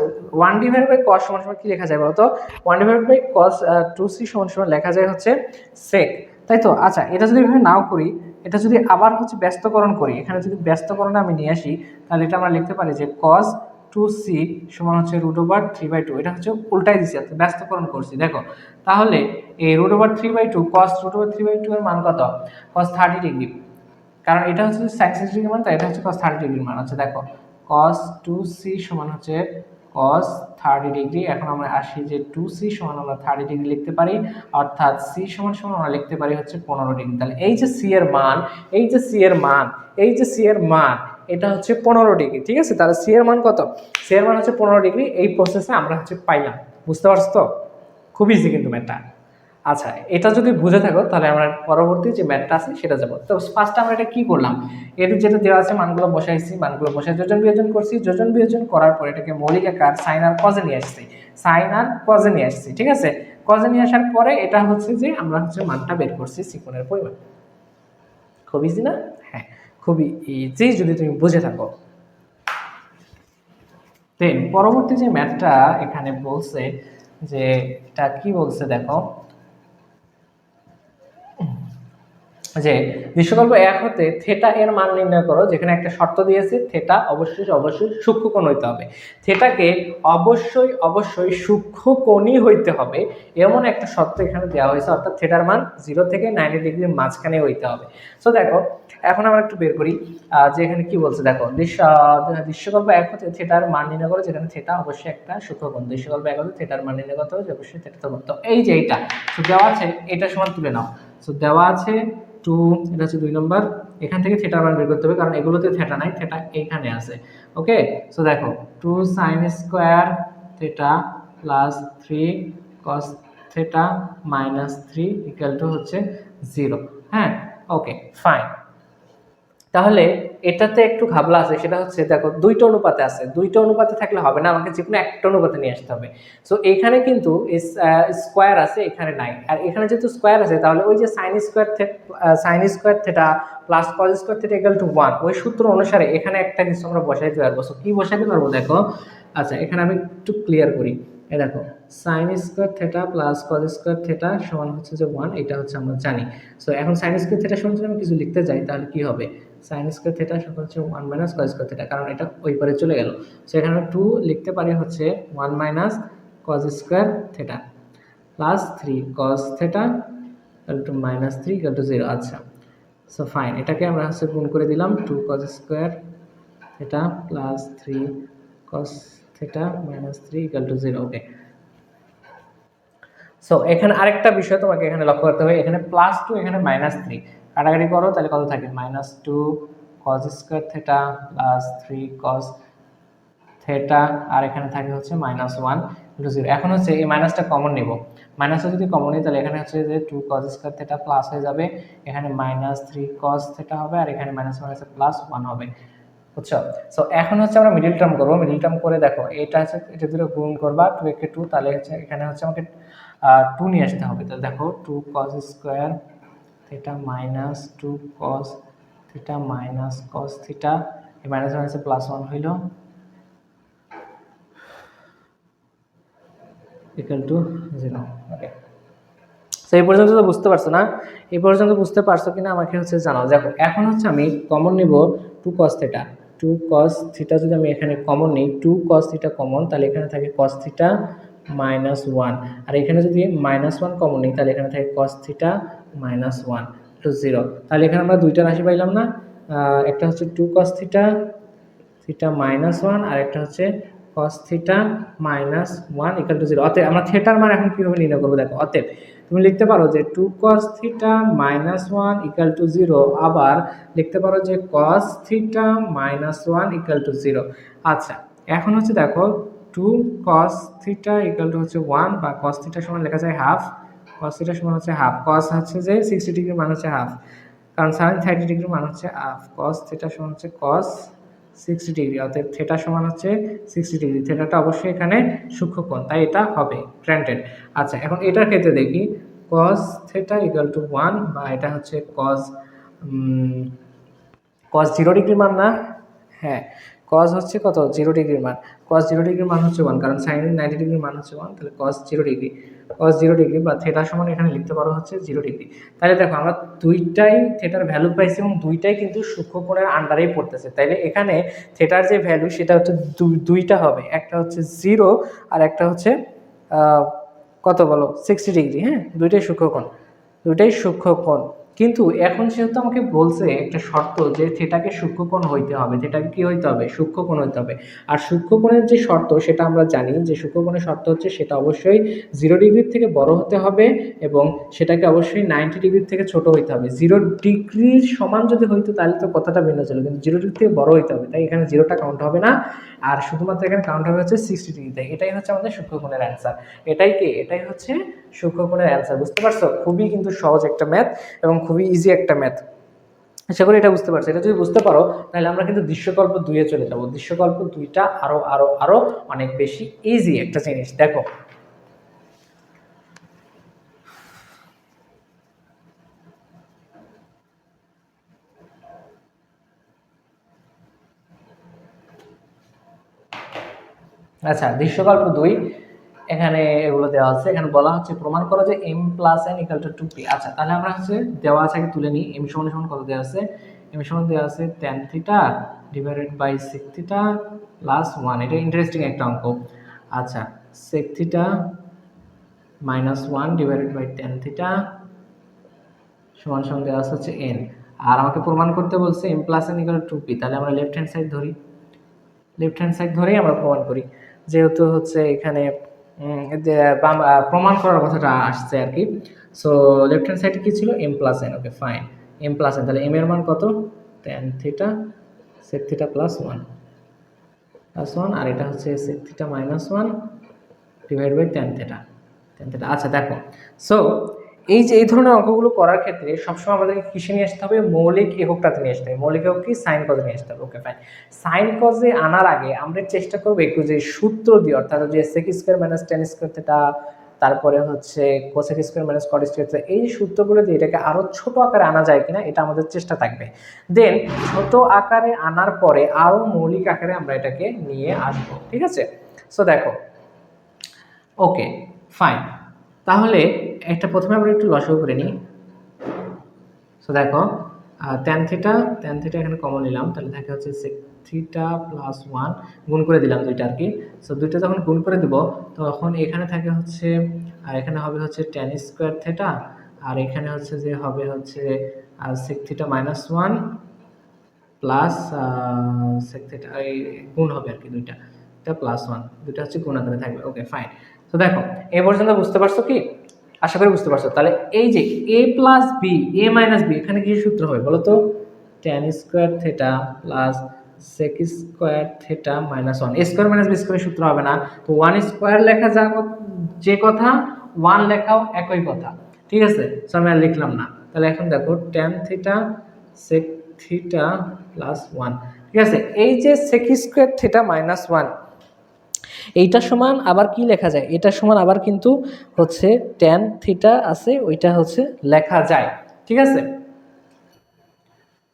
[SPEAKER 1] 1 ডিভাইড বাই cos সমান কি লেখা যায় বলতো? 1 ডিভাইড বাই cos 2c সমান লেখা যায় হচ্ছে sec, তাই তো? আচ্ছা এটা যদি এভাবে নাও করি, এটা যদি আবার হচ্ছে ব্যস্তকরণ করি, এখানে যদি ব্যস্তকরণে আমি নিয়ে আসি তাহলে এটা আমরা লিখতে পারি যে cos 2c সমান হচ্ছে রুট ওভার 3/2। এটা হচ্ছে উল্টাই দিচ্ছি, ব্যস্তকরণ করছি। দেখো তাহলে এই root over 3/2 cos root over 3/2 এর মান কত? cos 30 ডিগ্রি, কারণ এটা হচ্ছে sin 60 ডিগ্রি মান, তাই এটা হচ্ছে cos 30 ডিগ্রির মান। আচ্ছা দেখো cos 2c সমান হচ্ছে cos 30 ডিগ্রি। এখন আমরা আসি যে 2c সমান আমরা 30 ডিগ্রি লিখতে পারি, অর্থাৎ c সমান আমরা লিখতে পারি হচ্ছে 15 ডিগ্রি। তাহলে এই যে c এর মান, এই যে c এর মান, এই যে c এর মান, এটা হচ্ছে 15 ডিগ্রি। ঠিক আছে, তাহলে c এর মান কত? c এর মান হচ্ছে 15 ডিগ্রি। এই প্রসেসে আমরা হচ্ছে পাইলাম। বুঝতে পারছো তো? খুব ইজি কিন্তু ম্যাথটা। আচ্ছা এটা যদি বুঝে থাকো তাহলে আমরা পরবর্তী যে ম্যাথটা আছে সেটা যাবো। তো ফার্স্ট আমরা এটা কি করলাম, এর যেটা দেওয়া আছে মানগুলো বসাইছি, মানগুলো বসাই যোজন বিয়োজন করছি, যোজন বিয়োজন করার পর এটাকে মৌলিক আকার সাইন আর কজে নিয়ে আসছি, সাইন আর কজে নিয়ে আসছি। ঠিক আছে, কজে নিয়ে আসার পরে এটা হচ্ছে যে আমরা হচ্ছে মানটা বের করছি সিকোণের পরিমাণ। খুব ইজি না? হ্যাঁ খুবই ইজি যদি তুমি বুঝে থাকো। দেন পরবর্তী যে ম্যাথটা এখানে বলছে যে এটা কি বলছে দেখো, যে দৃশ্যকল্প 1 হতে থেটা এর মান নির্ণয় করো, যেখানে একটা শর্ত দিয়েছে থেটা অবশ্যই সূক্ষ্মকোণ হইতে হবে। থেটাকে অবশ্যই সূক্ষ্মকোণই হইতে হবে এমন একটা শর্ত এখানে দেওয়া হয়েছে, অর্থাৎ থেটার মান 0 থেকে 90 ডিগ্রির মাঝখানে হইতে হবে। সো দেখো এখন আমরা একটু বের করি যে এখানে কি বলছে। দেখো দৃশ্যকল্প 1 হতে থেটার মান নির্ণয় করো, যেখানে থেটা অবশ্যই একটা সূক্ষ্মকোণ। দৃশ্যকল্প 1 হতে থেটার মান নির্ণয় করতে হবে অবশ্যই থেটা তো। এই যে এইটা দেওয়া আছে, এটা সমান তুলে নাও। সো দেওয়া আছে 2, এটা হচ্ছে 2 নম্বর। এখান থেকে থিটার মান বের করতে হবে, কারণ এগুলোতে থিটা নাই, থিটা এইখানে আছে। ওকে, সো দেখো 2 sin square theta plus 3 cos theta minus 3 equal to হচ্ছে 0। হ্যাঁ ওকে ফাইন। তাহলে এটাতে একটু ঘাবলা আছে, সেটা হচ্ছে দেখো দুইটা অনুপাতে আছে, দুইটা অনুপাতে থাকলে হবে না, আমাকে যে কোনো একটা অনুপাতে নিয়ে আসতে হবে। সো এখানে কিন্তু স্কোয়ার আছে, এখানে নাই। আর এখানে যেহেতু স্কোয়ার আছে তাহলে ওই যে sine square theta plus cos square theta equal to 1 ওই সূত্র অনুসারে এখানে একটা কিছু আমরা বসাইতে পারবো। সো কি বসাইতে পারবো দেখো, আচ্ছা এখানে আমি একটু ক্লিয়ার করি। এই দেখো sign square theta plus cos square theta সমান হচ্ছে যে 1, এটা হচ্ছে আমরা জানি। সো এখন সাইন স্কোয়ার থেটা সমান যদি আমি কিছু লিখতে যাই তাহলে কি হবে, সাইন স্কোয়ার থেটা সমান হচ্ছে 1 মাইনাস কজ স্কোয়ার থেটা, কারণ এটা ওই পারে চলে গেল। সো এখানে 2 লিখতে পারি হচ্ছে 1 minus cos square theta plus 3 cause theta equal two minus 3 equal to 0। আচ্ছা সো ফাইন, এটাকে আমরা হচ্ছে গুণ করে দিলাম 2 cos square theta plus 3 cos theta minus 3 equal to 0। Okay, so এখানে আরেকটা বিষয় তোমাকে এখানে লক্ষ্য করতে হবে, এখানে প্লাস 2 এখানে মাইনাস 3 কাটাকাটি করো তাহলে কত থাকে, minus 2 cos square theta plus 3 cos theta, আর এখানে থাকে হচ্ছে মাইনাস 1 ইন্টু 0। এখন হচ্ছে এই মাইনাসটা কমন নেব, মাইনাসটা যদি কমন নিই তাহলে এখানে হচ্ছে যে 2 কজ স্কোয়ার থেটা প্লাস হয়ে যাবে, এখানে মাইনাস 3 কস থেটা হবে, আর এখানে মাইনাস মাইনাসে প্লাস 1 হবে, বুঝছো। সো এখন হচ্ছে আমরা মিডল টার্ম করবো, মিডল টার্ম করে দেখো এটা হচ্ছে এটা দুটো গুণ করবা 2 একে 2, তাহলে হচ্ছে এখানে হচ্ছে আমাকে 2 নিয়ে আসতে হবে। তাহলে দেখো 2 cos square theta minus 2 cos theta minus cos theta, এই মাইনাস মাইনাসে প্লাস 1 হইল ইকুয়াল টু 0। ওকে, সো এই পর্যন্ত তো বুঝতে পারছো না, এই পর্যন্ত বুঝতে পারছো কিনা আমাকে হচ্ছে জানাও। দেখো এখন হচ্ছে আমি কমন নিব 2 cos থিটা, 2 cos থিটা যদি আমি এখানে কমন নিই, 2 cos থিটা কমন, তাহলে এখানে থাকে cos থিটা মাইনাস 1, আর এখানে যদি মাইনাস 1 কমন নিই তাহলে এখানে থাকে cos থিটা মাইনাস 1 টু 0। তাহলে এখানে আমরা দুইটা রাশি পাইলাম না, একটা হচ্ছে 2 cos থিটা থিটা মাইনাস 1, আর একটা হচ্ছে cos theta minus 1 equal to 0। অতএব আমরা থিটার মান এখন কিভাবে নির্ণয় করবো দেখো, অতএব তুমি লিখতে পারো যে 2 cos theta minus 1 equal to 0, আবার লিখতে পারো যে cos theta minus 1 equal to 0। আচ্ছা এখন হচ্ছে দেখো 2 cos থিটা ইকুয়াল টু হচ্ছে 1, বা cos থিটা সমান লেখা যায় হাফ, cos থিটা সমান হচ্ছে হাফ, cos হচ্ছে যে 60 ডিগ্রি মান হচ্ছে হাফ, কারণ sin 30 ডিগ্রি মান হচ্ছে হাফ, cos থিটা সমান হচ্ছে cos 60 ডিগ্রি, অর্থাৎ থিটা সমান হচ্ছে 60 ডিগ্রি, থিটাটা অবশ্যই এখানে সূক্ষ্মকোণ, তাই এটা হবে গ্র্যান্টেড। আচ্ছা এখন এটার ক্ষেত্রে দেখি cos থিটা ইকুয়াল টু 1, বা এটা হচ্ছে cos 0 ডিগ্রি মান না, হ্যাঁ cos হচ্ছে কত 0 ডিগ্রির মান, cos 0 ডিগ্রির মান হচ্ছে 1, কারণ sin 90 ডিগ্রির মান হচ্ছে 1, তাহলে cos 0 ডিগ্রি, cos 0 ডিগ্রি বা থিটা সমান এখানে লিখতে পারো হচ্ছে 0 ডিগ্রি। তাহলে দেখো আমরা দুইটাই থিটার ভ্যালু পাইছি এবং দুইটাই কিন্তু সূক্ষ্মকোণের আন্ডারেই পড়তেছে, তাইলে এখানে থিটার যে ভ্যালু সেটা হচ্ছে দুইটা হবে, একটা হচ্ছে 0 আর একটা হচ্ছে কত বলো 60 ডিগ্রি, হ্যাঁ দুইটাই সূক্ষ্মকোণ, দুইটাই সূক্ষ্মকোণ। কিন্তু এখন সেহেতু আমাকে বলছে একটা শর্ত যে থিটাকে সূক্ষ্মকোণ হইতে হবে, থিটাকে কি হইতে হবে, সূক্ষ্মকোণ হইতে হবে। আর সূক্ষ্মকোণের যে শর্ত সেটা আমরা জানি যে সূক্ষ্মকোণের শর্ত হচ্ছে সেটা অবশ্যই 0 ডিগ্রির থেকে বড় হতে হবে এবং সেটাকে অবশ্যই 90 ডিগ্রির থেকে ছোট হইতে হবে। 0 ডিগ্রির সমান যদি হইতো তাহলে তো কথাটা ভিন্ন ছিল, কিন্তু 0 ডিগ্রি থেকে বড় হইতে হবে, তাই এখানে 0টা কাউন্ট হবে না, আর শুধুমাত্র এখানে কাউন্ট হবে হচ্ছে 60 ডিগ্রিতে। এটাই হচ্ছে আমাদের সূক্ষ্মকোণের অ্যান্সার, এটাই হচ্ছে সূক্ষ্মকোণের অ্যান্সার। বুঝতে পারছো, খুবই কিন্তু সহজ একটা ম্যাথ এবং খুবই ইজি একটা ম্যাথ, আশা করি এটা বুঝতে পারছো। এটা যদি বুঝতে পারো তাহলে আমরা কিন্তু দৃশ্যকল্প 2-এ চলে যাব। দৃশ্যকল্প 2টা আরো আরো আরো অনেক বেশি ইজি একটা জিনিস। দেখো আচ্ছা দৃশ্যকল্প 2 এখানে এগুলো দেওয়া আছে, এখানে বলা হচ্ছে প্রমাণ করো যে m plus n equal to 2p। আচ্ছা তাহলে আমরা হচ্ছে দেওয়া আছে আগে তুলে নিই, m সমান সমান কত দেওয়া আছে, m সমান দেওয়া আছে tan theta divided by sec theta plus 1, এটা ইন্টারেস্টিং একটা অঙ্ক। আচ্ছা sec theta minus 1 divided by tan theta সমান সমান দেওয়া আছে হচ্ছে n, আর আমাকে প্রমাণ করতে বলছে m plus n equal to 2p, তাহলে আমরা লেফট হ্যান্ড সাইড ধরি, লেফট হ্যান্ড সাইড ধরেই আমরা প্রমাণ করি, যেহেতু হচ্ছে এখানে প্রমাণ করার কথাটা আসছে আর কি। সো লেফট হ্যান্ড সাইডে কি ছিল m plus n, okay fine m plus n, তাহলে m এর মান কত tan theta sec theta plus 1 আর এটা হচ্ছে sec theta minus 1 divide by tan theta. আচ্ছা দেখো, সো এই যে এই ধরনের অঙ্কগুলো করার ক্ষেত্রে সবসময় আমাদেরকে কিসে নিয়ে আসতে হবে, মৌলিক এককটাতে নিয়ে আসতে হবে। মৌলিক একক কি, সাইন কজে নিয়ে আসতে হবে। Okay fine. সাইন কজে আনার আগে আমরা চেষ্টা করবো একটু যে সূত্র দিয়ে, অর্থাৎ যে sec square minus tan square theta, তারপরে হচ্ছে cosec square minus cot square theta, এই সূত্রগুলো দিয়ে এটাকে আরো ছোট আকারে আনা যায় কিনা এটা আমাদের চেষ্টা থাকবে। দেন ছোট আকারে আনার পরে আরো মৌলিক আকারে আমরা এটাকে নিয়ে আসবো, ঠিক আছে। সো দেখো, ওকে ফাইন, তাহলে একটা প্রথমে আমরা একটু লসাগু করে নিই। সো দেখো tan থিটা এখানে কমন নিলাম, তাহলে থাকে হচ্ছে sec থিটা প্লাস 1 গুণ করে দিলাম দুইটা আর কি। সো দুইটা যখন গুণ করে দিব তখন এখানে থাকে হচ্ছে, আর এখানে হবে হচ্ছে tan স্কয়ার থিটা, আর এখানে হচ্ছে যে হবে হচ্ছে sec theta minus 1 plus sec theta, এই গুণ হবে আর কি, দুইটা এটা প্লাস 1, দুইটা হচ্ছে গুণ আকারে থাকবে। Okay fine. তো দেখো এই পর্যন্ত বুঝতে পারছো কি? আশা করি বুঝতে পারছো। তাহলে এই যে a plus B, a minus B, এখানে কি সূত্র হবে বলো তো? tan square theta plus sec square theta minus 1, a square minus B square সূত্র হবে না, তো 1 স্কয়ার লেখা যা যে কথা, 1 লেখাও একই কথা, ঠিক আছে। সো আমি আর লিখলাম না। তাহলে এখন দেখো tan theta sec theta plus 1, ঠিক আছে। এই যে sec স্কয়ার থিটা মাইনাস 1, এইটা সমান আবার কি লেখা যায়, এটা সমান আবার কিন্তু হচ্ছে tan থিটা আছে, ওইটা হচ্ছে লেখা যায়, ঠিক আছে।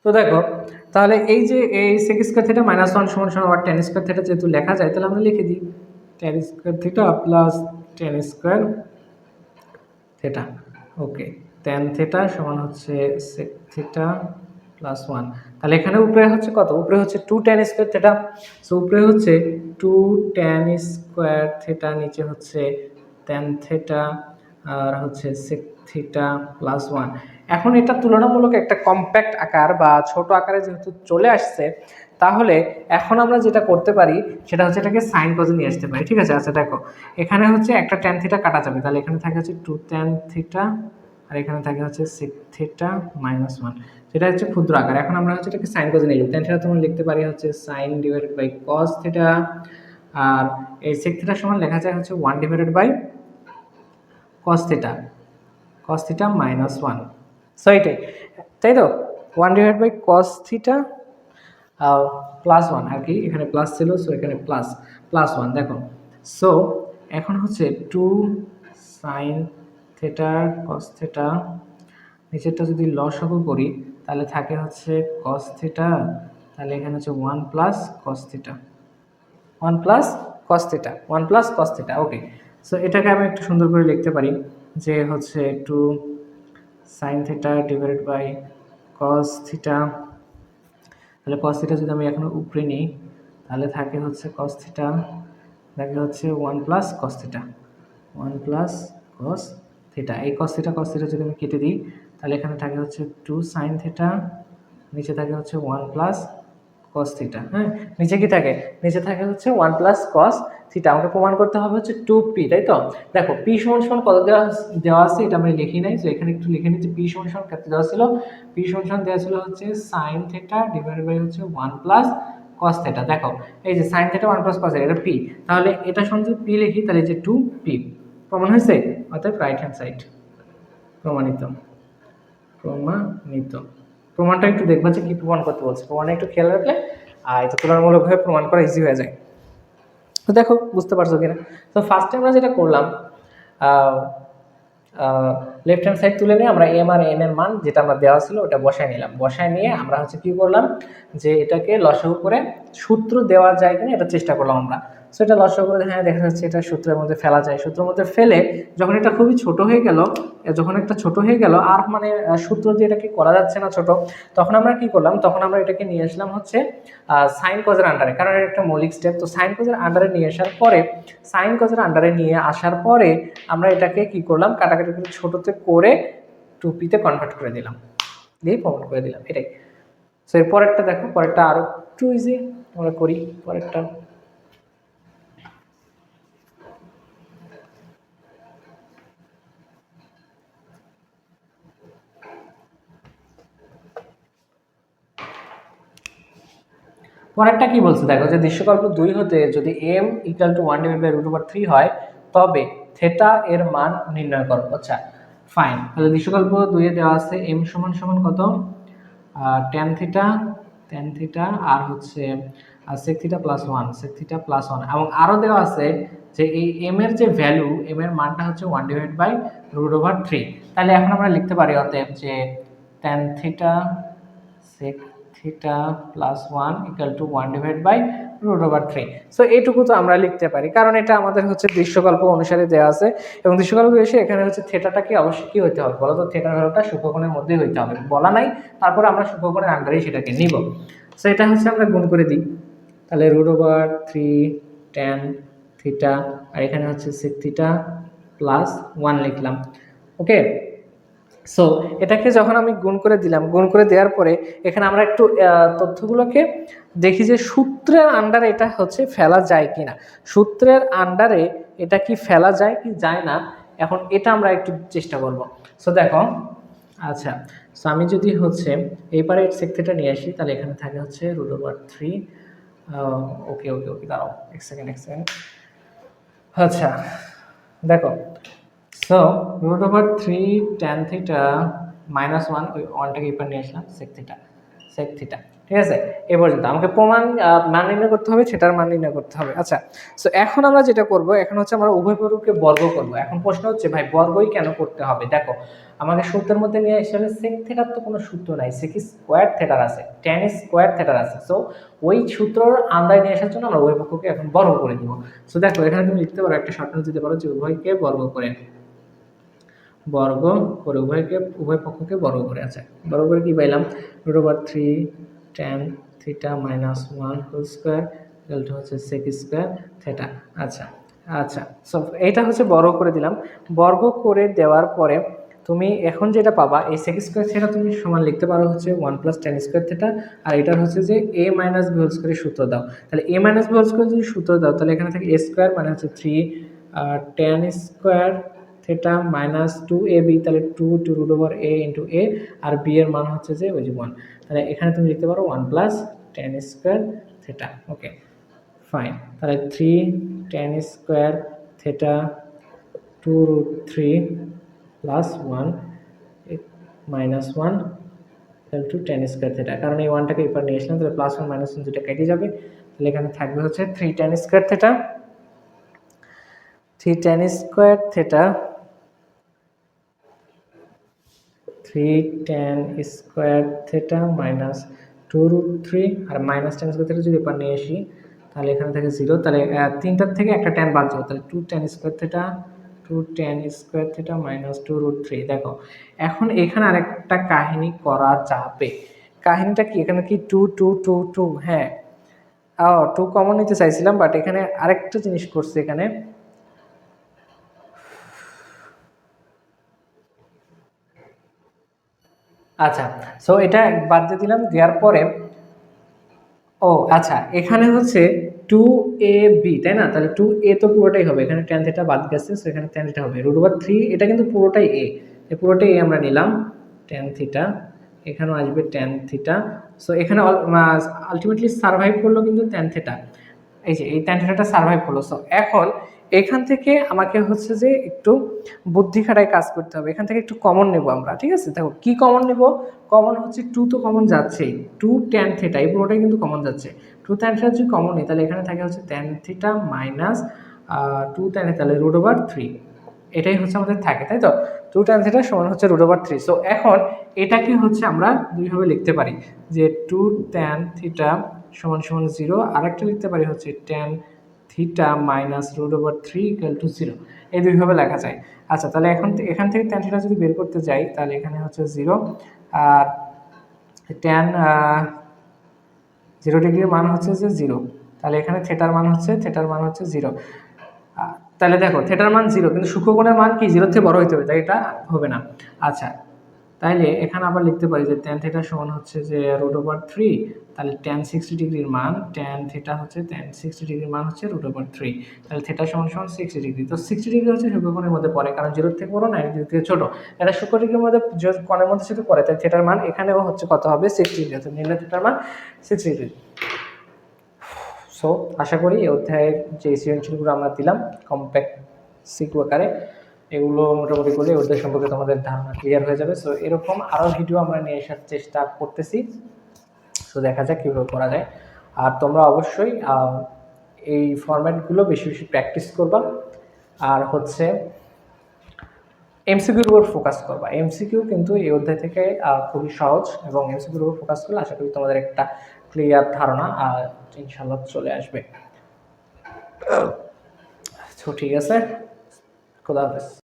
[SPEAKER 1] তো দেখো তাহলে এই যে এই sec স্কয়ার থিটা মাইনাস 1 সমান সমান আবার tan স্কয়ার থিটা যেহেতু লেখা যায়, তাহলে আমরা লিখে দিই tan square theta plus tan square theta. Okay, tan theta সমান হচ্ছে sec থিটা প্লাস 1, তাহলে এখানে উপরে হচ্ছে কত, উপরে হচ্ছে 2 tan স্কয়ার থিটা। সো উপরে হচ্ছে 2 tan স্কয়ার থিটা, নিচে হচ্ছে tan থিটা, আর হচ্ছে sec থিটা প্লাস 1। এখন এটা তুলনামূলক একটা কম্প্যাক্ট আকার বা ছোট আকারে যেহেতু চলে আসছে, তাহলে এখন আমরা যেটা করতে পারি সেটা হচ্ছে এটাকে সাইন কজে নিয়ে আসতে পারি, ঠিক আছে। আচ্ছা দেখো এখানে হচ্ছে একটা tan থিটা কাটা যাবে, তাহলে এখানে থাকে হচ্ছে 2 tan থিটা, আর এখানে থাকে হচ্ছে sec থিটা মাইনাস 1, সেটা হচ্ছে ক্ষুদ্র আকার। এখন আমরা হচ্ছে এটাকে সাইন কজে নিয়ে যাব, tan থিটা তোমরা লিখতে পারি হচ্ছে sin divided by cos theta, আর এই sec থিটা সমান লেখা যায় হচ্ছে 1 divided by cos theta minus 1। So এটাই, তাই তো, 1 divide by cos theta plus 1 আর কি, এখানে প্লাস ছিল, সো এখানে প্লাস 1 দেখো। সো এখন হচ্ছে 2 sin থিটা cos থিটা, নিচেরটা যদি লসাগু করি তাহলে থাকে হচ্ছে cos থিটা, তাহলে এখানে হচ্ছে 1 plus cos theta, 1 plus cos theta, 1 plus cos theta. Okay, so এটাকে আমি একটু সুন্দর করে লিখতে পারি যে হচ্ছে 2 sin theta divided by cos theta, তাহলে cos থিটা যদি আমি এখন উপরে নিই তাহলে থাকে হচ্ছে cos থিটা, থাকে হচ্ছে 1 plus cos theta, 1 plus cos theta. এই cos থিটা যদি আমি কেটে দিই তাহলে এখানে থাকে হচ্ছে 2 sin থিটা, নিচে থাকে হচ্ছে 1 প্লাস cos থিটা। হ্যাঁ, নিচে কি থাকে, নিচে থাকে হচ্ছে 1 প্লাস cos থিটা। আমাকে প্রমাণ করতে হবে হচ্ছে 2p, তাই তো। দেখো p সমান সমান কত দেওয়া আছে এটা আমি লিখি নাই, তো এখানে একটু লিখে নিচ্ছি। p সমান সমান কত দেওয়া ছিল, p সমান সমান দেওয়া ছিল হচ্ছে sin থিটা ডিভাইডেড বাই হচ্ছে 1 প্লাস cos থিটা। দেখো এই যে sin theta 1 plus cos theta, এটা p, তাহলে এটা সমান যদি p লিখি তাহলে যে 2p প্রমাণ হয়েছে, অর্থাৎ রাইট হ্যান্ড সাইড প্রমাণিত। প্রমাণটা একটু দেখবা যে কি প্রমাণ করতে বলছে, প্রমাণটা একটু খেয়াল রাখলে আর এটা তুলনামূলকভাবে প্রমাণ করা ইজি হয়ে যায়। তো দেখো বুঝতে পারছো কিনা। তো ফার্স্টে আমরা যেটা করলাম, লেফট হ্যান্ড সাইড তুলে নিয়ে আমরা এম আর এন এর মান যেটা আমরা দেওয়া ছিল ওটা বসায় নিলাম। বসায় নিয়ে আমরা হচ্ছে কি করলাম, যে এটাকে লসাগু করে সূত্র দেওয়া যায় কিনা এটা চেষ্টা করলাম আমরা। সো এটা লসাগু করে হ্যাঁ দেখা যাচ্ছে এটা সূত্রের মধ্যে ফেলা যায়। সূত্রের মধ্যে ফেলে যখন এটা খুবই ছোট হয়ে গেল, আর মানে সূত্র দিয়ে এটাকে করা যাচ্ছে না ছোট, তখন আমরা কি করলাম, তখন আমরা এটাকে নিয়ে আসলাম হচ্ছে সাইন কজের আন্ডারে, কারণ এটা একটা মৌলিক স্টেপ। তো সাইন কজের আন্ডারে নিয়ে আসার পরে আমরা এটাকে কি করলাম, কাটাকাটি করে ছোটতে করে টুপিতে কনভার্ট করে দিলাম, দিয়ে প্রমাণ করে দিলাম, এটাই। সো এর পরেরটা দেখো, পরেরটা আরো একটু ইজি আমরা করি। পরেরটা কি বলছে দেখো, যে দৃশ্যকল্প 2 হতে যদি m = 1/√3 হয় তবে থিটা এর মান নির্ণয় করো। আচ্ছা ফাইন, তাহলে দৃশ্যকল্প 2 এ দেওয়া আছে m সমান সমান কত, tan থিটা, আর হচ্ছে sec theta plus 1, sec theta plus 1, এবং আরো দেওয়া আছে যে এই m এর যে ভ্যালু, m এর মানটা হচ্ছে 1/√3। তাহলে এখন আমরা লিখতে পারি অতএব যে tan theta sec theta plus 1 equal to 1/√3। So এইটুকু তো আমরা লিখতে পারি, কারণ এটা আমাদের হচ্ছে দৃশ্যকল্প অনুসারে দেওয়া আছে, এবং দৃশ্যকল্প এসে এখানে হচ্ছে থিটাটাকে অবশ্যই কি হতে হবে বলো তো, থিটার ভ্যালুটা সূক্ষ্মকোণের মধ্যেই হইতে হবে, বলা নাই, তারপর আমরা সূক্ষ্মকোণের আন্ডারেই সেটাকে নিব। সো এটা হচ্ছে আমরা গুণ করে দিই, তাহলে √3 tan থিটা, আর এখানে হচ্ছে sec থিটা প্লাস 1 লিখলাম। ওকে, সো এটাকে যখন আমি গুণ করে দিলাম, গুণ করে দেওয়ার পরে এখানে আমরা একটু তথ্যগুলোকে দেখি যে সূত্রের আন্ডারে এটা হচ্ছে ফেলা যায় কিনা, সূত্রের আন্ডারে এটা কি ফেলা যায় কি যায় না, এখন এটা আমরা একটু চেষ্টা করব। সো দেখো, আচ্ছা, সো আমি যদি হচ্ছে এই পারে sec থিটা নিয়ে আসি, তাহলে এখানে থাকে হচ্ছে √3। ওকে ওকে ওকে, দাঁড়াও এক সেকেন্ড। আচ্ছা দেখো, সো √3 tan থিটা মাইনাস 1, ওই 1টাকে এপার নিয়ে আসলাম, sec থিটা, ঠিক আছে। এই পর্যন্ত আমাকে প্রমাণ মান নির্ণয় করতে হবে, সেটার মান নির্ণয় করতে হবে। আচ্ছা, সো এখন আমরা যেটা করব, এখন হচ্ছে আমরা উভয় পক্ষকে বর্গ করব। এখন প্রশ্ন হচ্ছে ভাই বর্গই কেন করতে হবে, দেখো আমাকে সূত্রের মধ্যে নিয়ে আসলে sec থিটার তো কোনো সূত্র নাই, sec স্কয়ার থিটার আছে, tan স্কয়ার থিটার আছে। সো ওই সূত্রর আন্দায় নিয়ে আসার জন্য আমরা উভয় পক্ষকে এখন বর্গ করে দিব। সো দেখো এখানে তুমি লিখতে পারো, একটা শর্ট নোট দিতে পারো যে উভয়কে বর্গ করে উভয় পক্ষকে বর্গ করে। আচ্ছা, বর্গ করে কি পাইলাম, √3 tan theta minus 1 whole square equal to হচ্ছে sec স্কয়ার থিটা। আচ্ছা, সো এইটা হচ্ছে বর্গ করে দিলাম। বর্গ করে দেওয়ার পরে তুমি এখন যেটা পাবা, এই sec স্কয়ার থিটা তুমি সমান লিখতে পারো হচ্ছে 1 + tan স্কয়ার থিটা, আর এটার হচ্ছে যে a - b হোল স্কয়ারের সূত্র দাও। তাহলে a - b হোল স্কয়ার যদি সূত্র দাও, তাহলে এখানে থাকে a স্কয়ার মানে হচ্ছে 3 tan square theta minus 2ab, তাহলে 2 টু √a ইন্টু a, আর b এর মান হচ্ছে যে ওই যে 1, তাহলে এখানে তুমি লিখতে পারো 1 + tan স্কয়ার থিটা। ওকে ফাইন, তাহলে 3 tan square theta 2√3 plus 1 minus 1 equal to tan square theta, কারণ এই 1টাকে এপার নিয়ে আসলাম, তাহলে প্লাস 1 মাইনাস 1 দুটো কেটে যাবে, তাহলে এখানে থাকবে হচ্ছে 3 tan square theta, 3 tan square theta, 3 tan square theta minus 2√3, আর মাইনাস tan স্কয়ার থিটা যদি এপার নিয়ে আসি, তাহলে এখানে থাকে 0, তাহলে তিনটার থেকে একটা tan বাদ যাবে, তাহলে 2 tan square theta, 2 tan square theta minus 2√3। দেখো এখন এখানে আরেকটা কাহিনী করা যাবে, কাহিনীটা কি, এখানে কি 2 2 2 2, হ্যাঁ 2 কমন নিতে চাইছিলাম, বাট এখানে আরেকটা জিনিস করছে এখানে। আচ্ছা, সো এটা বাদ দিয়ে দিলাম, দেওয়ার পরে আচ্ছা এখানে হচ্ছে 2ab, তাই না, তাহলে 2a তো পুরোটাই হবে, এখানে tan থিটা বাদ গেছে, সো এখানে tan থিটা হবে √3, এটা কিন্তু পুরোটাই a, এই পুরোটাই a আমরা নিলাম, tan থিটা, এখানেও আসবে tan থিটা। সো এখানে আলটিমেটলি সারভাইভ করলো কিন্তু tan থিটা, এই যে এই tan থিটাটা সারভাইভ করলো। সো এখন এখান থেকে আমাকে হচ্ছে যে একটু বুদ্ধি খাটায় কাজ করতে হবে, এখান থেকে একটু কমন নেব আমরা, ঠিক আছে। দেখো কি কমন নেব, কমন হচ্ছে 2 তো কমন যাচ্ছেই, 2 tan থিটা এই পুরোটাই কিন্তু কমন যাচ্ছে, 2 tan থিটা যদি কমন নিই, তাহলে এখানে থাকে হচ্ছে tan থিটা মাইনাস 2 tan, তাহলে √3, এটাই হচ্ছে আমাদের থাকে, তাই তো, 2 tan থিটা সমান হচ্ছে √3। সো এখন এটাকে হচ্ছে আমরা দুইভাবে লিখতে পারি, যে 2 tan থিটা সমান সমান 0, আরেকটা লিখতে পারি হচ্ছে tan theta minus √3 equal to 0, এই দুইভাবে লেখা যায়। আচ্ছা, তাহলে এখান থেকে tan থিটা যদি বের করতে যাই, তাহলে এখানে হচ্ছে 0, আর tan 0 ডিগ্রির মান হচ্ছে যে 0, তাহলে এখানে থিটার মান হচ্ছে 0। তাহলে দেখো থিটার মান 0, কিন্তু সূক্ষ্মকোণের মান কি 0 থেকে বড় হইতে হবে, তাই এটা হবে না। আচ্ছা, তাইলে এখানে আবার লিখতে পারি যে tan থিটা সমান হচ্ছে যে √3, তাহলে tan 60 ডিগ্রির মান, tan থিটা হচ্ছে tan 60 ডিগ্রির মান হচ্ছে √3, তাহলে থিটা সমান সমান 60 ডিগ্রি। তো 60 ডিগ্রি হচ্ছে সূক্ষ্মকোণের মধ্যে পড়ে, কারণ 0 থেকে বড় না 0 থেকে ছোট, এটা সূক্ষ্ম ডিগ্রির মধ্যে কোণের মধ্যে যদি পড়ে, তাহলে থিটার মান এখানেও হচ্ছে কত হবে, 60 ডিগ্রি, অর্থাৎ নিম্ন থিটার মান 60 ডিগ্রি। সো আশা করি এই অধ্যায়ের যে সৃজনশীলগুলো আমরা দিলাম কম্প্যাক্ট সিকিউ আকারে এগুলো মোটামুটি করলে ওদের সম্পর্কে তোমাদের ধারণা ক্লিয়ার হয়ে যাবে। সো এরকম আরও ভিডিও আমরা নিয়ে আসার চেষ্টা করতেছি। সো দেখা যাক কীভাবে করা যায়। আর তোমরা অবশ্যই এই ফরম্যাটগুলো বেশি বেশি প্র্যাকটিস করবা। আর হচ্ছে এমসিকিউর উপর ফোকাস করবা। এমসিকিউ কিন্তু এই অধ্যায় থেকে খুবই সহজ, এবং এমসিকিউর উপর ফোকাস করলে আশা করি তোমাদের একটা ক্লিয়ার ধারণা ইনশাল্লাহ চলে আসবে। তো ঠিক আছে, খোদা হাফেজ।